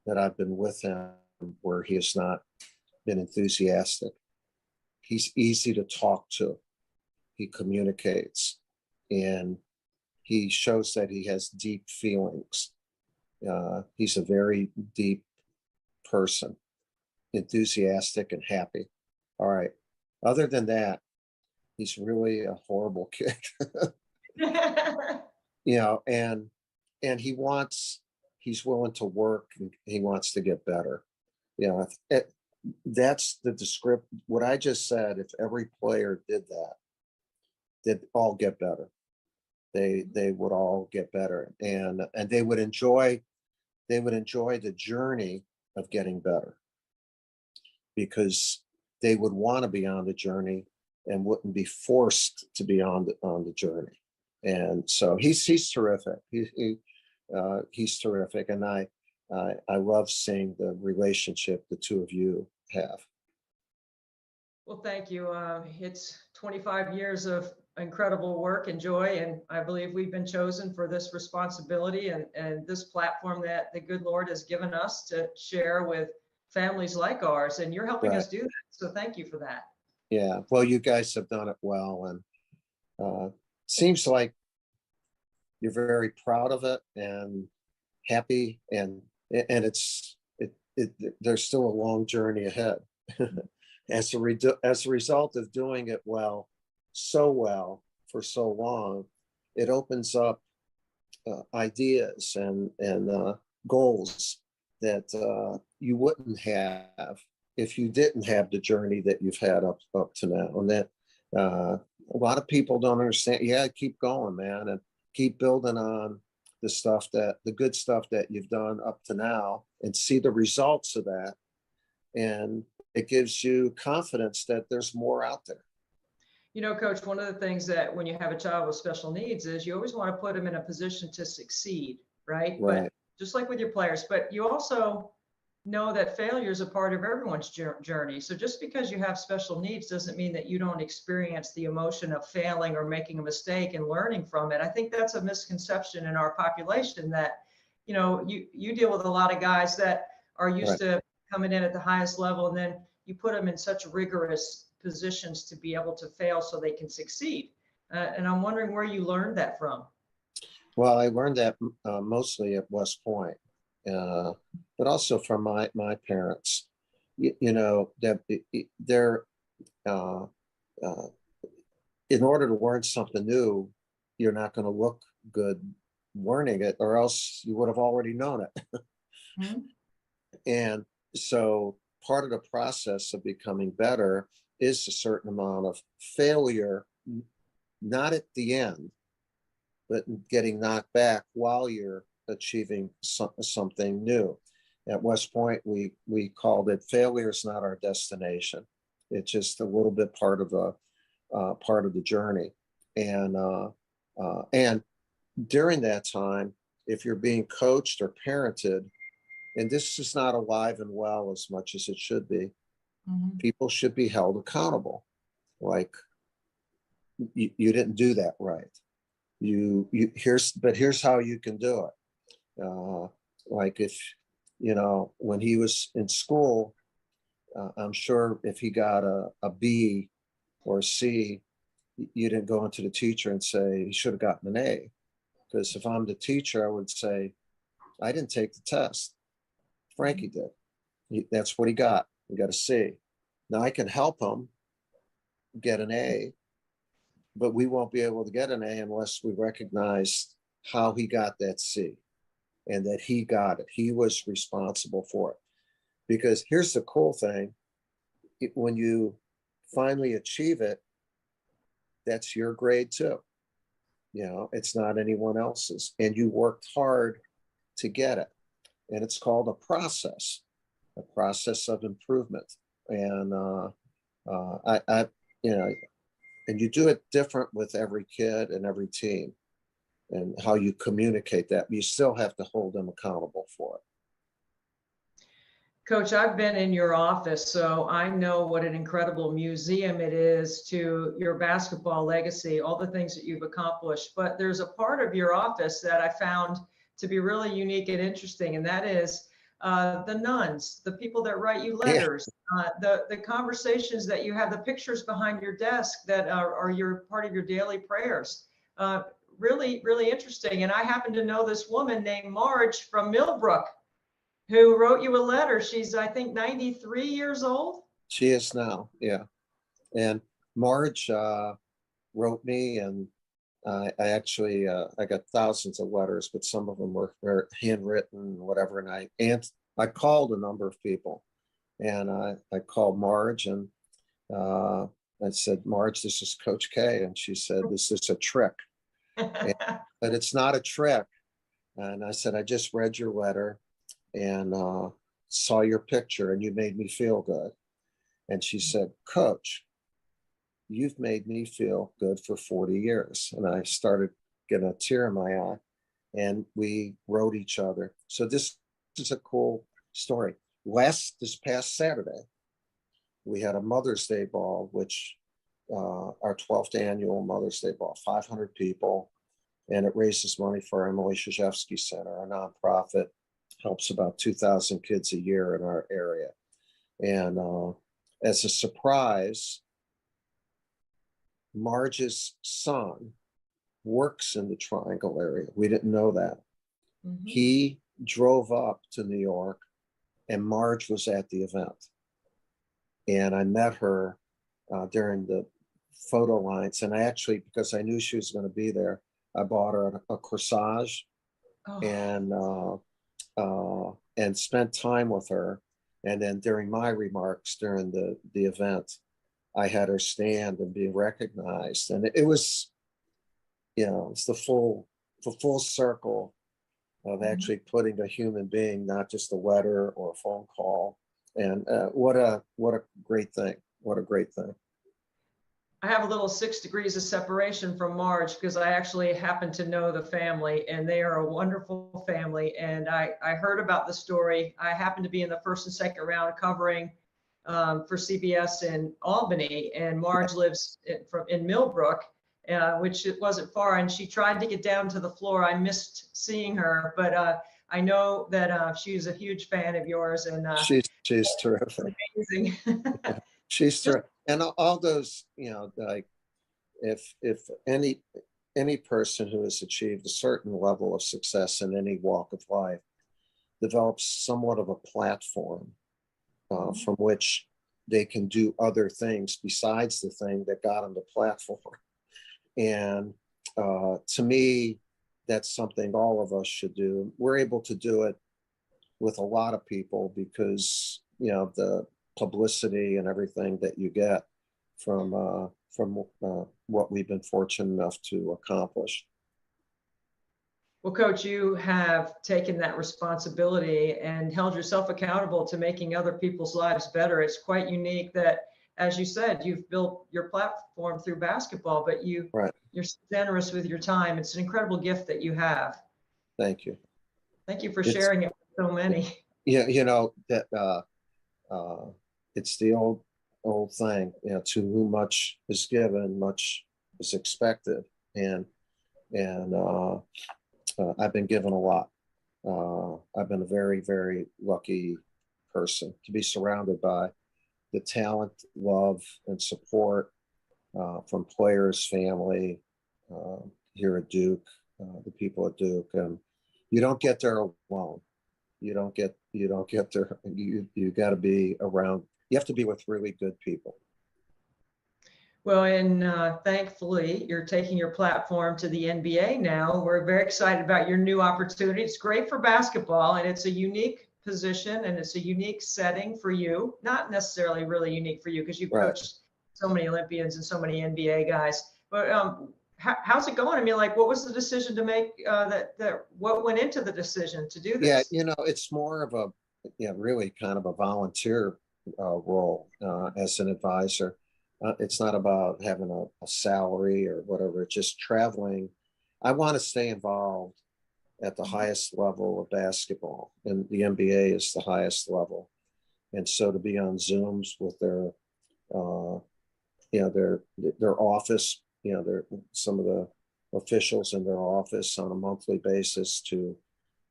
that I've been with him where he has not been enthusiastic. He's easy to talk to. He communicates and he shows that he has deep feelings. He's a very deep person, enthusiastic and happy. All right. Other than that, he's really a horrible kid. You know, and he's willing to work and he wants to get better. You know, that's the description. What I just said, if every player did that, they'd all get better. They would all get better and they would enjoy the journey of getting better because they would want to be on the journey and wouldn't be forced to be on the journey. And so he's terrific. He's terrific. And I love seeing the relationship the two of you have. Well, thank you. It's 25 years of incredible work and joy, and I believe we've been chosen for this responsibility and this platform that the good Lord has given us to share with families like ours, and you're helping us do that. So thank you for that. Yeah, well, you guys have done it well, and seems like you're very proud of it and happy, and there's still a long journey ahead. As a result of doing it so well for so long, it opens up ideas and goals that you wouldn't have if you didn't have the journey that you've had up to now. And that a lot of people don't understand. Yeah, keep going, man, and keep building on the good stuff that you've done up to now, and see the results of that. And it gives you confidence that there's more out there. You know, Coach, one of the things that when you have a child with special needs is you always want to put them in a position to succeed, right? Right. But just like with your players, but you also know that failure is a part of everyone's journey. So just because you have special needs doesn't mean that you don't experience the emotion of failing or making a mistake and learning from it. I think that's a misconception in our population that, you know, you deal with a lot of guys that are used to coming in at the highest level, and then you put them in such rigorous positions to be able to fail so they can succeed. And I'm wondering where you learned that from. Well, I learned that mostly at West Point, but also from my parents. You know, that they're in order to learn something new, you're not going to look good learning it, or else you would have already known it. Mm-hmm. And so part of the process of becoming better is a certain amount of failure, not at the end, but getting knocked back while you're achieving something new. At West Point, we called it failure is not our destination. It's just a little bit part of the journey. And during that time, if you're being coached or parented, and this is not alive and well as much as it should be, people should be held accountable. Like, you didn't do that right. Here's how you can do it. Like, if, you know, when he was in school, I'm sure if he got a B or a C, you didn't go into the teacher and say he should have gotten an A. Because if I'm the teacher, I would say, I didn't take the test. Frankie did. That's what he got. He got a C. Now I can help him get an A, but we won't be able to get an A unless we recognize how he got that C and that he got it. He was responsible for it. Because here's the cool thing. When you finally achieve it, that's your grade too. You know, it's not anyone else's. And you worked hard to get it. And it's called a process of improvement. And I you know, and you do it different with every kid and every team, and how you communicate that. You still have to hold them accountable for it. Coach, I've been in your office, so I know what an incredible museum it is to your basketball legacy, all the things that you've accomplished. But there's a part of your office that I found to be really unique and interesting, and that is the nuns, the people that write you letters, the conversations that you have, the pictures behind your desk that are your part of your daily prayers. Really, really interesting. And I happen to know this woman named Marge from Millbrook, who wrote you a letter. She's, I think, 93 years old. She is now, yeah. And Marge wrote me, and I actually, I got thousands of letters, but some of them were handwritten, whatever. And I called a number of people, and I called Marge, and I said, Marge, this is Coach K. And she said, this is a trick. But it's not a trick. And I said, I just read your letter and saw your picture, and you made me feel good. And she said, Coach, you've made me feel good for 40 years. And I started getting a tear in my eye, and we wrote each other. So this is a cool story. This past Saturday, we had a Mother's Day ball, which our 12th annual Mother's Day ball, 500 people, and it raises money for our Emily Krzyzewski Center, our nonprofit. Helps about 2,000 kids a year in our area. And as a surprise, Marge's son works in the Triangle area. We didn't know that. Mm-hmm. He drove up to New York, and Marge was at the event. And I met her during the photo lines. And I actually, because I knew she was going to be there, I bought her a corsage and spent time with her. And then during my remarks during the event, I had her stand and be recognized. And it was, it's the full circle of actually putting a human being, not just a letter or a phone call. And what a great thing. What a great thing. I have a little 6 degrees of separation from Marge because I actually happen to know the family, and they are a wonderful family. And I heard about the story. I happened to be in the first and second round covering for CBS in Albany, and Marge lives in Millbrook, which it wasn't far. And she tried to get down to the floor. I missed seeing her, but I know that she's a huge fan of yours, and she's terrific. Amazing. She's terrific. And all those, like if any person who has achieved a certain level of success in any walk of life develops somewhat of a platform from which they can do other things besides the thing that got them the platform. And to me, that's something all of us should do. We're able to do it with a lot of people because, the publicity and everything that you get from what we've been fortunate enough to accomplish. Well, Coach, you have taken that responsibility and held yourself accountable to making other people's lives better. It's quite unique that, as you said, you've built your platform through basketball, but you're generous with your time. It's an incredible gift that you have. Thank you. Thank you for sharing it with so many. Yeah, that it's the old thing, to whom much is given, much is expected. And I've been given a lot. I've been a very, very lucky person to be surrounded by the talent, love, and support from players, family here at Duke, the people at Duke. And you don't get there alone. You don't get there. You got to be around. You have to be with really good people. Well, and thankfully, you're taking your platform to the NBA now. We're very excited about your new opportunity. It's great for basketball, and it's a unique position, and it's a unique setting for you. Not necessarily really unique for you because you've coached so many Olympians and so many NBA guys. But how's it going? I mean, like, what was the decision to make? What went into the decision to do this? Yeah, it's more of a, really kind of a volunteer role as an advisor. It's not about having a salary or whatever. It's just traveling. I want to stay involved at the highest level of basketball, and the NBA is the highest level. And so to be on Zooms with their office, some of the officials in their office on a monthly basis to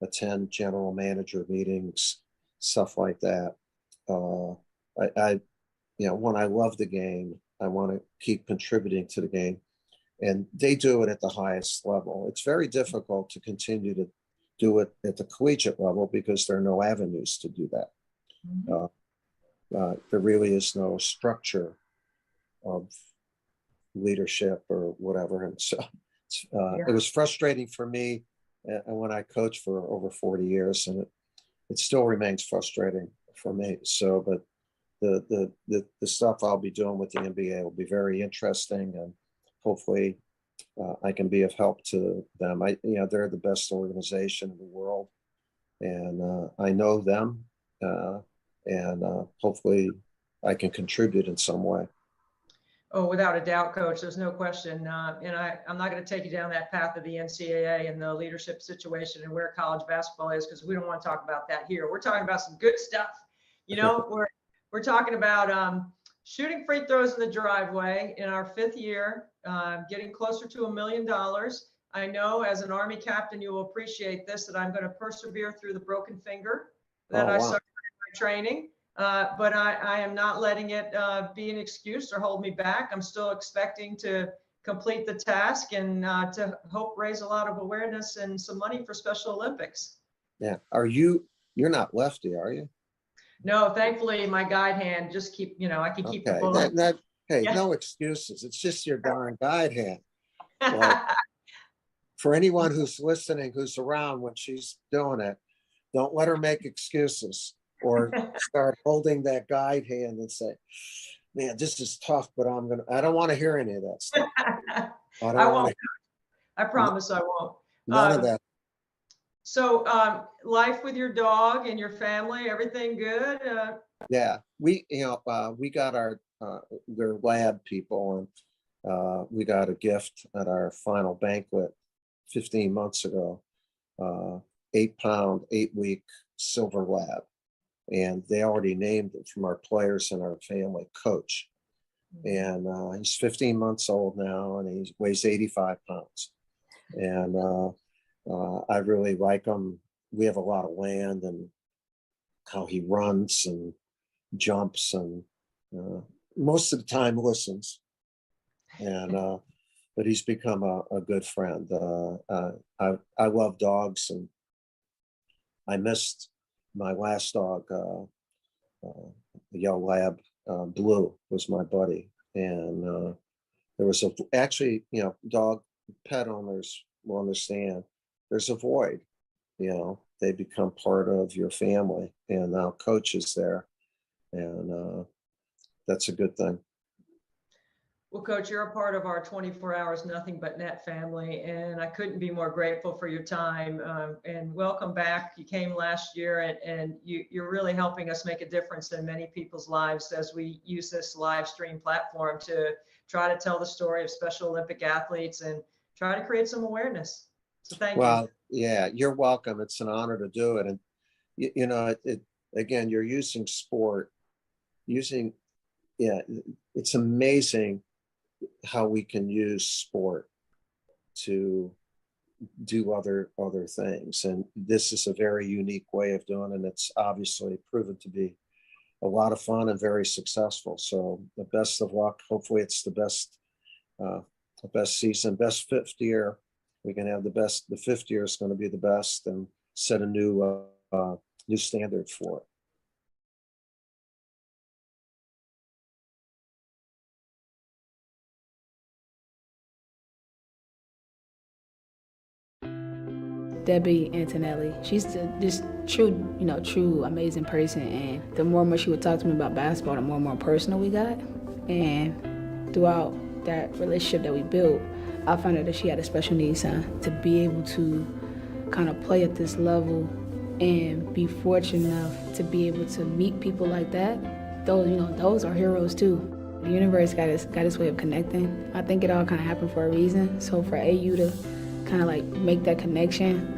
attend general manager meetings, stuff like that. When I love the game, I want to keep contributing to the game, and they do it at the highest level. It's very difficult to continue to do it at the collegiate level because there are no avenues to do that. There really is no structure of leadership or whatever. And so it was frustrating for me when I coached for over 40 years, and it still remains frustrating for me. So, but the stuff I'll be doing with the NBA will be very interesting, and hopefully I can be of help to them. They're the best organization in the world, and I know them, and hopefully I can contribute in some way. Oh, without a doubt, Coach, there's no question. And I'm not going to take you down that path of the NCAA and the leadership situation and where college basketball is, because we don't want to talk about that here. We're talking about some good stuff. We're talking about shooting free throws in the driveway in our 5th year, getting closer to $1 million. I know as an Army captain, you will appreciate this, that I'm going to persevere through the broken finger that I suffered in my training. But I am not letting it be an excuse or hold me back. I'm still expecting to complete the task and to hope raise a lot of awareness and some money for Special Olympics. Yeah. You're not lefty, are you? No, thankfully my guide hand just I can keep the ball. Hey, no excuses. It's just your darn guide hand. Like, for anyone who's listening, who's around when she's doing it, don't let her make excuses or start holding that guide hand and say, man, this is tough, but I don't want to hear any of that stuff. I don't I want won't. to I promise I won't. none of that. So, life with your dog and your family, everything good? Yeah, we got our we're lab people, and we got a gift at our final banquet 15 months ago, 8-pound, 8-week silver lab, and they already named it from our players and our family, Coach, and he's 15 months old now, and he weighs 85 pounds, and I really like him. We have a lot of land, and how he runs and jumps, and most of the time listens, and but he's become a good friend. I love dogs, and I missed my last dog, the yellow lab. Blue was my buddy, and there was actually, dog pet owners will understand, there's a void, they become part of your family, and now Coach is there, and that's a good thing. Well, Coach, you're a part of our 24 Hours Nothing But Net family, and I couldn't be more grateful for your time. And welcome back. You came last year, and you're really helping us make a difference in many people's lives as we use this live stream platform to try to tell the story of Special Olympic athletes and try to create some awareness. So thank you. Well, yeah, you're welcome. It's an honor to do it. And, again, you're using sport, it's amazing how we can use sport to do other things. And this is a very unique way of doing it. And it's obviously proven to be a lot of fun and very successful. So the best of luck. Hopefully it's the best season, best fifth year. We can have the best. The fifth year is going to be the best and set a new standard for it. Debbie Antonelli. She's just true amazing person. And the more and more she would talk to me about basketball, the more and more personal we got. And throughout that relationship that we built, I found out that she had a special needs son. To be able to kind of play at this level and be fortunate enough to be able to meet people like that, those are heroes too. The universe got its way of connecting. I think it all kind of happened for a reason. So for AU to kind of like make that connection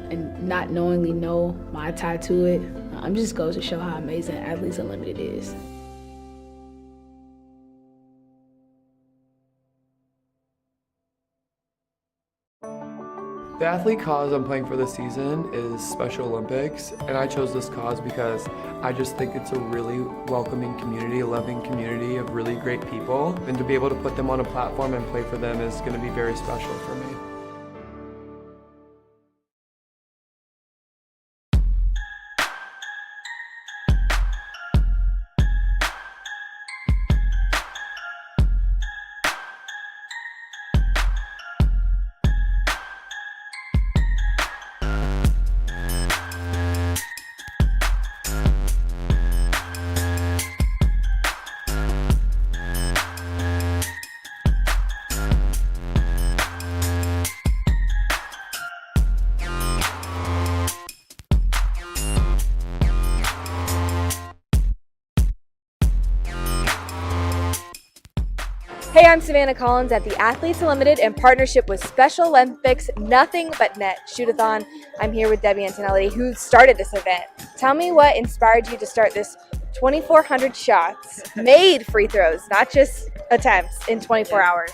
and not knowingly know my tie to it, just goes to show how amazing Athletes Unlimited is. The athlete cause I'm playing for this season is Special Olympics, and I chose this cause because I just think it's a really welcoming community, a loving community of really great people, and to be able to put them on a platform and play for them is going to be very special for me. Hey, I'm Savannah Collins at the Athletes Unlimited in partnership with Special Olympics Nothing But Net Shoot-a-thon. I'm here with Debbie Antonelli, who started this event. Tell me what inspired you to start this 2,400 shots, made free throws, not just attempts, in 24 hours.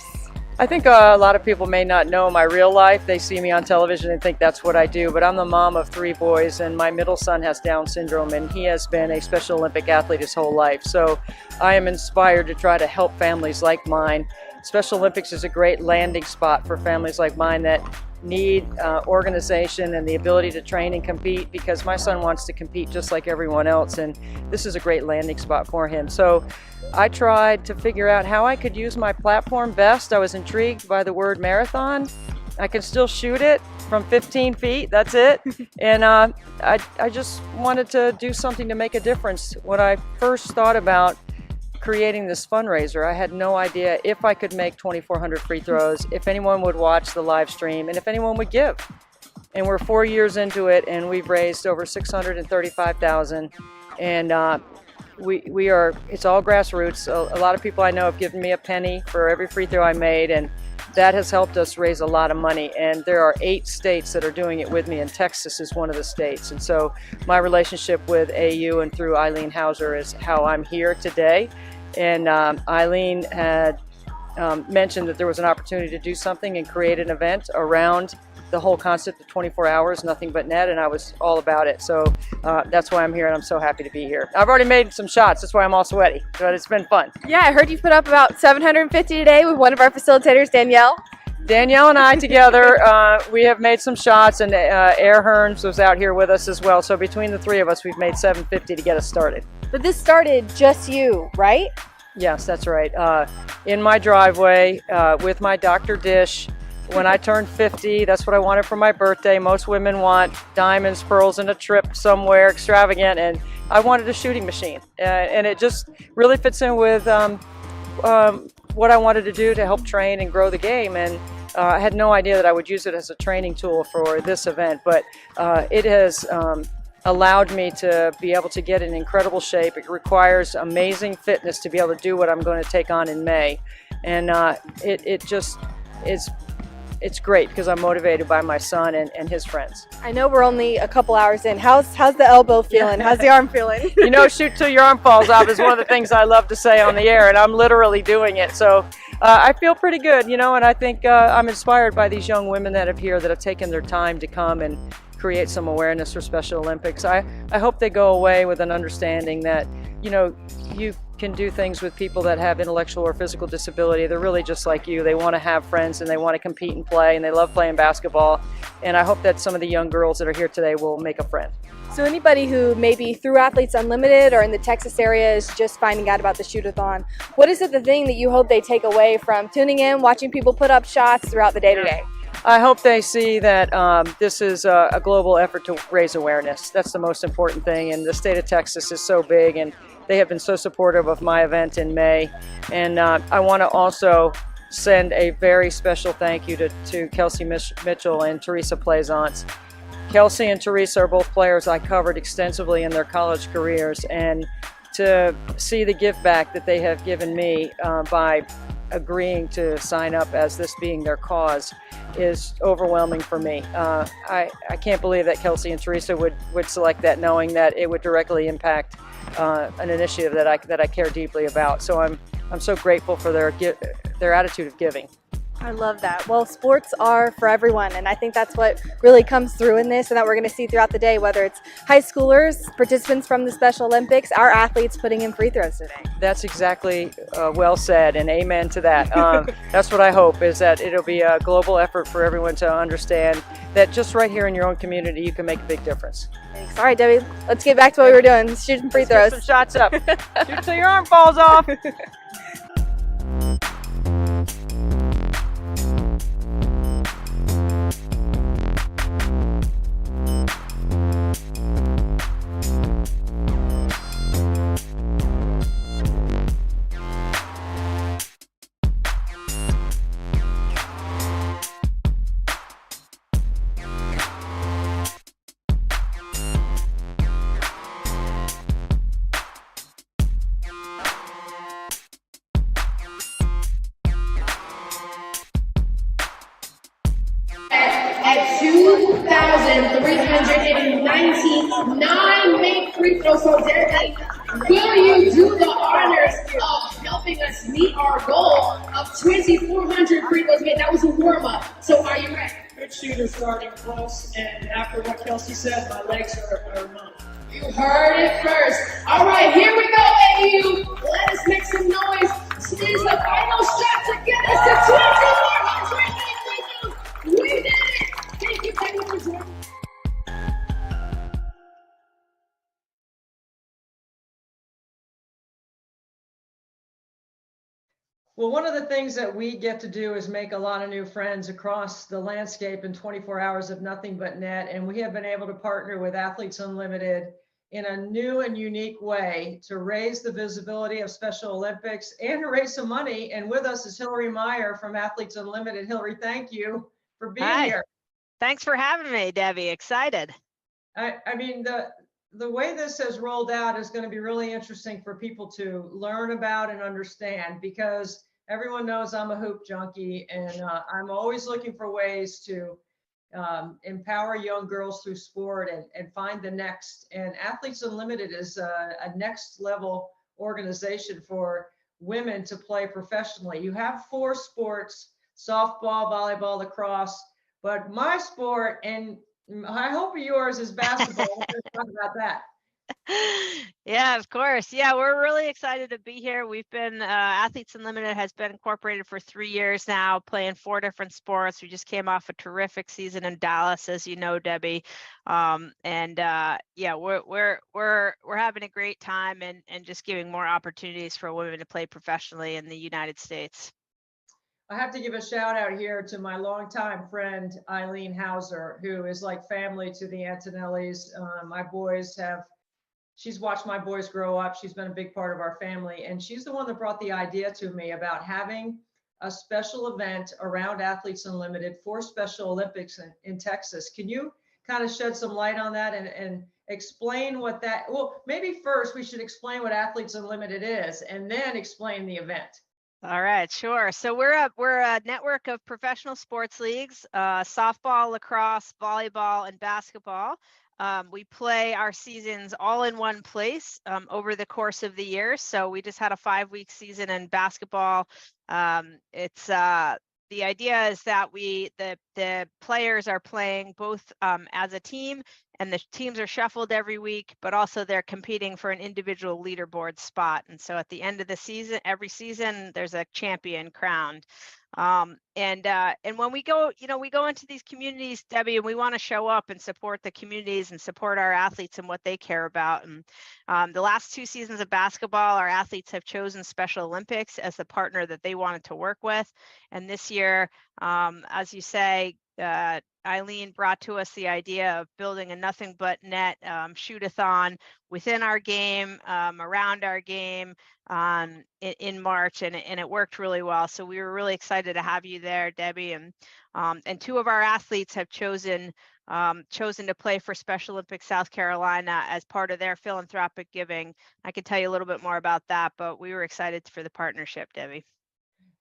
I think a lot of people may not know my real life. They see me on television and think that's what I do, but I'm the mom of 3 boys, and my middle son has Down syndrome, and he has been a Special Olympic athlete his whole life. So I am inspired to try to help families like mine. Special Olympics is a great landing spot for families like mine that need organization and the ability to train and compete, because my son wants to compete just like everyone else, and this is a great landing spot for him. So I tried to figure out how I could use my platform best. I was intrigued by the word marathon. I can still shoot it from 15 feet, that's it. And I just wanted to do something to make a difference. When I first thought about creating this fundraiser, I had no idea if I could make 2,400 free throws, if anyone would watch the live stream, and if anyone would give. And we're 4 years into it, and we've raised over $635,000. And we are, it's all grassroots. A lot of people I know have given me a penny for every free throw I made, and that has helped us raise a lot of money. And there are 8 states that are doing it with me, and Texas is one of the states. And so my relationship with AU and through Eileen Hauser is how I'm here today. And Eileen had mentioned that there was an opportunity to do something and create an event around the whole concept of 24 hours, nothing but net, and I was all about it. So that's why I'm here, and I'm so happy to be here. I've already made some shots, that's why I'm all sweaty, but it's been fun. Yeah, I heard you put up about 750 today with one of our facilitators, Danielle. Danielle and I together, we have made some shots, and Air Hearns was out here with us as well. So between the 3 of us, we've made 750 to get us started. But this started just you, right? Yes, that's right. In my driveway with my Dr. Dish. When I turned 50, that's what I wanted for my birthday. Most women want diamonds, pearls, and a trip somewhere extravagant, and I wanted a shooting machine. And it just really fits in with what I wanted to do to help train and grow the game. And I had no idea that I would use it as a training tool for this event, but it has allowed me to be able to get in incredible shape. It requires amazing fitness to be able to do what I'm going to take on in May. And it just is. It's great because I'm motivated by my son and his friends. I know we're only a couple hours in. How's the elbow feeling? How's the arm feeling? You know, shoot till your arm falls off is one of the things I love to say on the air, and I'm literally doing it. So I feel pretty good, you know, and I think I'm inspired by these young women that have here that have taken their time to come and create some awareness for Special Olympics. I hope they go away with an understanding that, you know, you can do things with people that have intellectual or physical disability. They're really just like you. They want to have friends and they want to compete and play, and they love playing basketball. And I hope that some of the young girls that are here today will make a friend. So anybody who maybe through Athletes Unlimited or in the Texas area is just finding out about the shoot-a-thon, what is it the thing that you hope they take away from tuning in, watching people put up shots throughout the day today? I hope they see that this is a global effort to raise awareness. That's the most important thing, and the state of Texas is so big, and they have been so supportive of my event in May. And I want to also send a very special thank you to Kelsey Mitchell and Teresa Plaisance. Kelsey and Teresa are both players I covered extensively in their college careers, and to see the give back that they have given me by agreeing to sign up as this being their cause is overwhelming for me. I can't believe that Kelsey and Teresa would select that, knowing that it would directly impact an initiative that I care deeply about. So I'm so grateful for their attitude of giving. I love that. Well, sports are for everyone, and I think that's what really comes through in this and that we're going to see throughout the day, whether it's high schoolers, participants from the Special Olympics, our athletes putting in free throws today. That's exactly well said, and amen to that. That's what I hope, is that it'll be a global effort for everyone to understand that just right here in your own community, you can make a big difference. Thanks. All right, Debbie, let's get back to what we were doing. Shoot some free throws. Get some shots up. Shoot till your arm falls off. At 2,399 made free throws. So, Debbie, will you do the honors of helping us meet our goal of 2,400 free throws made? That was a warm-up. So are you ready? Good shooter starting close, and after what Kelsey said, my legs are numb. You heard it first. All right, here we go, AU. Let us make some noise. This is the final shot to get us to 2,400 free throws. We did it. Thank you, Peggy, for joining. Well, one of the things that we get to do is make a lot of new friends across the landscape in 24 hours of nothing but net. And we have been able to partner with Athletes Unlimited in a new and unique way to raise the visibility of Special Olympics and to raise some money. And with us is Hillary Meyer from Athletes Unlimited. Hillary, thank you for being Hi. here. Thanks for having me, Debbie. Excited. I mean, the way this has rolled out is going to be really interesting for people to learn about and understand, because everyone knows I'm a hoop junkie, and I'm always looking for ways to empower young girls through sport and find the next. And Athletes Unlimited is a next level organization for women to play professionally. You have 4 sports: softball, volleyball, lacrosse, but my sport, and I hope yours, is basketball. Let's talk about that. Yeah, of course. Yeah, we're really excited to be here. We've been, Athletes Unlimited has been incorporated for 3 years now, playing 4 different sports. We just came off a terrific season in Dallas, as you know, Debbie. Yeah, we're having a great time and just giving more opportunities for women to play professionally in the United States. I have to give a shout out here to my longtime friend, Eileen Hauser, who is like family to the Antonellis. She's watched my boys grow up. She's been a big part of our family. And she's the one that brought the idea to me about having a special event around Athletes Unlimited for Special Olympics in Texas. Can you kind of shed some light on that and explain what that, well, maybe first we should explain what Athletes Unlimited is and then explain the event. All right, sure. So we're a network of professional sports leagues, softball, lacrosse, volleyball, and basketball. We play our seasons all in one place over the course of the year. So we just had a 5-week season in basketball. The idea is that the players are playing both as a team, and the teams are shuffled every week, but also they're competing for an individual leaderboard spot. And so at the end of the season, every season, there's a champion crowned. And when we go into these communities, Debbie, and we want to show up and support the communities and support our athletes and what they care about. And the last 2 seasons of basketball, our athletes have chosen Special Olympics as the partner that they wanted to work with. And this year, as you say, Eileen brought to us the idea of building a nothing but net shoot-a-thon within our game, around our game in March, and it worked really well. So we were really excited to have you there, Debbie. And 2 of our athletes have chosen to play for Special Olympics South Carolina as part of their philanthropic giving. I could tell you a little bit more about that, but we were excited for the partnership, Debbie.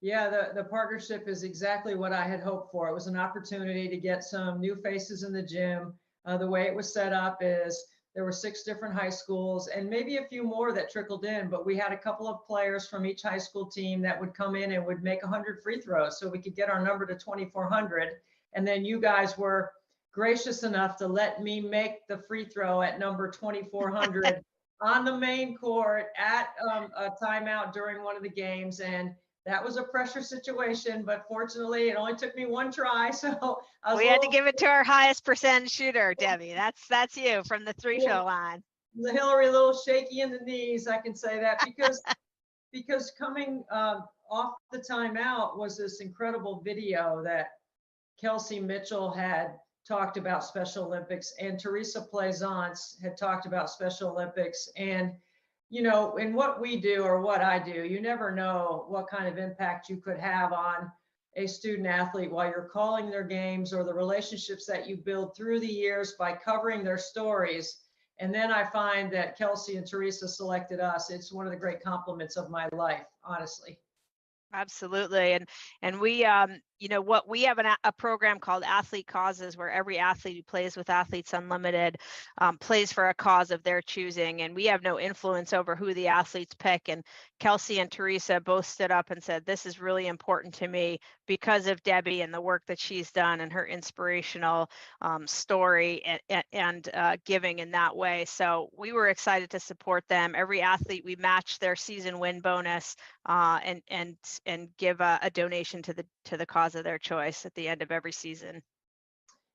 Yeah, the partnership is exactly what I had hoped for. It was an opportunity to get some new faces in the gym. The way it was set up is there were 6 different high schools and maybe a few more that trickled in, but we had a couple of players from each high school team that would come in and would make 100 free throws so we could get our number to 2,400. And then you guys were gracious enough to let me make the free throw at number 2,400 on the main court at a timeout during one of the games. And that was a pressure situation, but fortunately, it only took me 1 try. So we had to give it to our highest percentage shooter, Debbie. That's you from the 3-show line. Hillary, a little shaky in the knees, I can say that, because coming off the timeout was this incredible video that Kelsey Mitchell had talked about Special Olympics, and Teresa Plaisance had talked about Special Olympics. And you know, in what we do or what I do, you never know what kind of impact you could have on a student athlete while you're calling their games, or the relationships that you build through the years by covering their stories. And then I find that Kelsey and Teresa selected us. It's one of the great compliments of my life, honestly. Absolutely. And we, we have a program called Athlete Causes, where every athlete who plays with Athletes Unlimited plays for a cause of their choosing. And we have no influence over who the athletes pick. And Kelsey and Teresa both stood up and said, this is really important to me because of Debbie and the work that she's done and her inspirational story and giving in that way. So we were excited to support them. Every athlete, we matched their season win bonus and give a donation to the cause of their choice at the end of every season.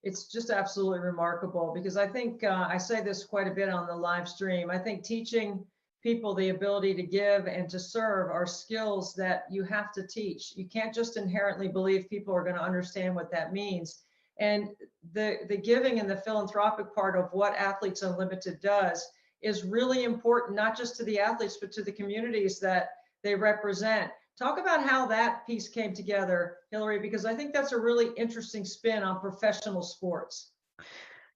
It's just absolutely remarkable, because I think I say this quite a bit on the live stream. I think teaching people the ability to give and to serve are skills that you have to teach. You can't just inherently believe people are going to understand what that means. And the giving and the philanthropic part of what Athletes Unlimited does is really important, not just to the athletes, but to the communities that they represent. Talk about how that piece came together, Hillary, because I think that's a really interesting spin on professional sports.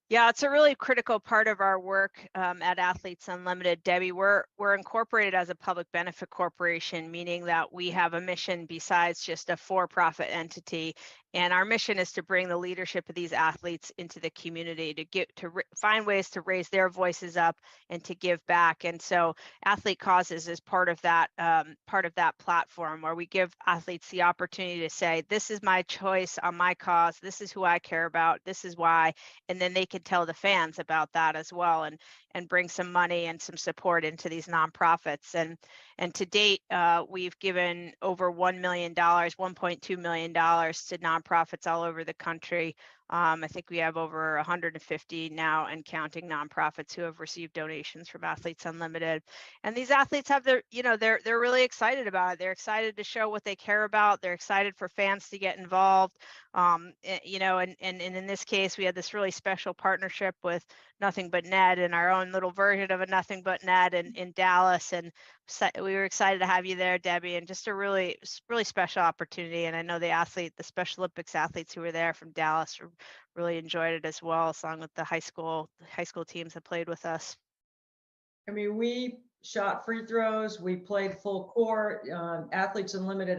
Yeah, it's a really critical part of our work at Athletes Unlimited, Debbie. We're incorporated as a public benefit corporation, meaning that we have a mission besides just a for-profit entity. And our mission is to bring the leadership of these athletes into the community, to find ways to raise their voices up and to give back. And so Athlete Causes is part of that platform, where we give athletes the opportunity to say, this is my choice on my cause, this is who I care about, this is why, and then they can tell the fans about that as well, and bring some money and some support into these nonprofits. And to date, we've given over $1 million, $1.2 million to nonprofits all over the country. I think we have over 150 now and counting nonprofits who have received donations from Athletes Unlimited. And these athletes have they're really excited about it. They're excited to show what they care about. They're excited for fans to get involved. And in this case, we had this really special partnership with Nothing But Net and our own little version of a Nothing But Net in Dallas. And we were excited to have you there, Debbie, and just a really special opportunity. And I know the Special Olympics athletes who were there from Dallas really enjoyed it as well, along with the high school teams that played with us. I mean, we shot free throws, we played full court, Athletes Unlimited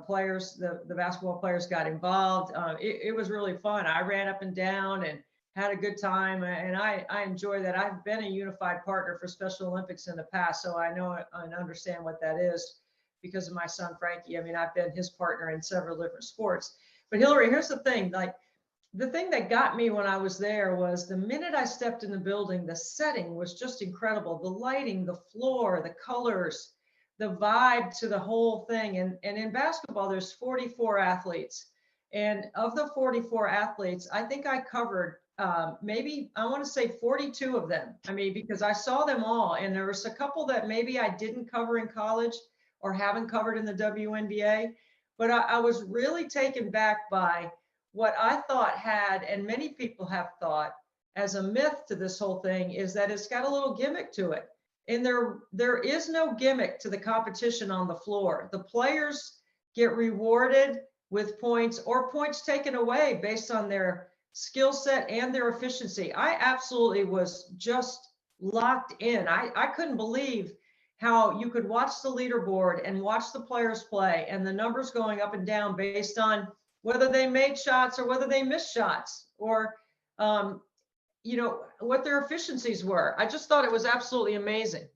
players, the basketball players got involved. It was really fun. I ran up and down and had a good time, and I enjoy that. I've been a unified partner for Special Olympics in the past, so I know and understand what that is because of my son, Frankie. I mean, I've been his partner in several different sports. But Hillary, here's the thing, the thing that got me when I was there was the minute I stepped in the building, the setting was just incredible. The lighting, the floor, the colors, the vibe to the whole thing. And in basketball, there's 44 athletes. And of the 44 athletes, I think I covered maybe, I want to say 42 of them. I mean, because I saw them all. And there was a couple that maybe I didn't cover in college or haven't covered in the WNBA. But I was really taken back by what I thought had, and many people have thought as a myth to this whole thing, is that it's got a little gimmick to it. And there is no gimmick to the competition on the floor. The players get rewarded with points or points taken away based on their skill set and their efficiency. I absolutely was just locked in. I couldn't believe how you could watch the leaderboard and watch the players play and the numbers going up and down based on whether they made shots or whether they missed shots or, what their efficiencies were. I just thought it was absolutely amazing.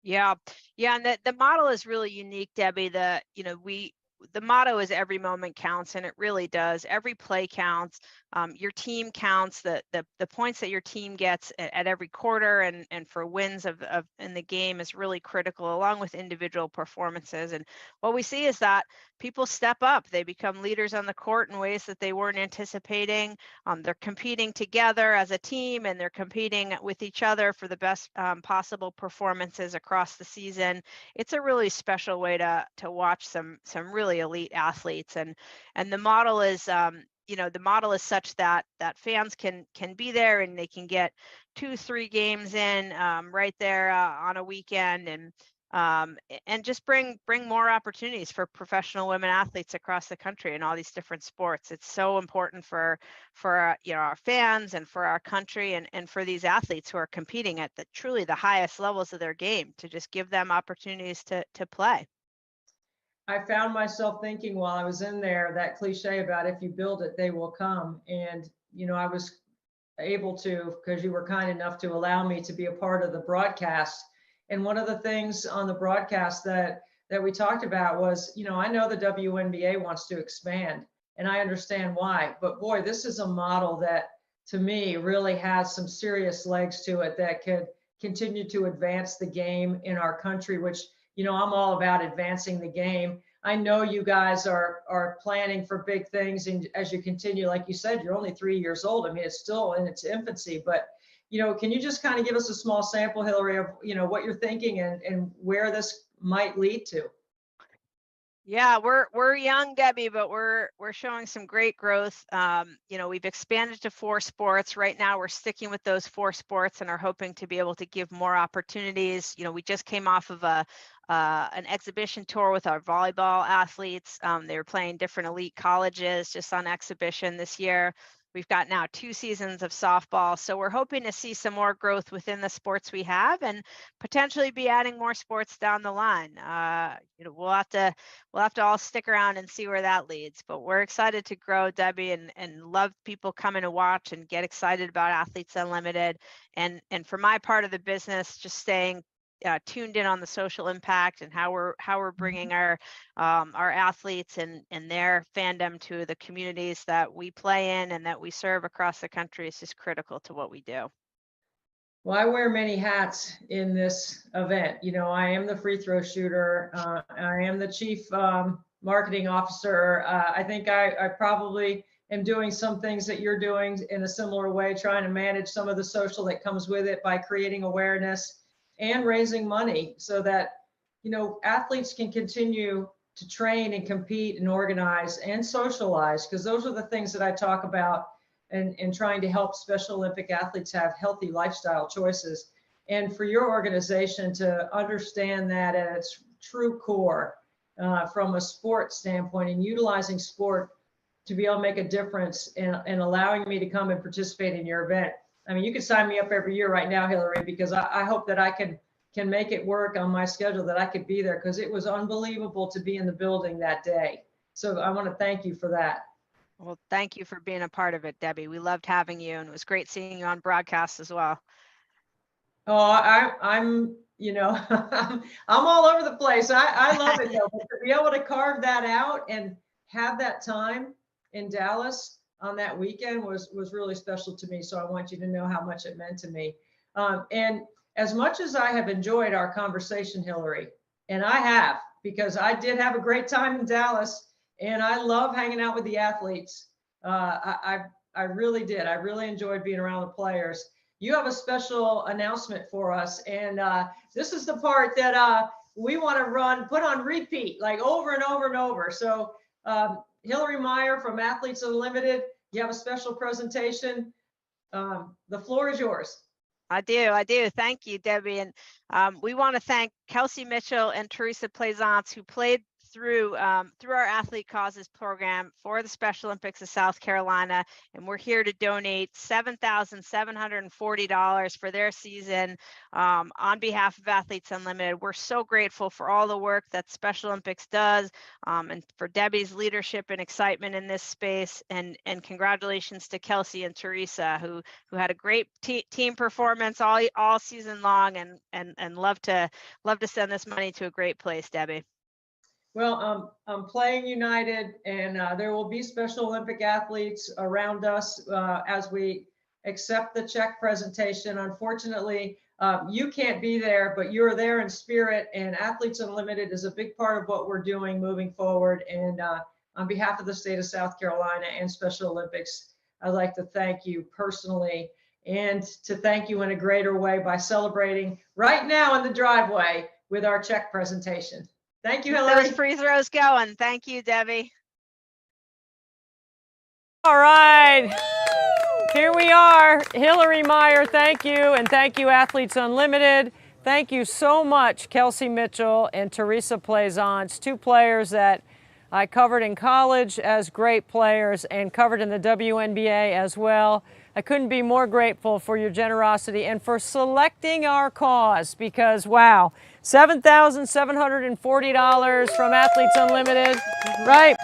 Yeah. And the model is really unique, Debbie. The motto is every moment counts, and it really does. Every play counts. Your team counts. The points that your team gets at every quarter and for wins in the game is really critical, along with individual performances. And what we see is that people step up. They become leaders on the court in ways that they weren't anticipating. They're competing together as a team, and they're competing with each other for the best possible performances across the season. It's a really special way to watch some really elite athletes, and the model is the model is such that fans can be there and they can get 2-3 games in right there on a weekend, and just bring more opportunities for professional women athletes across the country in all these different sports. It's so important for our fans and for our country and for these athletes who are competing at truly the highest levels of their game, to just give them opportunities to play. I found myself thinking while I was in there, that cliche about if you build it, they will come. And, I was able to, because you were kind enough to allow me to be a part of the broadcast. And one of the things on the broadcast that we talked about was, I know the WNBA wants to expand, and I understand why, but boy, this is a model that to me really has some serious legs to it that could continue to advance the game in our country, which I'm all about advancing the game. I know you guys are planning for big things, and as you continue, like you said, you're only 3 years old. I mean, it's still in its infancy, but can you just kind of give us a small sample, Hillary, of what you're thinking and where this might lead to? Yeah, we're young, Debbie, but we're showing some great growth. You know, we've expanded to 4 sports. Right now, we're sticking with those 4 sports and are hoping to be able to give more opportunities. You know, we just came off of an exhibition tour with our volleyball athletes. They were playing different elite colleges just on exhibition this year. We've got now 2 seasons of softball. So we're hoping to see some more growth within the sports we have and potentially be adding more sports down the line. You know, we'll have to all stick around and see where that leads. But we're excited to grow, Debbie, and love people coming to watch and get excited about Athletes Unlimited. And for my part of the business, just staying tuned in on the social impact and how we're bringing our athletes and their fandom to the communities that we play in and that we serve across the country is just critical to what we do. Well, I wear many hats in this event. You know, I am the free throw shooter. I am the chief marketing officer. I think I probably am doing some things that you're doing in a similar way, trying to manage some of the social that comes with it by creating awareness and raising money so that, you know, athletes can continue to train and compete and organize and socialize, because those are the things that I talk about and trying to help Special Olympic athletes have healthy lifestyle choices. And for your organization to understand that at its true core from a sport standpoint and utilizing sport to be able to make a difference and allowing me to come and participate in your event. I mean, you can sign me up every year right now, Hillary, because I hope that I can make it work on my schedule, that I could be there, because it was unbelievable to be in the building that day. So I want to thank you for that. Well, thank you for being a part of it, Debbie. We loved having you, and it was great seeing you on broadcast as well. Oh, I'm, you know, I'm all over the place. I love it though. But to be able to carve that out and have that time in Dallas on that weekend was really special to me. So I want you to know how much it meant to me. And as much as I have enjoyed our conversation, Hillary, and I have, because I did have a great time in Dallas and I love hanging out with the athletes. I really did. I really enjoyed being around the players. You have a special announcement for us. And this is the part that we want to put on repeat, like over and over and over. So Hillary Meyer from Athletes Unlimited, you have a special presentation. The floor is yours. I do. Thank you, Debbie. And we want to thank Kelsey Mitchell and Teresa Plaisance, who played through our Athlete Causes program for the Special Olympics of South Carolina. And we're here to donate $7,740 for their season on behalf of Athletes Unlimited. We're so grateful for all the work that Special Olympics does and for Debbie's leadership and excitement in this space. And congratulations to Kelsey and Teresa, who had a great team performance all season long and love to send this money to a great place, Debbie. Well, I'm playing United, and there will be Special Olympic athletes around us as we accept the check presentation. Unfortunately, you can't be there, but you're there in spirit, and Athletes Unlimited is a big part of what we're doing moving forward. And on behalf of the state of South Carolina and Special Olympics, I'd like to thank you personally and to thank you in a greater way by celebrating right now in the driveway with our check presentation. Thank you, Hillary. Those free throws going. Thank you, Debbie. All right. Here we are. Hillary Meyer, thank you. And thank you, Athletes Unlimited. Thank you so much, Kelsey Mitchell and Teresa Plaisance, 2 players that I covered in college as great players and covered in the WNBA as well. I couldn't be more grateful for your generosity and for selecting our cause, because, wow, $7,740 from Athletes Unlimited, right?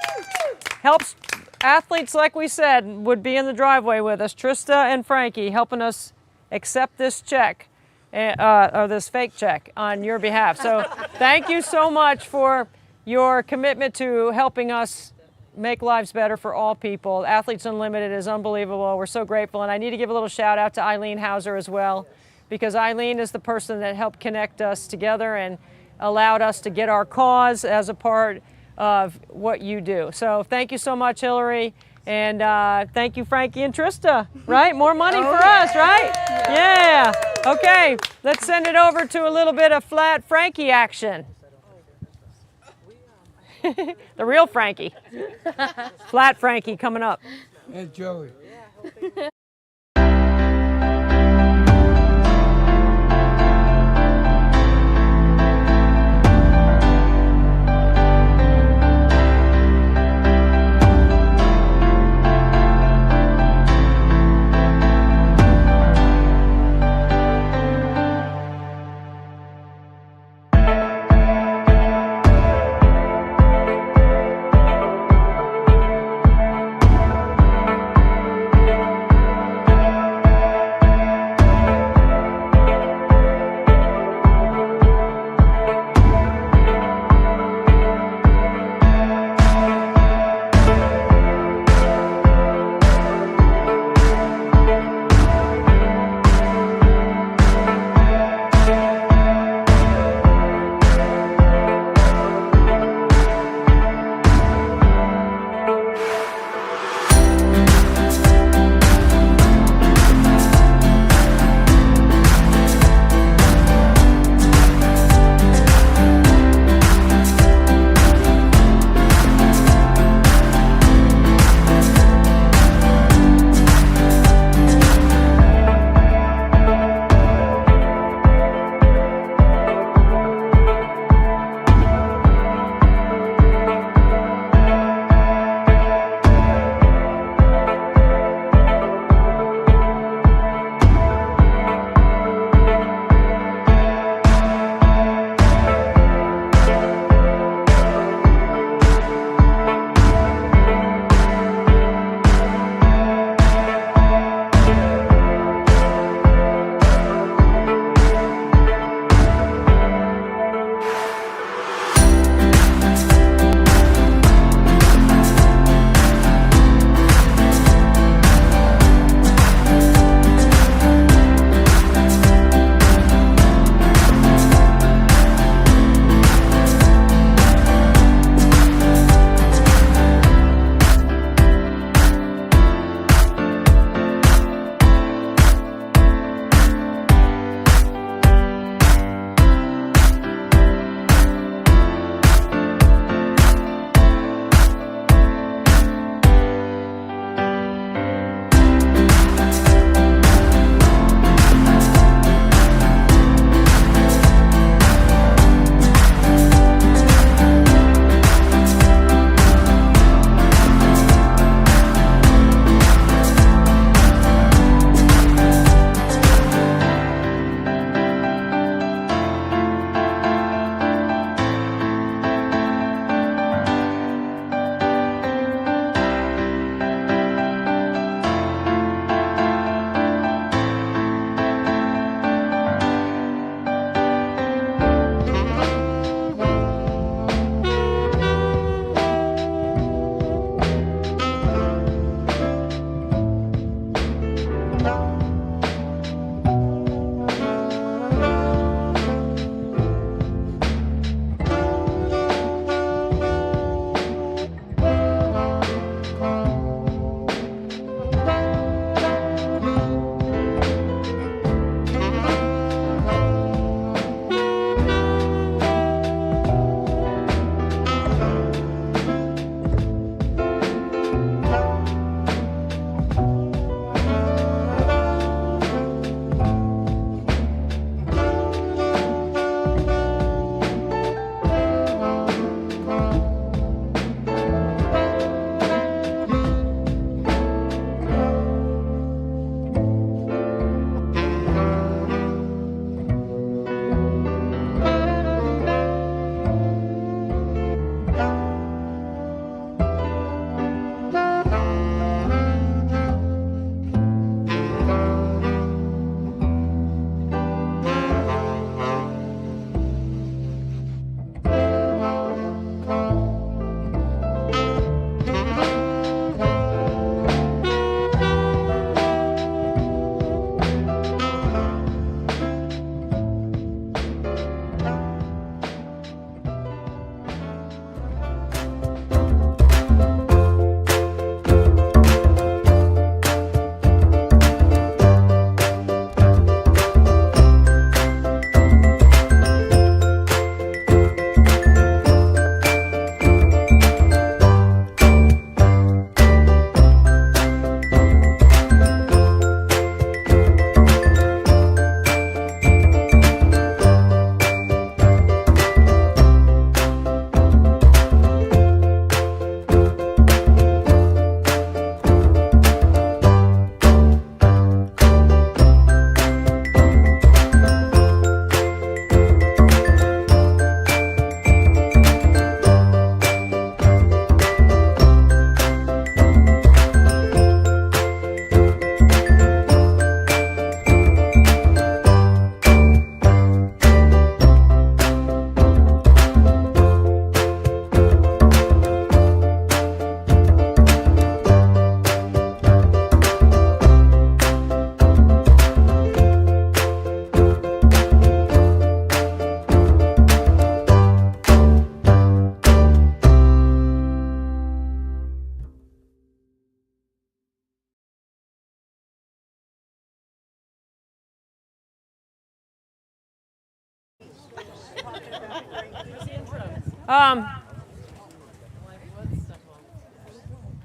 Helps athletes, like we said, would be in the driveway with us, Trista and Frankie, helping us accept this check, or this fake check on your behalf. So thank you so much for your commitment to helping us make lives better for all people. Athletes Unlimited is unbelievable. We're so grateful. And I need to give a little shout out to Eileen Hauser as well, because Eileen is the person that helped connect us together and allowed us to get our cause as a part of what you do. So thank you so much, Hillary. And thank you, Frankie and Trista, right? More money for us, right? Yeah. Okay, let's send it over to a little bit of flat Frankie action. The real Frankie. Flat Frankie coming up. And Joey.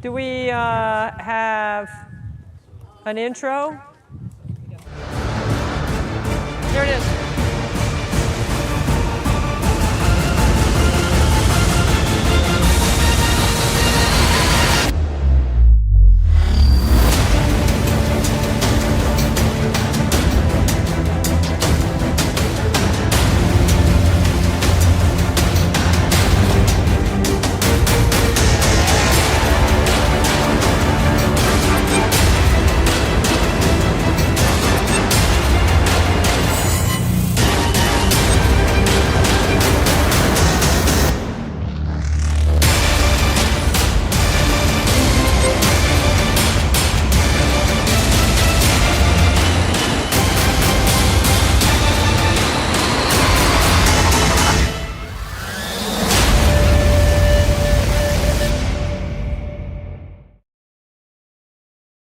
Do we have an intro? Here it is.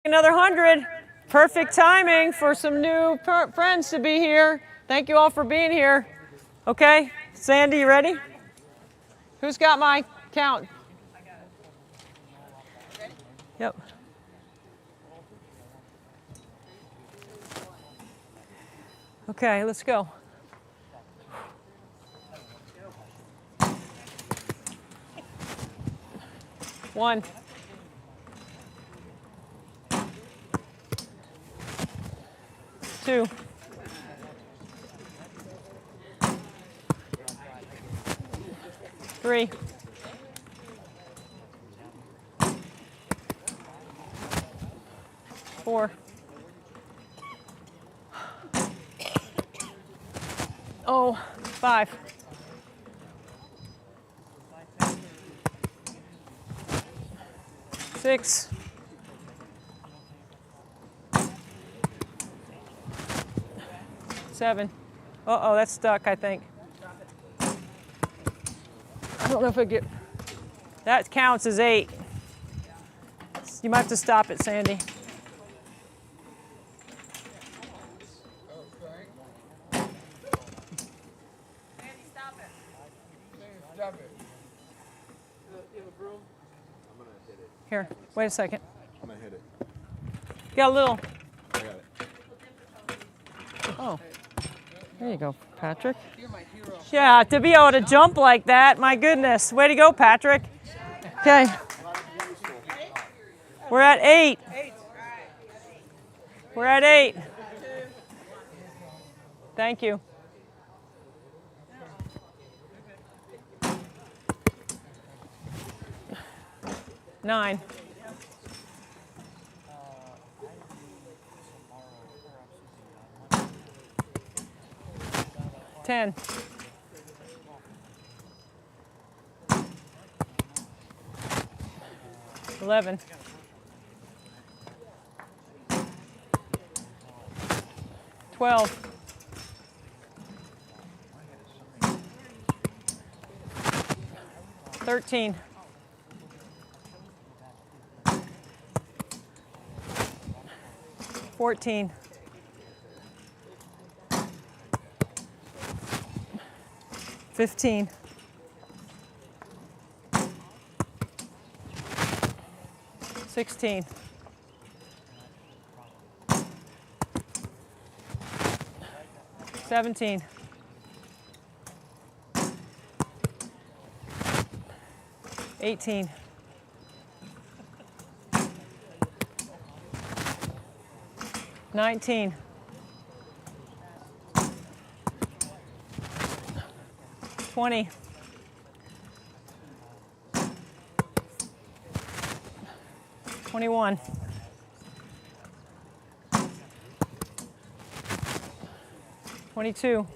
Another 100. Perfect timing for some new friends to be here. Thank you all for being here. Okay, Sandy, you ready? Who's got my count? Yep. Okay, let's go. One. Two. Three. Four. Oh, five. Six. Seven. Uh-oh, that's stuck, I think. I don't know if I get... That counts as 8. You might have to stop it, Sandy. Here, wait a second. I'm gonna hit it. Got a little... I got it. Oh. There you go, Patrick. Yeah, to be able to jump like that, my goodness. Way to go, Patrick. Okay. We're at 8. We're at 8. Thank you. Nine. 10. 11. 12. 13. 14. 15. 16. 17. 18. 19. 20. 21. 22.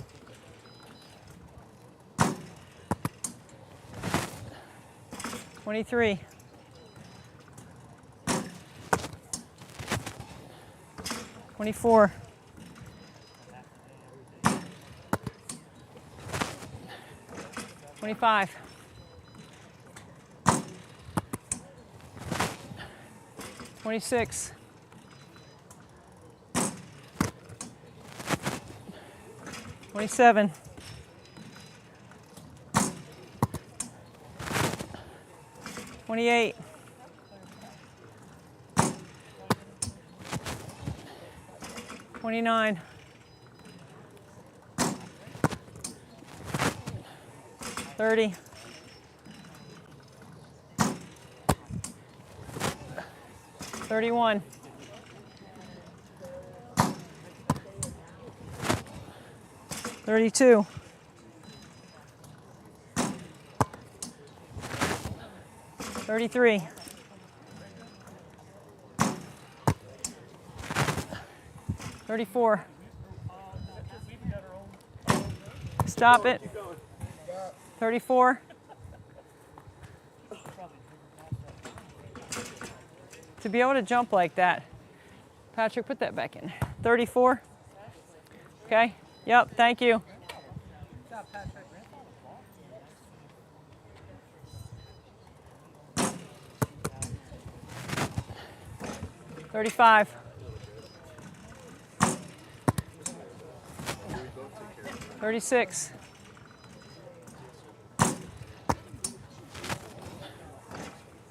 23. 24. 25. 26. 27. 28. 29. 30. 31. 32. 33. 34. Stop it. 34. To be able to jump like that, Patrick, put that back in. 34. Okay. Yep. Thank you. 35. 36.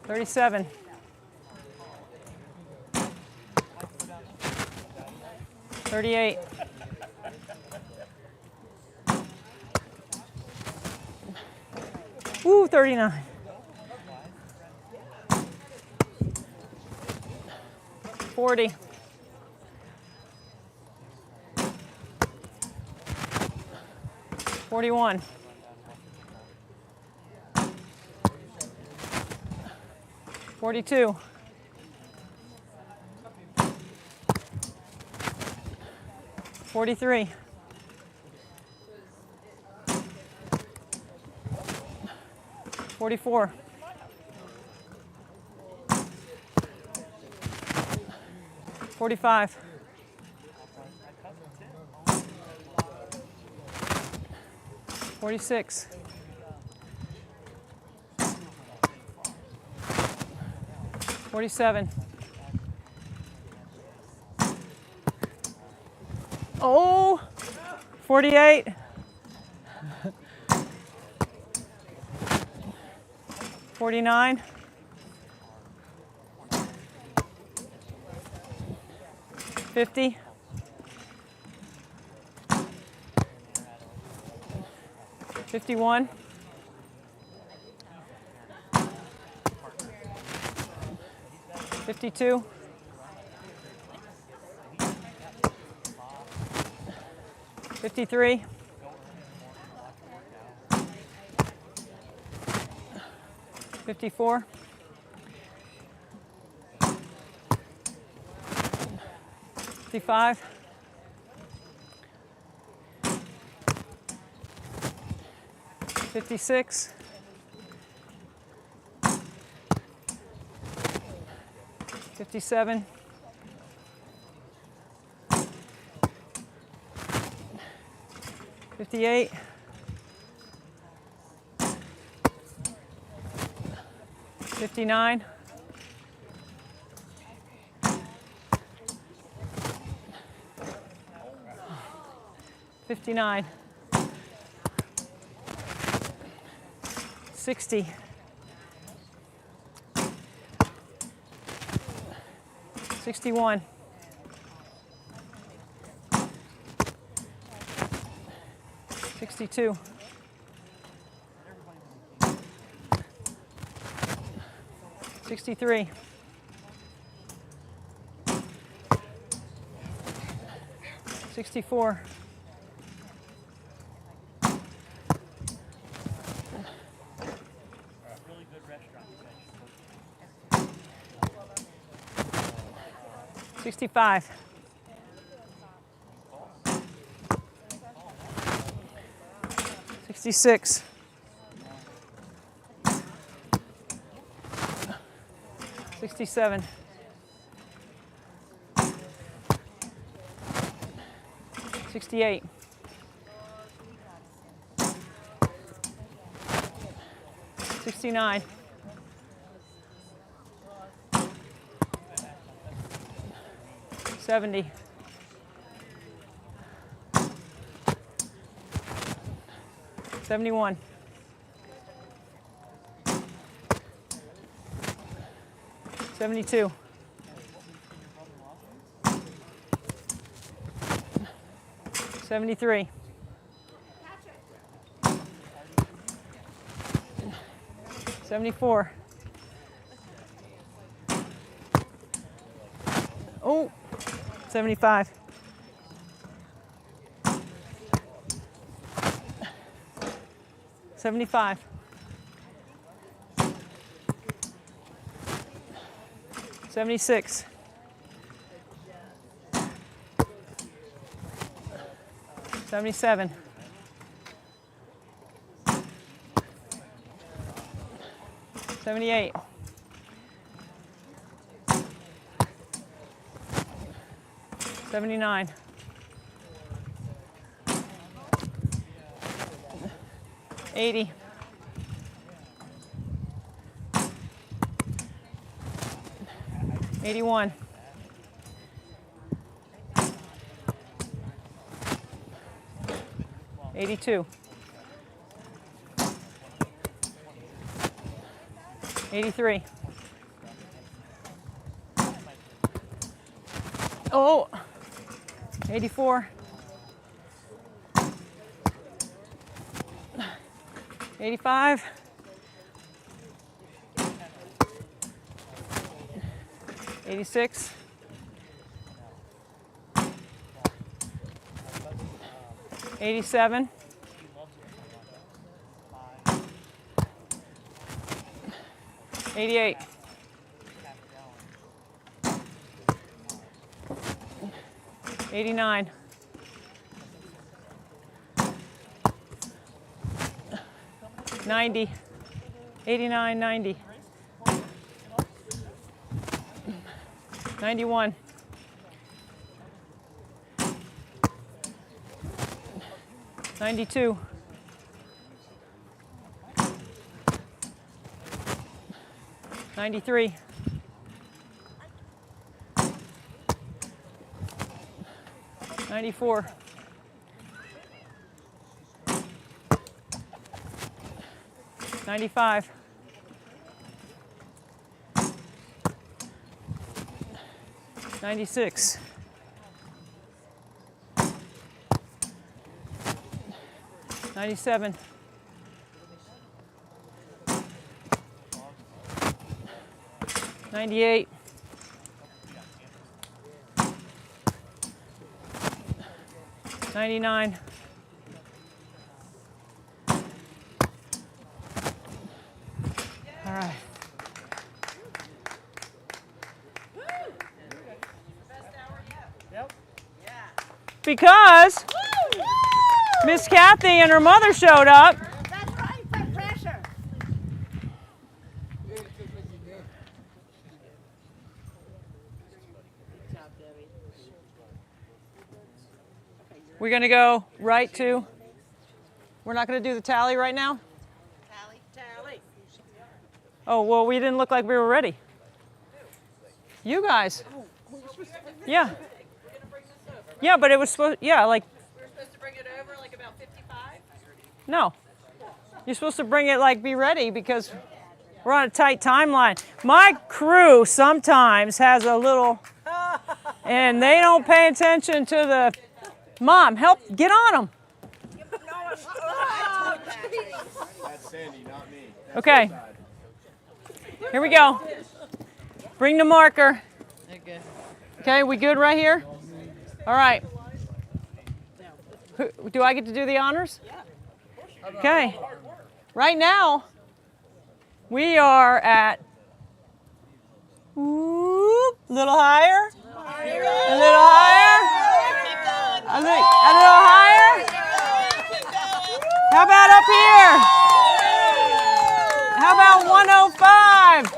37. 38. 39. 40. 41. 42. 43. 44. 45. 46. 47. Oh, 48. 49. 50. 51. 52. 53. 54. 55. 56. 57. 58. 59. 59. 60. 61. 62. 63. 64. 65. 66. 67. 68. 69. 70. 71. 72. 73. 74. Oh, 75. 75. 76. 77. 78. 79. 80. 81. 82. 83. Oh, 84. 85. 86. 87. 88. 89. 90. 89, 90. 91. 92. 93. 94. 95. 96. 97. 98. 99. 'All right. Because Miss Kathy and her mother showed up. We're going to go right to, we're not going to do the tally right now? Tally. Oh, well, we didn't look like we were ready. You guys. Yeah. Yeah, but it was supposed, yeah, like. We were supposed to bring it over like about 55? No. You're supposed to bring it like be ready because we're on a tight timeline. My crew sometimes has a little, and they don't pay attention to the, Mom, help, get on them. That's Sandy, not me. Okay. Here we go. Bring the marker. Okay, we good right here? All right. Do I get to do the honors? Okay. Right now, we are at, whoop, a little higher, a little higher, a little higher. How about up here? How about 105?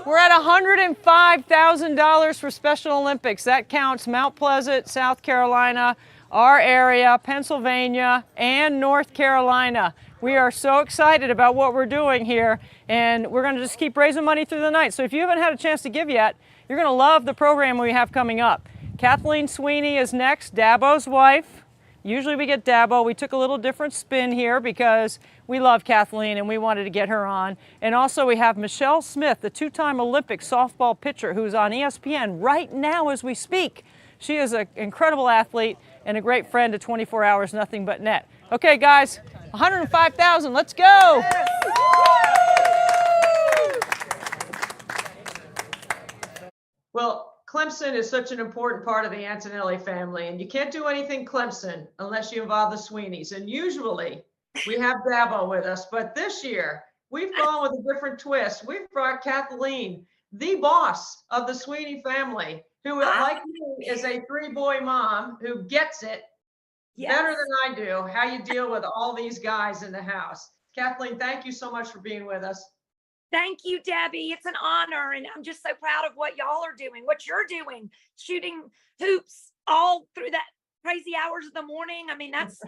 We're at $105,000 for Special Olympics. That counts Mount Pleasant, South Carolina, our area, Pennsylvania, and North Carolina. We are so excited about what we're doing here, and we're going to just keep raising money through the night. So if you haven't had a chance to give yet, you're going to love the program we have coming up. Kathleen Sweeney is next, Dabo's wife. Usually we get Dabo. We took a little different spin here because we love Kathleen and we wanted to get her on. And also we have Michelle Smith, the two-time Olympic softball pitcher who's on ESPN right now as we speak. She is an incredible athlete and a great friend to 24 Hours Nothing But Net. Okay, guys, 105,000, let's go. Well, Clemson is such an important part of the Antonelli family, and you can't do anything Clemson unless you involve the Sweeneys. And usually we have Dabo with us, but this year we've gone with a different twist. We've brought Kathleen, the boss of the Sweeney family, who, like you, is a three-boy mom who gets it better than I do, how you deal with all these guys in the house. Kathleen, thank you so much for being with us. Thank you, Debbie. It's an honor, and I'm just so proud of what y'all are doing, what you're doing, shooting hoops all through that crazy hours of the morning. I mean, that's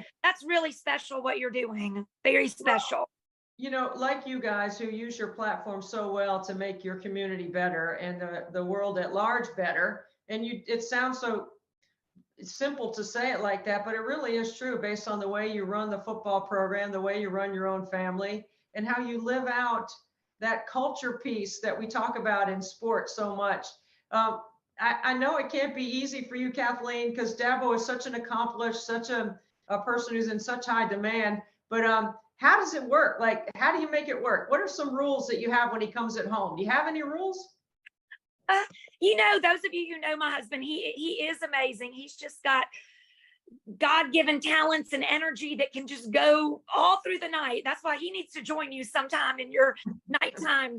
really special what you're doing. Very special. Well, you know, like you guys who use your platform so well to make your community better and the world at large better. And it sounds so simple to say it like that, but it really is true based on the way you run the football program, the way you run your own family, and how you live out that culture piece that we talk about in sports so much. I know it can't be easy for you, Kathleen, because Dabo is such an accomplished, such a person who's in such high demand, but how does it work? Like, how do you make it work? What are some rules that you have when he comes at home? Do you have any rules? You know, those of you who know my husband, he is amazing. He's just got God-given talents and energy that can just go all through the night. That's why he needs to join you sometime in your nighttime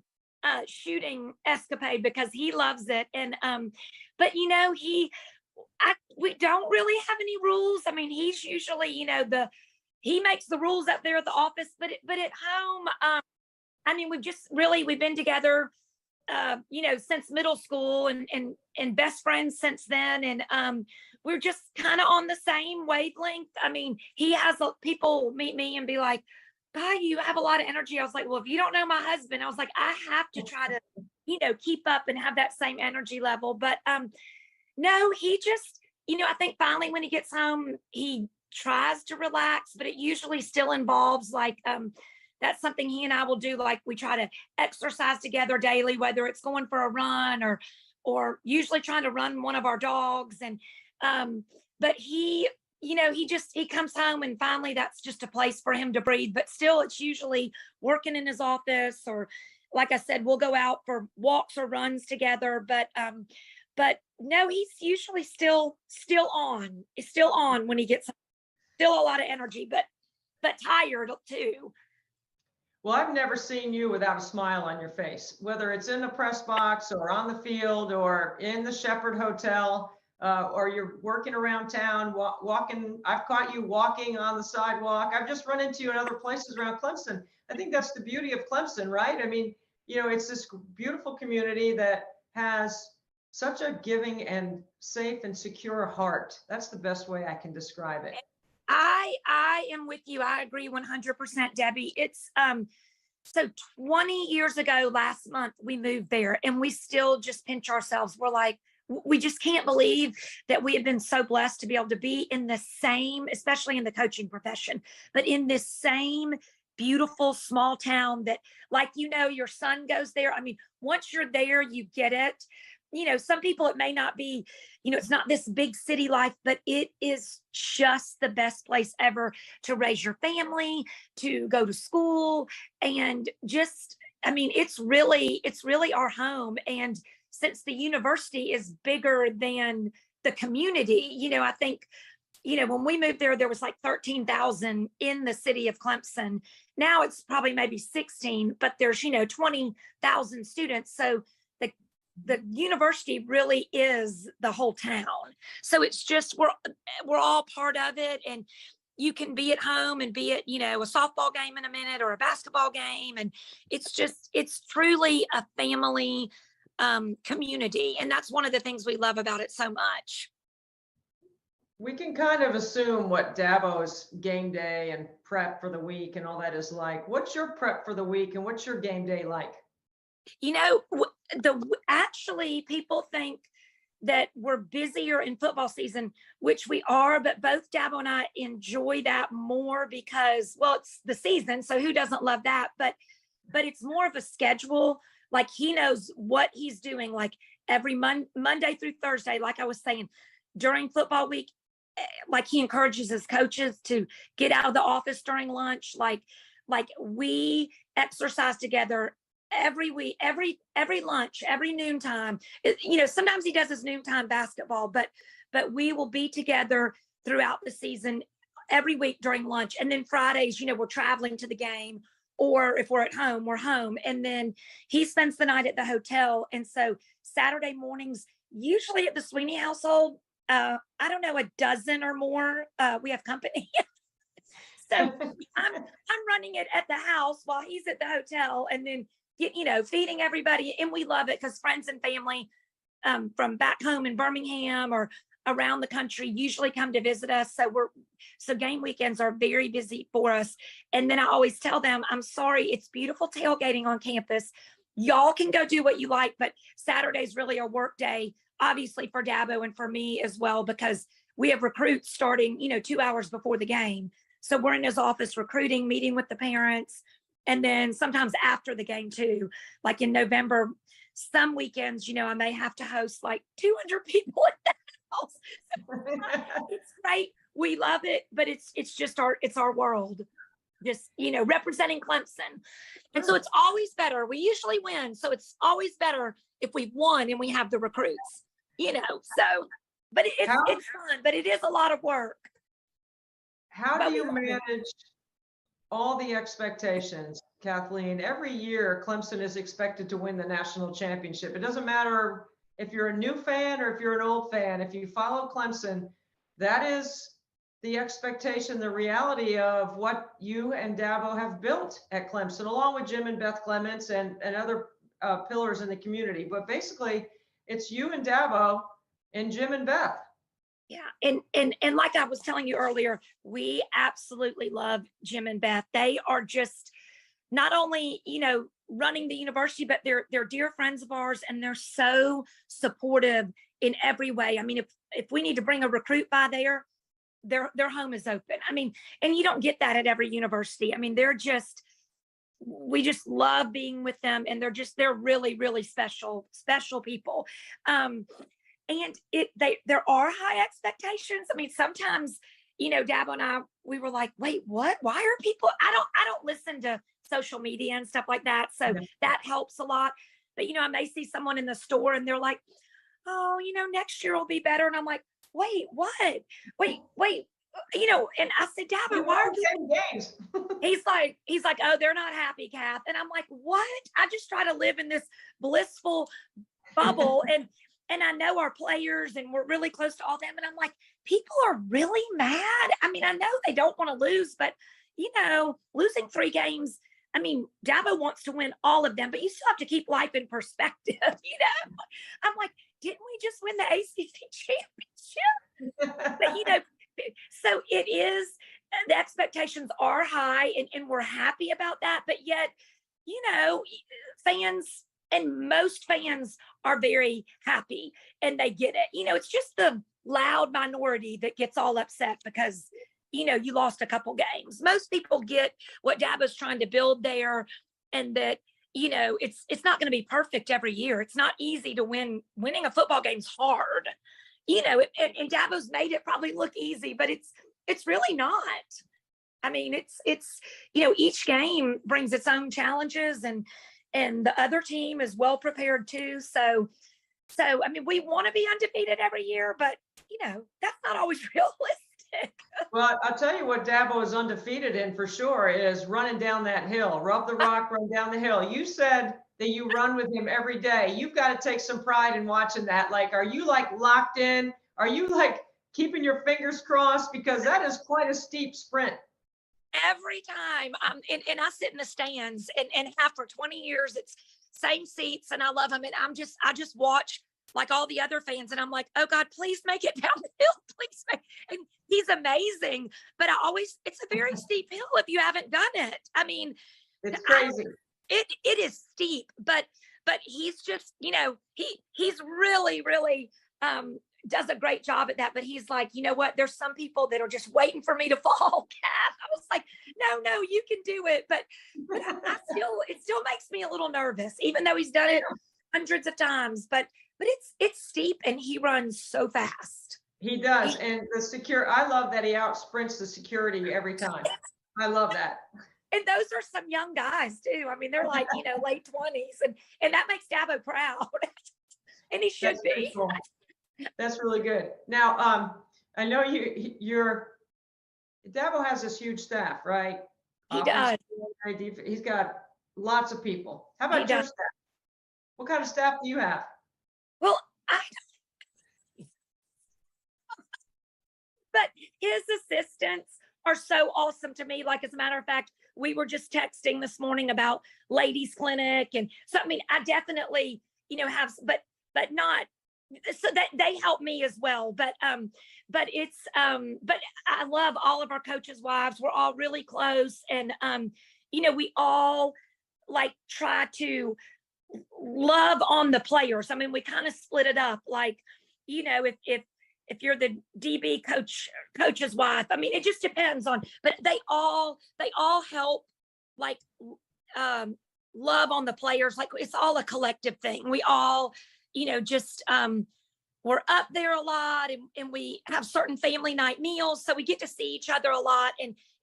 shooting escapade, because he loves it. And but you know, we don't really have any rules. I mean, he's usually, you know, he makes the rules up there at the office, but at home, I mean, we've been together you know, since middle school and best friends since then. And we're just kind of on the same wavelength. I mean, he has people meet me and be like, God, you have a lot of energy. I was like, well, if you don't know my husband, I was like, I have to try to, you know, keep up and have that same energy level. But no, he just, you know, I think finally when he gets home, he tries to relax, but it usually still involves like, that's something he and I will do. Like we try to exercise together daily, whether it's going for a run or usually trying to run one of our dogs. And, but he, you know, he comes home and finally that's just a place for him to breathe, but still it's usually working in his office, or like I said, we'll go out for walks or runs together. But no, he's usually still on. It's still on when he gets home. Still a lot of energy, but tired too. Well, I've never seen you without a smile on your face, whether it's in the press box or on the field or in the Shepherd Hotel, or you're working around town, walking. I've caught you walking on the sidewalk. I've just run into you in other places around Clemson. I think that's the beauty of Clemson, right? I mean, you know, it's this beautiful community that has such a giving and safe and secure heart. That's the best way I can describe it. I am with you. I agree 100%, Debbie. It's so 20 years ago last month we moved there, and we still just pinch ourselves. We're like, we just can't believe that we have been so blessed to be able to be in the same, especially in the coaching profession, but in this same beautiful small town that, like, you know, your son goes there. I mean, once you're there, you get it. You know, some people, it may not be, you know, it's not this big city life, but it is just the best place ever to raise your family, to go to school, and just, I mean, it's really our home. And since the university is bigger than the community, you know, I think, you know, when we moved there, there was like 13,000 in the city of Clemson. Now it's probably maybe 16, but there's, you know, 20,000 students. So the university really is the whole town. So it's just, we're all part of it, and you can be at home and be at, you know, a softball game in a minute or a basketball game. And it's truly a family community. And that's one of the things we love about it so much. We can kind of assume what Dabo's game day and prep for the week and all that is like. What's your prep for the week and what's your game day like? You know, actually people think that we're busier in football season, which we are, but both Dabo and I enjoy that more because, well, it's the season, so who doesn't love that? But it's more of a schedule. Like he knows what he's doing, like every Monday through Thursday, like I was saying, during football week, like he encourages his coaches to get out of the office during lunch. Like we exercise together every week, every lunch, every noontime. Sometimes he does his noontime basketball, but we will be together throughout the season every week during lunch. And then Fridays, we're traveling to the game, or if we're at home, we're home. And then he spends the night at the hotel. And so Saturday mornings, usually at the Sweeney household, I don't know, a dozen or more, we have company. So I'm running it at the house while he's at the hotel, and then feeding everybody. And we love it because friends and family from back home in Birmingham or around the country usually come to visit us. So game weekends are very busy for us. And then I always tell them, I'm sorry, it's beautiful tailgating on campus. Y'all can go do what you like, but Saturday's really a work day, obviously for Dabo and for me as well, because we have recruits starting, 2 hours before the game. So we're in his office recruiting, meeting with the parents, and then sometimes after the game too. Like in November, some weekends, I may have to host like 200 people at the house. It's great. We love it, but it's just our world. Just, representing Clemson. And so it's always better. We usually win. So it's always better if we've won and we have the recruits, so, but it's fun, but it is a lot of work. How do you manage all the expectations, Kathleen? Every year, Clemson is expected to win the national championship. It doesn't matter if you're a new fan or if you're an old fan. If you follow Clemson, that is the expectation, the reality of what you and Dabo have built at Clemson, along with Jim and Beth Clements and other pillars in the community. But basically, it's you and Dabo and Jim and Beth. Yeah. And like I was telling you earlier, we absolutely love Jim and Beth. They are just not only, running the university, but they're dear friends of ours, and they're so supportive in every way. I mean, if we need to bring a recruit by there, their home is open. I mean, and you don't get that at every university. I mean, we just love being with them, and they're really, really special people. And there are high expectations. I mean, sometimes, Dabo and I, we were like, wait, what? Why are people? I don't listen to social media and stuff like that. So that helps a lot. But, I may see someone in the store and they're like, oh, next year will be better. And I'm like, wait, what? Wait. And I said, Dabo, why are people games? He's like, oh, they're not happy, Kath. And I'm like, what? I just try to live in this blissful bubble. And I know our players, and we're really close to all them. And I'm like, people are really mad. I mean, I know they don't want to lose, but, losing 3 games, I mean, Dabo wants to win all of them, but you still have to keep life in perspective, I'm like, didn't we just win the ACC championship? But, so it is, the expectations are high, and we're happy about that. But yet, fans, and most fans are very happy and they get it. It's just the loud minority that gets all upset because, you lost a couple games. Most people get what Dabo's trying to build there, and that, it's not going to be perfect every year. It's not easy to win. Winning a football game's hard, and Dabo's made it probably look easy, but it's really not. I mean, it's each game brings its own challenges, and the other team is well prepared too. So I mean, we want to be undefeated every year, but that's not always realistic. Well, I'll tell you what Dabo is undefeated in for sure is running down that hill. Rub the rock, run down the hill. You said that you run with him every day. You've got to take some pride in watching that. Like, are you locked in? Are you keeping your fingers crossed? Because that is quite a steep sprint. Every time and I sit in the stands and have for 20 years, it's same seats, and I love them. And I just watch like all the other fans, and I'm like, oh God, please make it down the hill, please make. And he's amazing, but it's a very steep hill if you haven't done it. I mean, it's crazy. It is steep, but he's just, he's really, really does a great job at that, but he's like, you know what? There's some people that are just waiting for me to fall, Kath. I was like, no, you can do it. But it still makes me a little nervous, even though he's done it hundreds of times. But it's steep and he runs so fast. He does. And I love that he out sprints the security every time. I love that. And those are some young guys too. I mean, they're like, late 20s, and that makes Dabo proud. And he should be. Cool. That's really good. Now, I know Dabo has this huge staff, right? He does. He's got lots of people. How about your staff? What kind of staff do you have? Well, but his assistants are so awesome to me. Like, as a matter of fact, we were just texting this morning about ladies clinic. And so, I mean, I definitely, have, but not, so that they help me as well. But it's, but I love all of our coaches' wives. We're all really close. And, we all like try to love on the players. I mean, we kind of split it up. Like, if you're the DB coach's wife, I mean, it just depends on, but they all help, like, love on the players. Like, it's all a collective thing. We all, just, we're up there a lot, and we have certain family night meals. So we get to see each other a lot,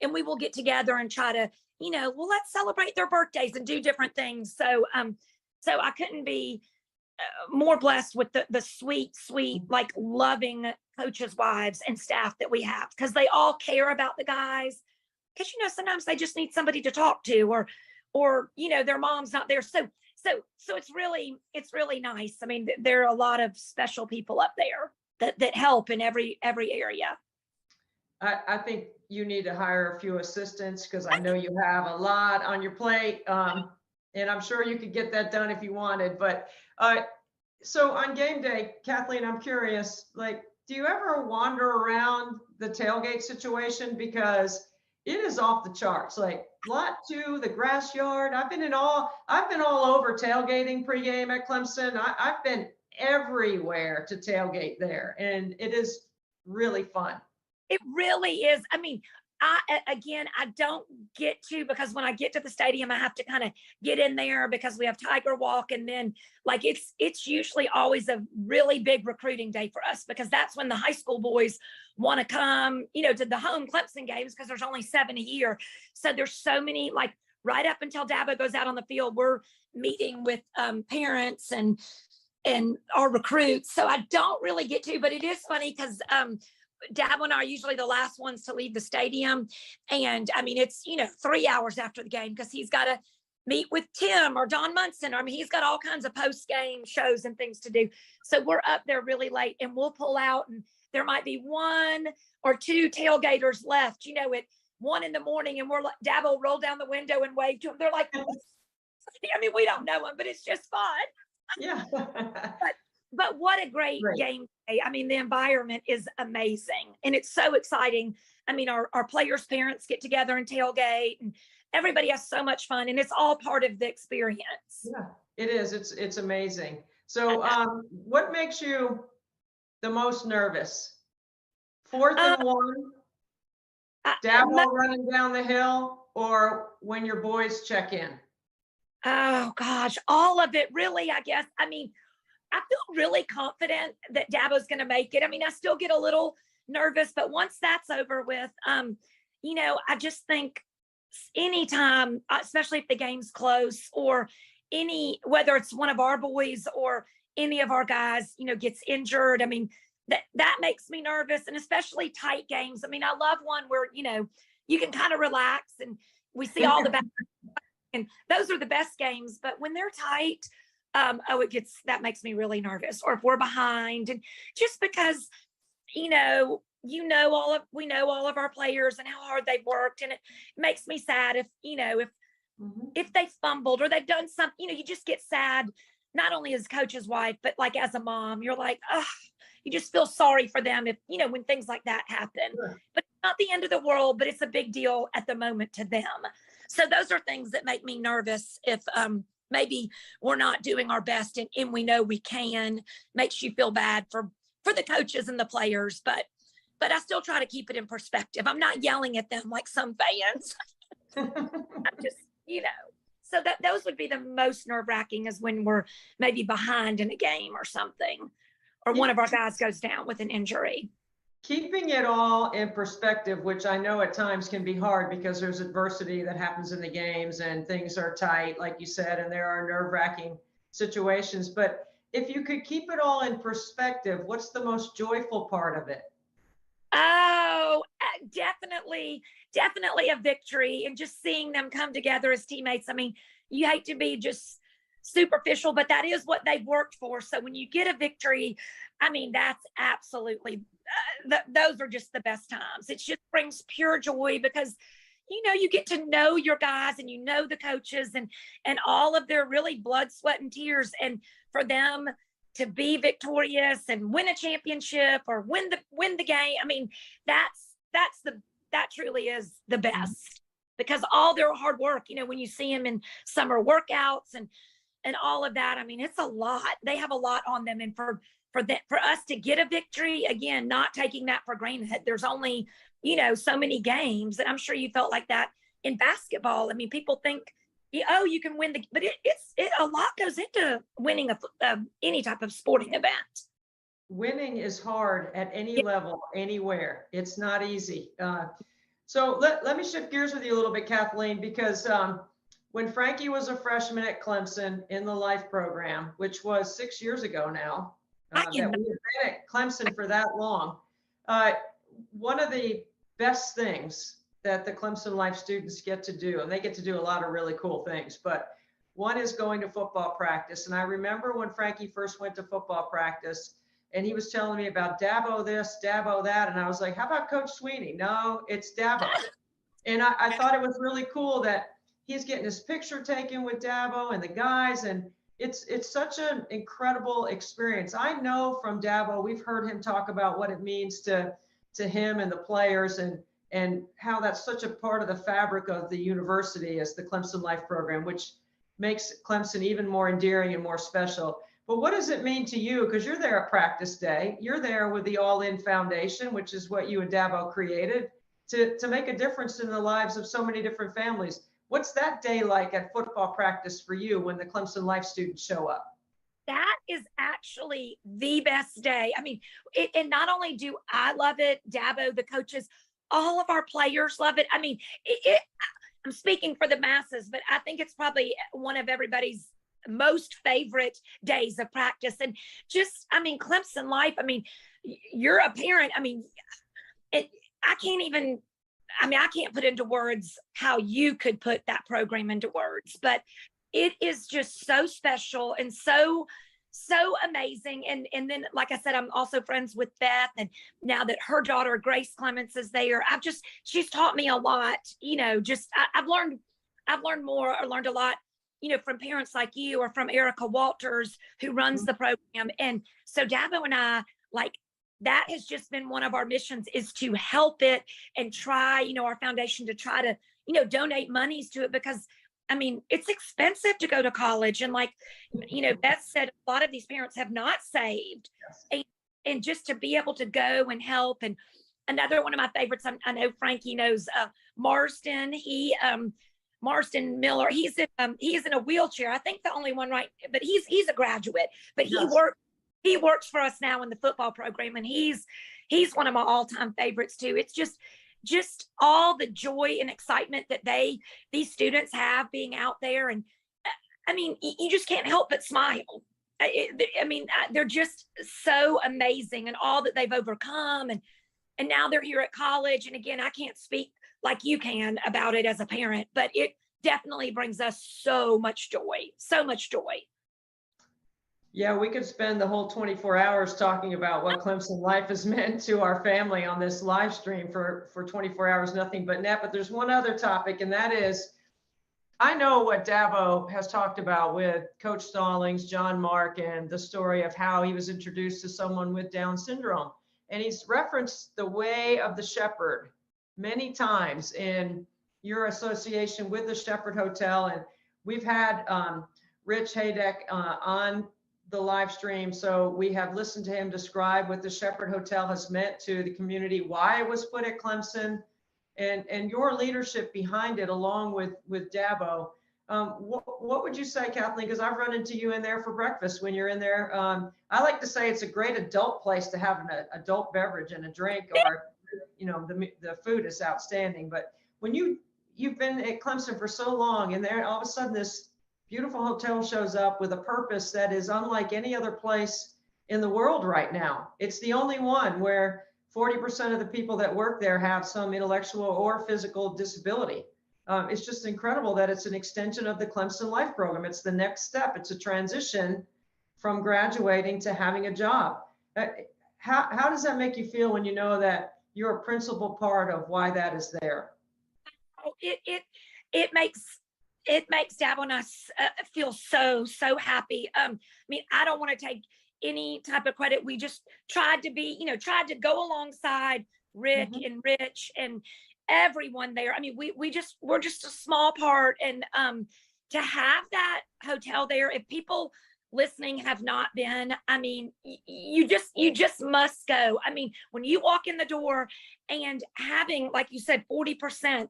and we will get together and try to, let's celebrate their birthdays and do different things. So I couldn't be more blessed with the sweet, like, loving coaches' wives and staff that we have, because they all care about the guys. Because, sometimes they just need somebody to talk to, or their mom's not there. So it's really nice. I mean, there are a lot of special people up there that help in every area. I think you need to hire a few assistants, because I know you have a lot on your plate. And I'm sure you could get that done if you wanted. But so on game day, Kathleen, I'm curious, like, do you ever wander around the tailgate situation? Because it is off the charts. Like, lot 2, the grass yard. I've been all over tailgating pregame at Clemson. I've been everywhere to tailgate there, and it is really fun. It really is. I mean, I don't get to, because when I get to the stadium, I have to kind of get in there because we have Tiger Walk. And then, like, it's usually always a really big recruiting day for us, because that's when the high school boys want to come, to the home Clemson games, because there's only 7 a year. So there's so many, like, right up until Dabo goes out on the field, we're meeting with parents and our recruits. So I don't really get to, but it is funny because Dabo and I are usually the last ones to leave the stadium. And I mean, it's, 3 hours after the game, because he's got to meet with Tim or Don Munson. I mean, he's got all kinds of post-game shows and things to do. So we're up there really late, and we'll pull out, and there might be 1 or 2 tailgaters left, at 1 a.m, and we're like, Dabo roll down the window and wave to them. They're like, I mean, we don't know them, but it's just fun. Yeah. But what a great game day. I mean, the environment is amazing, and it's so exciting. I mean, our players' parents get together and tailgate, and everybody has so much fun, and it's all part of the experience. Yeah, it is. It's amazing. So what makes you the most nervous? 4th and 1, Dabo running down the hill, or when your boys check in? Oh gosh, all of it, really, I guess. I mean, I feel really confident that Dabo's going to make it. I mean, I still get a little nervous, but once that's over with, I just think anytime, especially if the game's close, or whether it's one of our boys or any of our guys, gets injured. I mean, that makes me nervous, and especially tight games. I mean, I love one where, you can kind of relax and we see all the best, and those are the best games. But when they're tight, that makes me really nervous. Or if we're behind, and just because, we know all of our players and how hard they've worked, and it makes me sad if they fumbled or they've done something, you just get sad, not only as coach's wife, but like as a mom, you're like, oh, you just feel sorry for them if, when things like that happen. Sure. But it's not the end of the world, but it's a big deal at the moment to them. So those are things that make me nervous. If, maybe we're not doing our best, and we know we can, makes you feel bad for for the coaches and the players, but I still try to keep it in perspective. I'm not yelling at them like some fans. I'm just, so that those would be the most nerve-wracking, is when we're maybe behind in a game or something, or one of our guys goes down with an injury. Keeping it all in perspective, which I know at times can be hard because there's adversity that happens in the games and things are tight, like you said, and there are nerve-wracking situations. But if you could keep it all in perspective, what's the most joyful part of it? Oh, definitely a victory, and just seeing them come together as teammates. I mean, you hate to be just superficial, but that is what they've worked for. So when you get a victory, I mean, that's absolutely, those are just the best times. It just brings pure joy, because you get to know your guys, and the coaches, and all of their really blood, sweat, and tears. And for them to be victorious and win a championship or win the game, I mean, that truly is the best, because all their hard work, when you see them in summer workouts and all of that, I mean, it's a lot. They have a lot on them. And for us to get a victory, again, not taking that for granted. There's only, so many games, and I'm sure you felt like that in basketball. I mean, people think, oh, you can win but a lot goes into winning any type of sporting event. Winning is hard at any level, anywhere. It's not easy. So let me shift gears with you a little bit, Kathleen, because when Frankie was a freshman at Clemson in the Life program, which was 6 years ago now, that we had been at Clemson for that long, one of the best things that the Clemson Life students get to do, and they get to do a lot of really cool things, but one is going to football practice. And I remember when Frankie first went to football practice, and he was telling me about Dabo this, Dabo that, and I was like, how about Coach Sweeney? No, it's Dabo. And I thought it was really cool that he's getting his picture taken with Dabo and the guys, and it's such an incredible experience. I know from Dabo, we've heard him talk about what it means to him and the players, and how that's such a part of the fabric of the university as the Clemson Life program, which makes Clemson even more endearing and more special. But what does it mean to you? Because you're there at practice day, you're there with the All In Foundation, which is what you and Dabo created, to make a difference in the lives of so many different families. What's that day like at football practice for you when the Clemson Life students show up? That is actually the best day. I mean, and not only do I love it, Dabo, the coaches, all of our players love it. I mean, I'm speaking for the masses, but I think it's probably one of everybody's most favorite days of practice. And just, I mean, Clemson Life, I mean, you're a parent. I mean, I can't put into words how you could put that program into words, but it is just so special and so amazing. And then, like I said, I'm also friends with Beth, and now that her daughter Grace Clements is there, she's taught me a lot. I've learned more, or learned a lot, from parents like you, or from Erica Walters, who runs the program. And so Dabo and I, that has just been one of our missions, is to help it and try, our foundation, to try to, donate monies to it, because I mean, it's expensive to go to college. And Beth said, a lot of these parents have not saved. Yes. And just to be able to go and help. And another one of my favorites, I know Frankie knows, Marston. Marston Miller, he is in a wheelchair. I think the only one, right? But he's a graduate, but he works for us now in the football program. And he's one of my all-time favorites too. It's just all the joy and excitement that these students have being out there. And I mean, you just can't help but smile. They're just so amazing, and all that they've overcome. And now they're here at college. And again, I can't speak like you can about it as a parent, but it definitely brings us so much joy. Yeah, we could spend the whole 24 hours talking about what Clemson Life has meant to our family on this live stream for 24 hours, nothing but net. But there's one other topic, and that is, I know what Dabo has talked about with Coach Stallings, John Mark, and the story of how he was introduced to someone with Down syndrome. And he's referenced the Way of the Shepherd many times in your association with the Shepherd Hotel. And we've had Rich Haydek on the live stream. So we have listened to him describe what the Shepherd Hotel has meant to the community, why it was put at Clemson, and your leadership behind it, along with Dabo. What would you say, Kathleen? Because I've run into you in there for breakfast when you're in there. I like to say it's a great adult place to have an adult beverage and a drink, or the food is outstanding. But when you've been at Clemson for so long, and there all of a sudden this beautiful hotel shows up with a purpose that is unlike any other place in the world right now. It's the only one where 40% of the people that work there have some intellectual or physical disability. It's just incredible that it's an extension of the Clemson Life program. It's the next step. It's a transition from graduating to having a job. How does that make you feel when you know that you're a principal part of why that is there? Oh, it makes Dabo and us feel so happy. I mean, I don't want to take any type of credit. We just tried to go alongside Rick and Rich and everyone there. I mean, we're just a small part, and to have that hotel there, if people listening have not been, I mean, you just must go. I mean, when you walk in the door and having, like you said, 40%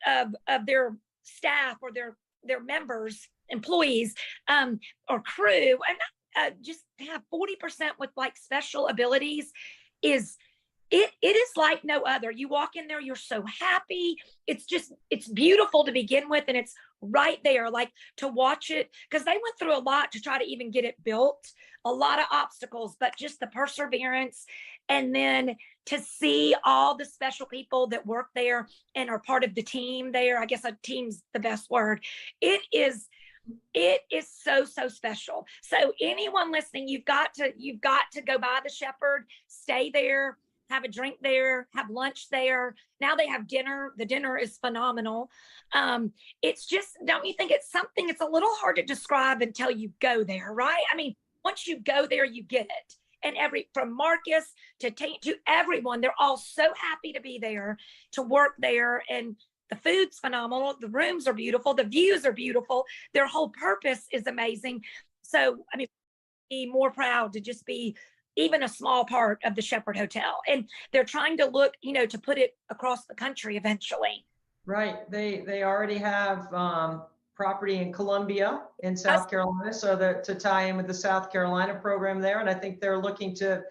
of their staff or their members, employees, or crew, and just have 40% with like special abilities it is like no other. You walk in there, you're so happy. It's beautiful to begin with, and it's right there, like to watch it, because they went through a lot to try to even get it built, a lot of obstacles, but just the perseverance. And then to see all the special people that work there and are part of the team there, I guess a team's the best word. It is so special. So anyone listening, you've got to go by the Shepherd, stay there, have a drink there, have lunch there. Now they have dinner. The dinner is phenomenal. It's just, don't you think it's a little hard to describe until you go there, right? I mean, once you go there, you get it. And from Marcus to everyone, they're all so happy to be there, to work there. And the food's phenomenal. The rooms are beautiful. The views are beautiful. Their whole purpose is amazing. So, I mean, be more proud to just be even a small part of the Shepherd Hotel. And they're trying to look, to put it across the country eventually. Right. They already have property in Columbia in South Carolina, so that to tie in with the South Carolina program there. And I think they're looking to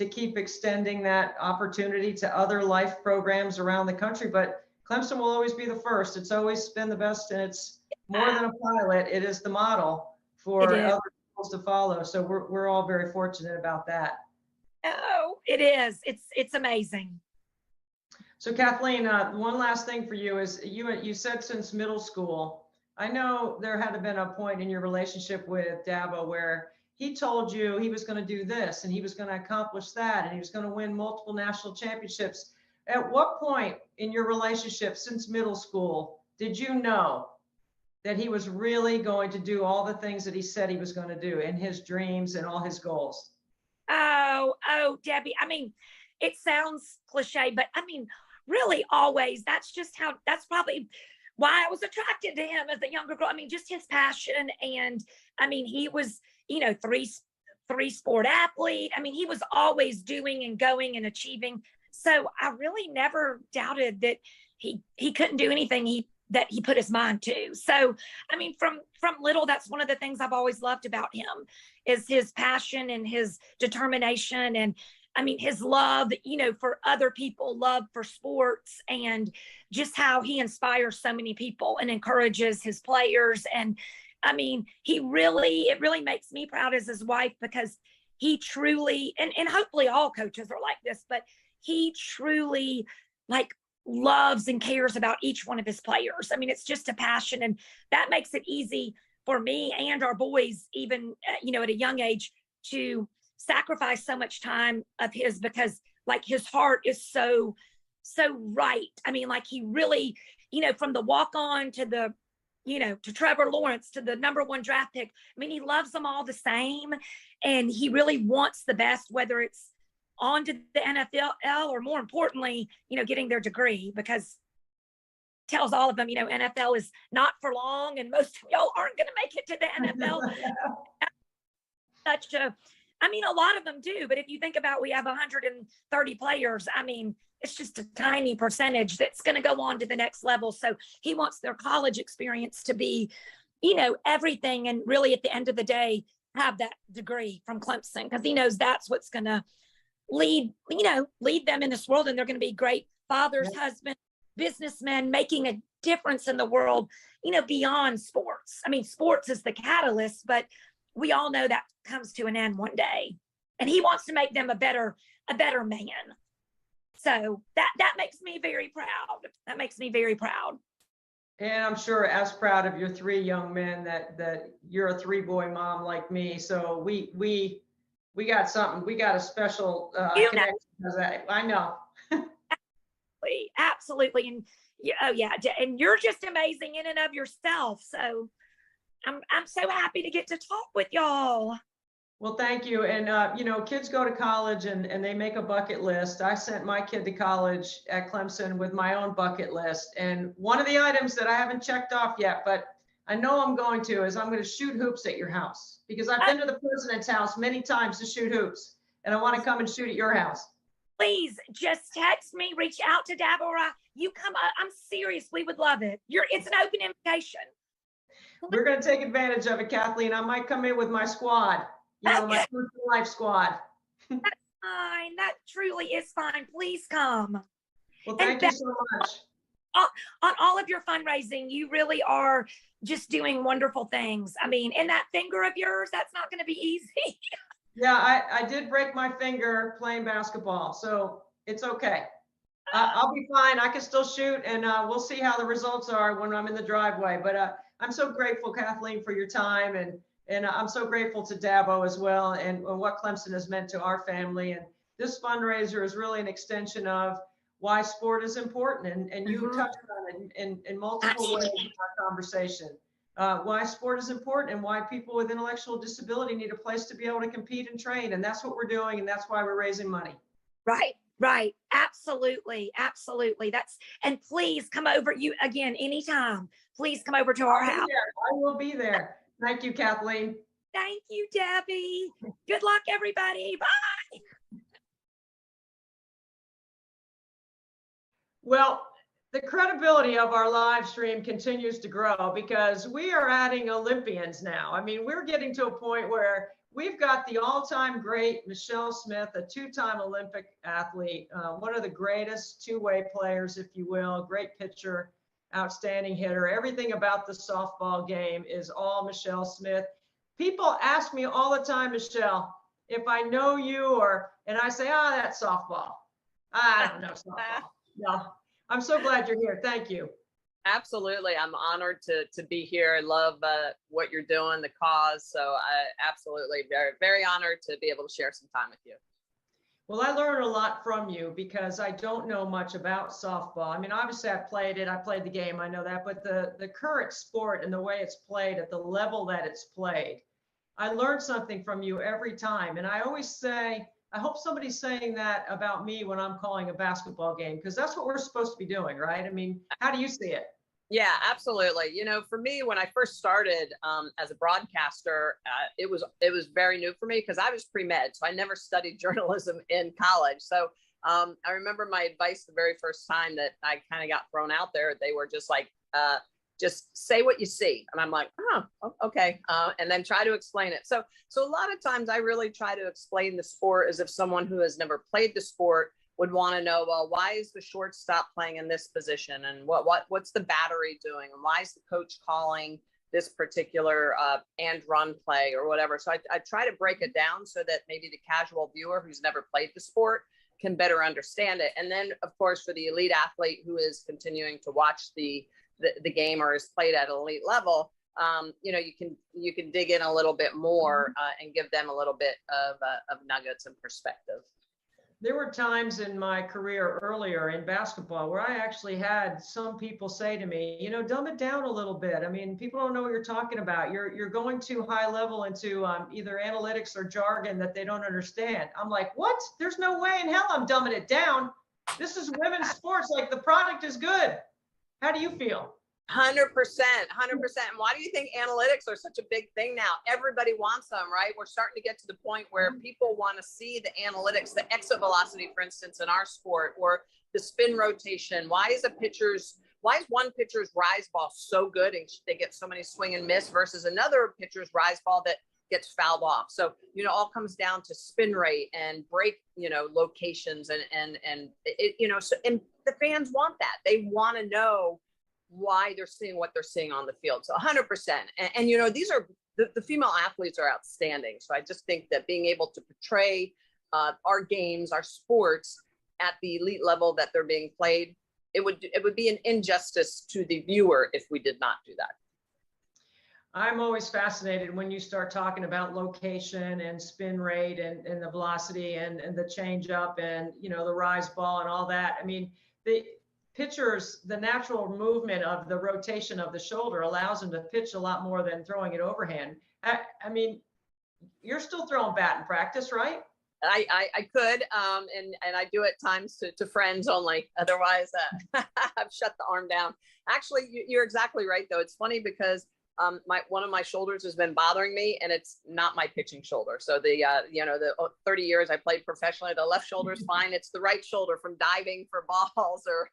keep extending that opportunity to other life programs around the country. But Clemson will always be the first. It's always been the best, and it's more than a pilot. It is the model for other schools to follow. So we're all very fortunate about that. Oh, it is. It's amazing. So Kathleen, one last thing for you is you said since middle school. I know there had been a point in your relationship with Dabo where he told you he was going to do this and he was going to accomplish that and he was going to win multiple national championships. At what point in your relationship since middle school did you know that he was really going to do all the things that he said he was going to do in his dreams and all his goals? Oh, Debbie, I mean, it sounds cliche, but I mean, really always, that's probably why I was attracted to him as a younger girl. I mean, just his passion. And I mean, he was, three sport athlete. I mean, he was always doing and going and achieving. So I really never doubted that he couldn't do anything that he put his mind to. So, I mean, from little, that's one of the things I've always loved about him is his passion and his determination. And I mean, his love, for other people, love for sports, and just how he inspires so many people and encourages his players. And I mean, it really makes me proud as his wife, because he truly, and hopefully all coaches are like this, but he truly loves and cares about each one of his players. I mean, it's just a passion, and that makes it easy for me and our boys, even, at a young age, to sacrifice so much time of his, because his heart is so right. I mean, he really, from the walk-on to the, to Trevor Lawrence, to the #1 draft pick. I mean, he loves them all the same, and he really wants the best, whether it's on to the NFL or, more importantly, getting their degree, because tells all of them, NFL is not for long, and most of y'all aren't going to make it to the NFL. such a, I mean, a lot of them do, but if you think about, we have 130 players. I mean, it's just a tiny percentage that's going to go on to the next level. So he wants their college experience to be, you know, everything. And really at the end of the day, have that degree from Clemson, because he knows that's what's going to lead them in this world. And they're going to be great fathers, husbands, businessmen, making a difference in the world, you know, beyond sports. I mean, sports is the catalyst, but we all know that comes to an end one day. And he wants to make them a better man. So that makes me very proud. That makes me very proud. And I'm sure as proud of your 3 young men that you're a 3-boy mom like me. So we got something. We got a special connection. I know. Absolutely. And oh yeah, and you're just amazing in and of yourself. So I'm so happy to get to talk with y'all. Well, thank you. And, you know, kids go to college and they make a bucket list. I sent my kid to college at Clemson with my own bucket list. And one of the items that I haven't checked off yet, but I know I'm going to, is I'm going to shoot hoops at your house, because I've been to the president's house many times to shoot hoops, and I want to come and shoot at your house. Please just text me, reach out to Deborah. You come up. I'm serious. We would love it. It's an open invitation. We're going to take advantage of it, Kathleen. I might come in with my squad. You know, my True Life squad. That's fine. That truly is fine. Please come. Well, thank you so much. On all of your fundraising, you really are just doing wonderful things. I mean, and that finger of yours, that's not going to be easy. Yeah, I did break my finger playing basketball, so it's okay. I'll be fine. I can still shoot, and we'll see how the results are when I'm in the driveway. But I'm so grateful, Kathleen, for your time, and I'm so grateful to Dabo as well, and what Clemson has meant to our family. And this fundraiser is really an extension of why sport is important. And you touched on it in multiple ways in our conversation. Why sport is important and why people with intellectual disability need a place to be able to compete and train. And that's what we're doing. And that's why we're raising money. Right. Absolutely. And please come over anytime. Please come over to our house. I will be there. Thank you, Kathleen. Thank you, Debbie. Good luck, everybody. Bye. Well, the credibility of our live stream continues to grow because we are adding Olympians now. I mean, we're getting to a point where we've got the all-time great Michelle Smith, a 2-time Olympic athlete, one of the greatest two-way players, if you will, great pitcher, outstanding hitter. Everything about the softball game is all Michelle Smith. People ask me all the time, Michelle, if I know you, and I say, that's softball. I don't know softball. No, I'm so glad you're here. Thank you. Absolutely. I'm honored to be here. I love what you're doing, the cause. So I absolutely very, very honored to be able to share some time with you. Well, I learned a lot from you because I don't know much about softball. I mean, obviously I played it. I played the game. I know that. But the current sport and the way it's played at the level that it's played, I learned something from you every time. And I always say, I hope somebody's saying that about me when I'm calling a basketball game, because that's what we're supposed to be doing, right? I mean, how do you see it? Yeah, absolutely. You know, for me, when I first started as a broadcaster, it was very new for me because I was pre-med, so I never studied journalism in college. So I remember my advice the very first time that I kind of got thrown out there. They were just like, just say what you see. And I'm like, okay. And then try to explain it. So a lot of times I really try to explain the sport as if someone who has never played the sport would want to know, well, why is the shortstop playing in this position? And what's the battery doing? And why is the coach calling this particular and run play or whatever? So I try to break it down so that maybe the casual viewer who's never played the sport can better understand it. And then, of course, for the elite athlete who is continuing to watch the game or is played at an elite level, you know, you can dig in a little bit more and give them a little bit of nuggets and perspective. There were times in my career earlier in basketball where I actually had some people say to me, you know, dumb it down a little bit. I mean, people don't know what you're talking about. You're going too high level into either analytics or jargon that they don't understand. I'm like, what? There's no way in hell I'm dumbing it down. This is women's sports. Like, the product is good. How do you feel? 100%. And why do you think analytics are such a big thing now? Everybody wants them, right? We're starting to get to the point where people want to see the analytics, the exit velocity, for instance, in our sport, or the spin rotation. Why is one pitcher's rise ball so good and they get so many swing and miss versus another pitcher's rise ball that gets fouled off? So, all comes down to spin rate and break, locations and it, so, and the fans want that. They want to know why they're seeing what they're seeing on the field. So 100%. And these are, the female athletes are outstanding. So I just think that being able to portray our games, our sports at the elite level that they're being played, it would be an injustice to the viewer if we did not do that. I'm always fascinated when you start talking about location and spin rate and the velocity and the change up and, the rise ball and all that. I mean, the pitchers, the natural movement of the rotation of the shoulder allows them to pitch a lot more than throwing it overhand. I mean, you're still throwing bat in practice, right? I could, and I do at times to friends only. Otherwise, I've shut the arm down. Actually, you're exactly right, though. It's funny because one of my shoulders has been bothering me, and it's not my pitching shoulder. So the 30 years I played professionally, the left shoulder is fine. It's the right shoulder from diving for balls or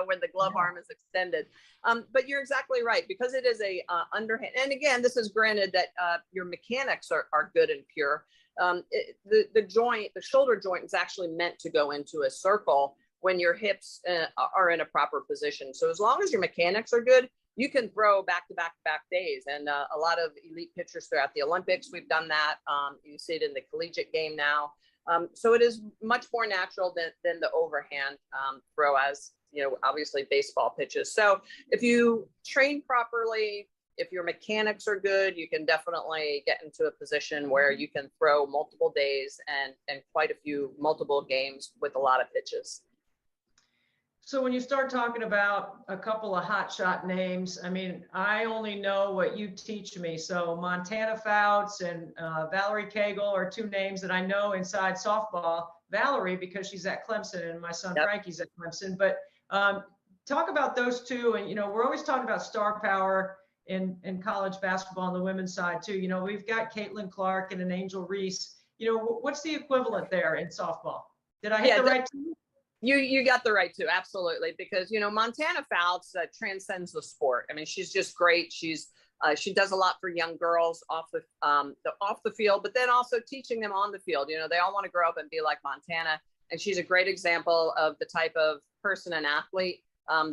when the glove arm is extended. But you're exactly right, because it is a underhand. And again, this is granted that your mechanics are good and pure. The shoulder joint is actually meant to go into a circle when your hips are in a proper position. So as long as your mechanics are good, you can throw back-to-back days. And a lot of elite pitchers throughout the Olympics, we've done that. You see it in the collegiate game now. So it is much more natural than the overhand throw, as obviously baseball pitches. So if you train properly, if your mechanics are good, you can definitely get into a position where you can throw multiple days and quite a few multiple games with a lot of pitches. So when you start talking about a couple of hot shot names, I mean, I only know what you teach me. So Montana Fouts and Valerie Cagle are two names that I know inside softball. Valerie, because she's at Clemson and my son Frankie's at Clemson. But talk about those two. And, we're always talking about star power in college basketball on the women's side too. We've got Caitlin Clark and an Angel Reese. What's the equivalent there in softball? Did I hit the right team? You got the right to, absolutely, because Montana Fouts transcends the sport. I mean, she's just great. She does a lot for young girls off the field, but then also teaching them on the field. They all want to grow up and be like Montana, and she's a great example of the type of person and athlete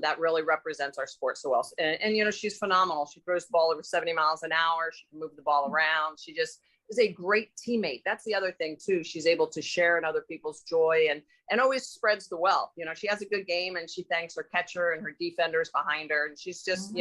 that really represents our sport so well. And she's phenomenal. She throws the ball over 70 miles an hour. She can move the ball around. She just is a great teammate. That's the other thing too. She's able to share in other people's joy and always spreads the wealth. She has a good game and she thanks her catcher and her defenders behind her. And she's just,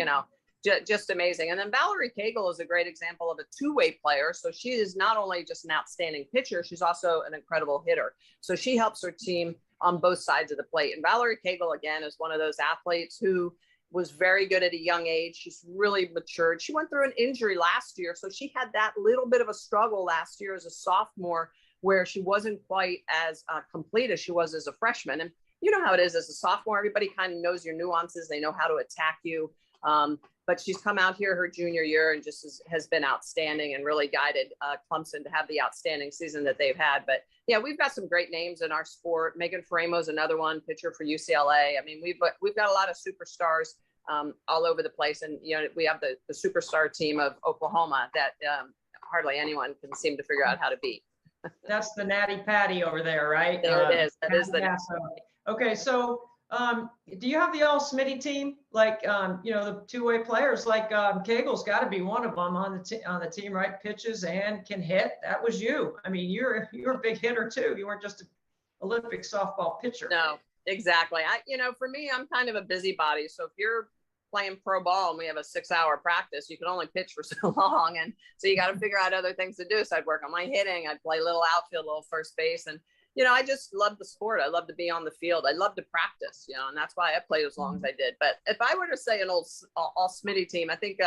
just amazing. And then Valerie Cagle is a great example of a two-way player. So she is not only just an outstanding pitcher, she's also an incredible hitter. So she helps her team on both sides of the plate. And Valerie Cagle, again, is one of those athletes who was very good at a young age. She's really matured. She went through an injury last year. So she had that little bit of a struggle last year as a sophomore where she wasn't quite as complete as she was as a freshman. And you know how it is as a sophomore, everybody kind of knows your nuances. They know how to attack you. But she's come out here her junior year and just has been outstanding and really guided Clemson to have the outstanding season that they've had. But yeah, we've got some great names in our sport. Megan Faremo is another one, pitcher for UCLA. I mean, we've got a lot of superstars all over the place. And, we have the superstar team of Oklahoma that hardly anyone can seem to figure out how to beat. That's the Natty Patty over there, right? There it is. That is the. Yeah, okay, so do you have the all Smitty team? Like, the two-way players, like Cagle's got to be one of them on the team, right? Pitches and can hit. That was you. I mean, you're a big hitter too. You weren't just an Olympic softball pitcher. No, exactly. For me, I'm kind of a busybody. So if you're playing pro ball and we have a 6-hour practice, you can only pitch for so long. And so you got to figure out other things to do. So I'd work on my hitting. I'd play a little outfield, a little first base. And, I just love the sport. I love to be on the field. I love to practice, and that's why I played as long as I did. But if I were to say an all Smitty team, I think,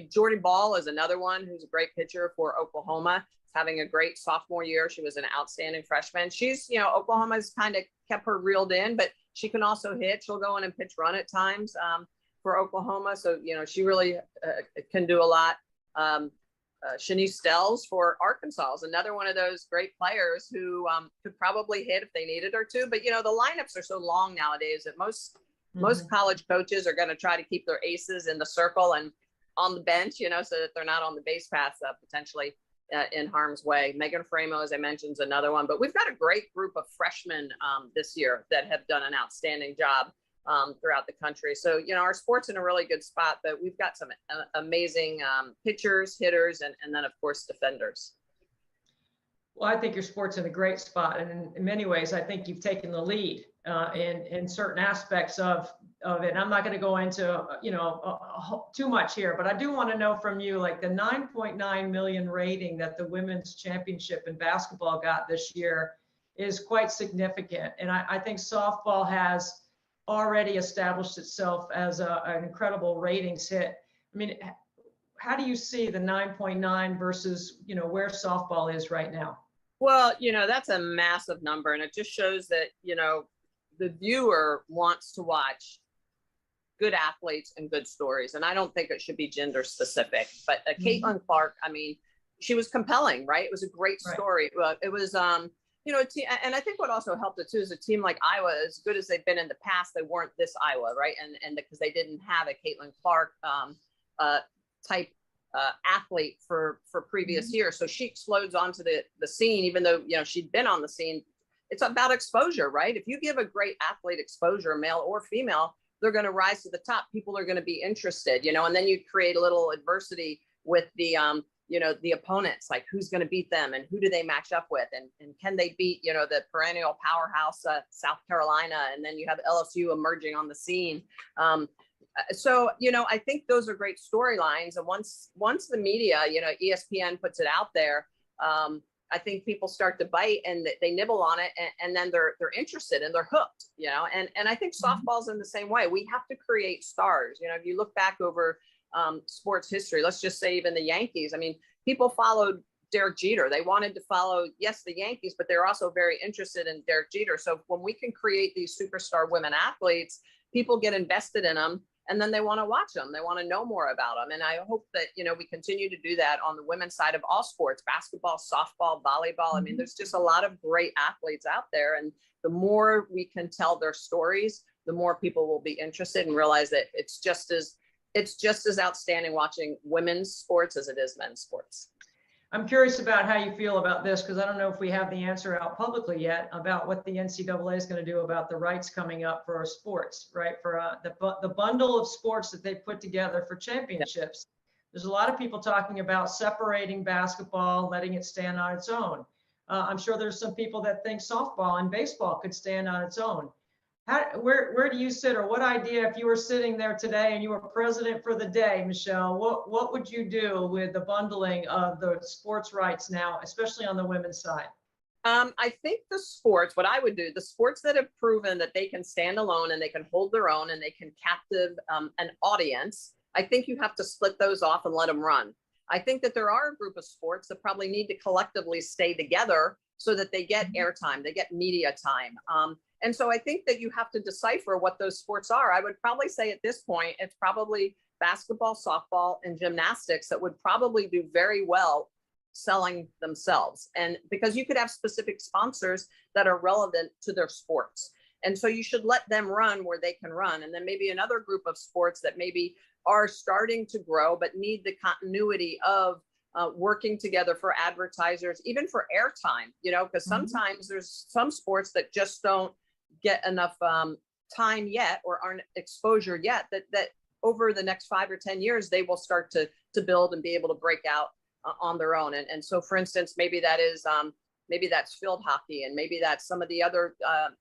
Jordy Ball is another one who's a great pitcher for Oklahoma. Having a great sophomore year. She was an outstanding freshman. She's, Oklahoma's kind of kept her reeled in, but she can also hit. She'll go in and pitch run at times. for Oklahoma. So, she really can do a lot. Shanice Stells for Arkansas is another one of those great players who could probably hit if they needed her to. But, the lineups are so long nowadays that most college coaches are going to try to keep their aces in the circle and on the bench, so that they're not on the base paths potentially in harm's way. Megan Framo, as I mentioned, is another one. But we've got a great group of freshmen this year that have done an outstanding job throughout the country. So, our sport's in a really good spot, but we've got some amazing pitchers, hitters, and then, of course, defenders. Well, I think your sport's in a great spot. And in many ways, I think you've taken the lead in certain aspects of it. And I'm not going to go into, too much here, but I do want to know from you, like the 9.9 million rating that the women's championship in basketball got this year is quite significant. And I think softball has already established itself as an incredible ratings hit. I mean, how do you see the 9.9 versus, where softball is right now? Well, that's a massive number. And it just shows that, the viewer wants to watch good athletes and good stories. And I don't think it should be gender specific. But Caitlin Clark, I mean, she was compelling, right? It was a great story. It was, and I think what also helped it too is a team like Iowa, as good as they've been in the past, they weren't this Iowa, right? And because they didn't have a Caitlin Clark type athlete for previous years. So she explodes onto the scene, even though, she'd been on the scene. It's about exposure, right? If you give a great athlete exposure, male or female, they're going to rise to the top. People are going to be interested, and then you create a little adversity with the, the opponents, like who's going to beat them and who do they match up with? And can they beat, the perennial powerhouse, South Carolina? And then you have LSU emerging on the scene. So, I think those are great storylines. And once the media, ESPN puts it out there, I think people start to bite and they nibble on it, and then they're interested and they're hooked, and I think softball's in the same way. We have to create stars. If you look back over sports history, let's just say even the Yankees. I mean, people followed Derek Jeter. They wanted to follow, yes, the Yankees, but they're also very interested in Derek Jeter. So when we can create these superstar women athletes, people get invested in them. And then they want to watch them. They want to know more about them. And I hope that, we continue to do that on the women's side of all sports, basketball, softball, volleyball. I mean, there's just a lot of great athletes out there. And the more we can tell their stories, the more people will be interested and realize that it's just as outstanding watching women's sports as it is men's sports. I'm curious about how you feel about this, because I don't know if we have the answer out publicly yet about what the NCAA is going to do about the rights coming up for our sports, right? For the bundle of sports that they put together for championships. There's a lot of people talking about separating basketball, letting it stand on its own. I'm sure there's some people that think softball and baseball could stand on its own. Where do you sit, or what idea, if you were sitting there today and you were president for the day, Michelle, what would you do with the bundling of the sports rights now, especially on the women's side? I think what I would do, the sports that have proven that they can stand alone and they can hold their own and they can captive an audience, I think you have to split those off and let them run. I think that there are a group of sports that probably need to collectively stay together so that they get airtime, they get media time. And so I think that you have to decipher what those sports are. I would probably say at this point, it's probably basketball, softball, and gymnastics that would probably do very well selling themselves. And because you could have specific sponsors that are relevant to their sports. And so you should let them run where they can run. And then maybe another group of sports that maybe are starting to grow, but need the continuity of working together for advertisers, even for airtime, because sometimes there's some sports that just don't get enough time yet or aren't exposure yet that over the next 5 or 10 years, they will start to build and be able to break out on their own. And so, for instance, maybe that's field hockey, and maybe that's some of the other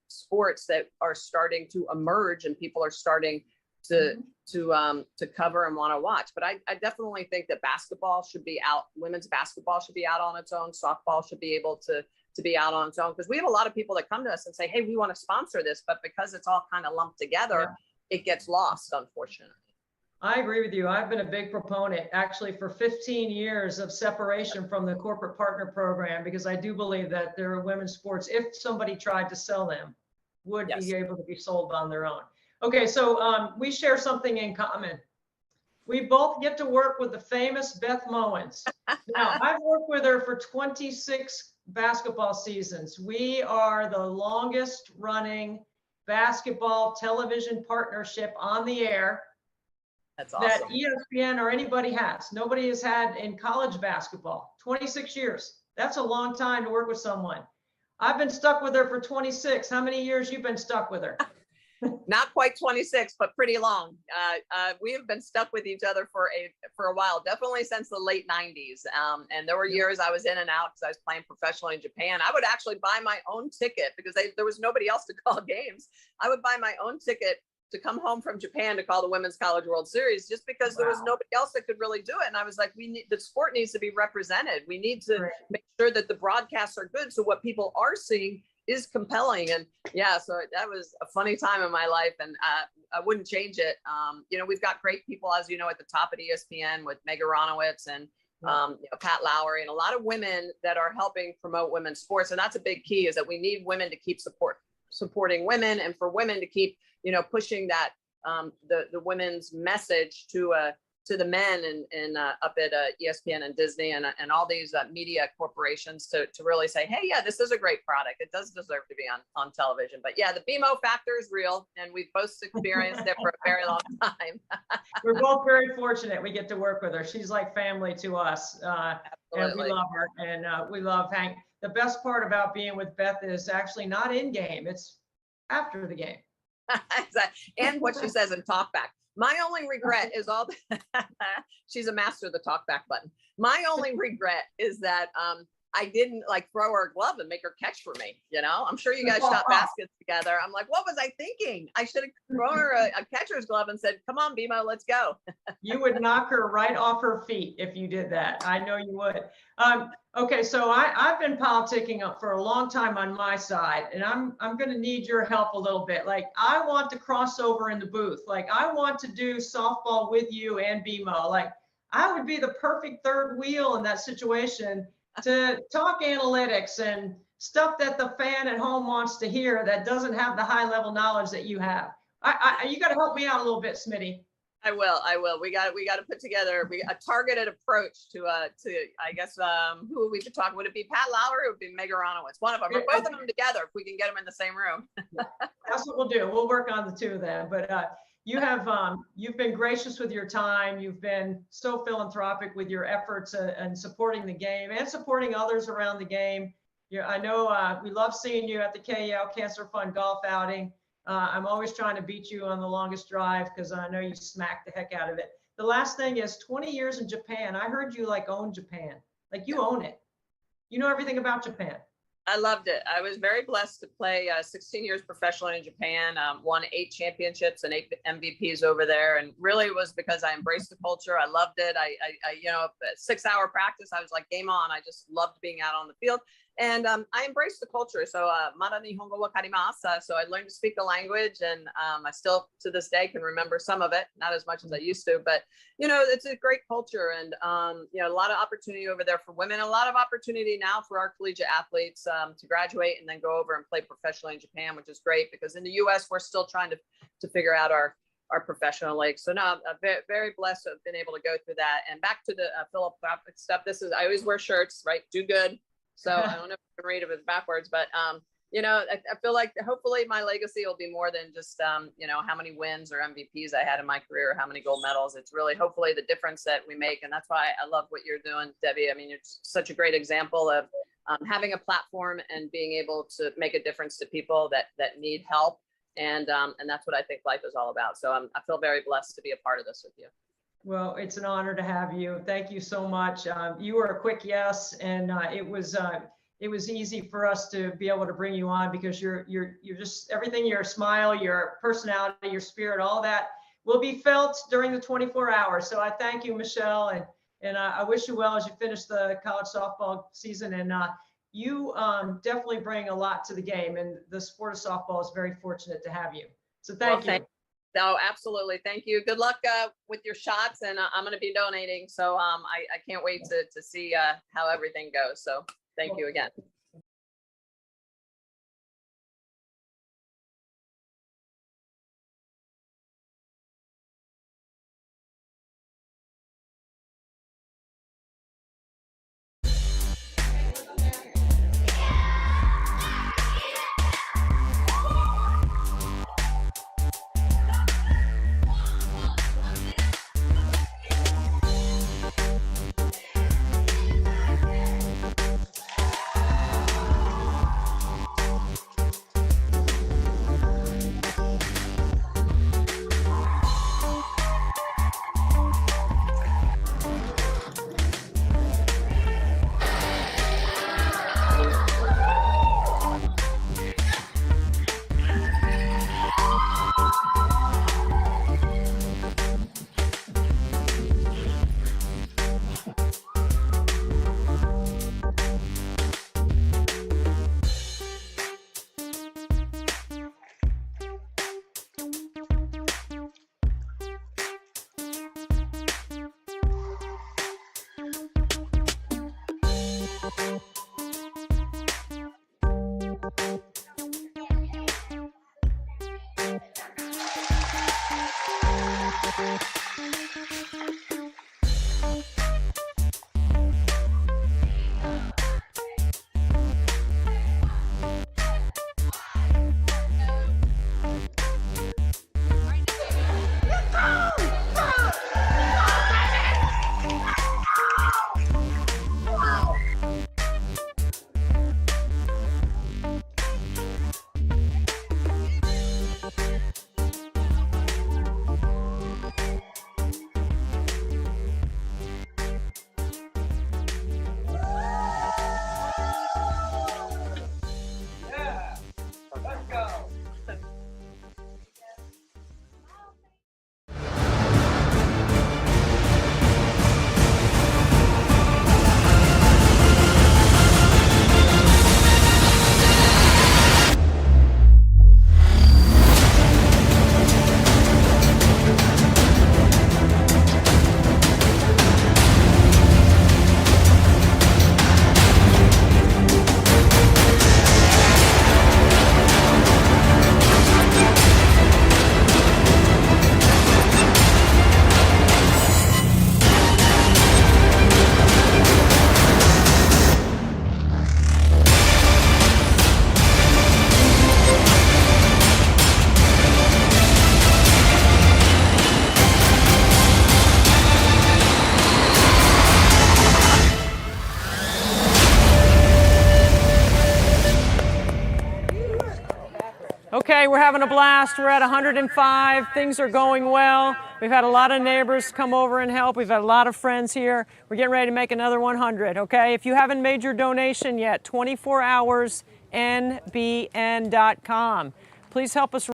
sports that are starting to emerge and people are starting to cover and want to watch. But I definitely think that basketball should be out. Women's basketball should be out on its own. Softball should be able to be out on its own, because we have a lot of people that come to us and say, hey, we want to sponsor this, but because it's all kind of lumped together, it gets lost, unfortunately. I agree with you. I've been a big proponent actually for 15 years of separation from the corporate partner program, because I do believe that there are women's sports, if somebody tried to sell them, would be able to be sold on their own. Okay, so we share something in common. We both get to work with the famous Beth Mowins. Now, I've worked with her for 26 basketball seasons. We are the longest running basketball television partnership on the air That's that awesome. ESPN or anybody has. Nobody has had in college basketball. 26 years. That's a long time to work with someone. I've been stuck with her for 26. How many years you been stuck with her? Not quite 26, but pretty long. We have been stuck with each other for a while, definitely since the late 90s. And there were years I was in and out because I was playing professionally in Japan. I would actually buy my own ticket because there was nobody else to call games. I would buy my own ticket to come home from Japan to call the Women's College World Series just because there was nobody else that could really do it. And I was like, the sport needs to be represented. We need to make sure that the broadcasts are good. So what people are seeing is compelling. And yeah, so that was a funny time in my life, and I wouldn't change it. We've got great people, as you know, at the top of ESPN with Meg Aronowitz and Pat Lowry, and a lot of women that are helping promote women's sports. And that's a big key, is that we need women to keep supporting women, and for women to keep pushing that the women's message to the men and up at ESPN and Disney and all these media corporations to really say, hey, yeah, this is a great product. It does deserve to be on television. But yeah, the BMO factor is real, and we've both experienced it for a very long time. We're both very fortunate we get to work with her. She's like family to us, and we love her, and we love Hank. The best part about being with Beth is actually not in game, it's after the game. And what she says in talkback. My only regret is she's a master of the talkback button. My only regret is that I didn't throw her a glove and make her catch for me. I'm sure you guys shot baskets together. I'm like, what was I thinking? I should have thrown her a catcher's glove and said, come on, BMO, let's go. You would knock her right off her feet if you did that. I know you would. Okay, so I've been politicking up for a long time on my side, and I'm going to need your help a little bit. I want to cross over in the booth. I want to do softball with you and BMO. I would be the perfect third wheel in that situation to talk analytics and stuff that the fan at home wants to hear that doesn't have the high level knowledge that you have. You got to help me out a little bit, Smitty. I will. We got to put together a targeted approach to I guess who we could talk. Would it be Pat Lowry or would it be Meg Aronowitz? One of them, or both of them together if we can get them in the same room. That's what we'll do. We'll work on the two of them. But you've been gracious with your time. You've been so philanthropic with your efforts and supporting the game and supporting others around the game. I know we love seeing you at the KEL Cancer Fund golf outing. I'm always trying to beat you on the longest drive because I know you smack the heck out of it. The last thing is 20 years in Japan. I heard you own Japan. You own it. You know everything about Japan. I loved it. I was very blessed to play 16 years professionally in Japan, won 8 championships and 8 MVPs over there. And really it was because I embraced the culture. I loved it. I 6-hour practice, I was like, game on. I just loved being out on the field. And I embraced the culture. So Mara Nihongo wa karimasu. So I learned to speak the language, and I still to this day can remember some of it, not as much as I used to, but it's a great culture, and a lot of opportunity over there for women, a lot of opportunity now for our collegiate athletes to graduate and then go over and play professionally in Japan, which is great because in the US we're still trying to figure out our professional league. So no, I'm very, very blessed to have been able to go through that. And back to the philanthropic stuff. I always wear shirts, right? Do good. So I don't know if you can read it backwards, but I feel like hopefully my legacy will be more than just how many wins or MVPs I had in my career, how many gold medals. It's really hopefully the difference that we make, and that's why I love what you're doing, Debbie. I mean, you're such a great example of having a platform and being able to make a difference to people that need help, and that's what I think life is all about. So I feel very blessed to be a part of this with you. Well, it's an honor to have you. Thank you so much. You were a quick yes, and it was easy for us to be able to bring you on because you're just everything. Your smile, your personality, your spirit, all that will be felt during the 24 hours. So I thank you, Michelle, and I wish you well as you finish the college softball season. And you definitely bring a lot to the game, and the sport of softball is very fortunate to have you. So thank you. No, absolutely. Thank you. Good luck with your shots, and I'm going to be donating. So I can't wait to see how everything goes. So thank you again. Okay, we're having a blast. We're at 105. Things are going well. We've had a lot of neighbors come over and help. We've had a lot of friends here. We're getting ready to make another 100, okay? If you haven't made your donation yet, 24hoursnbn.com. Please help us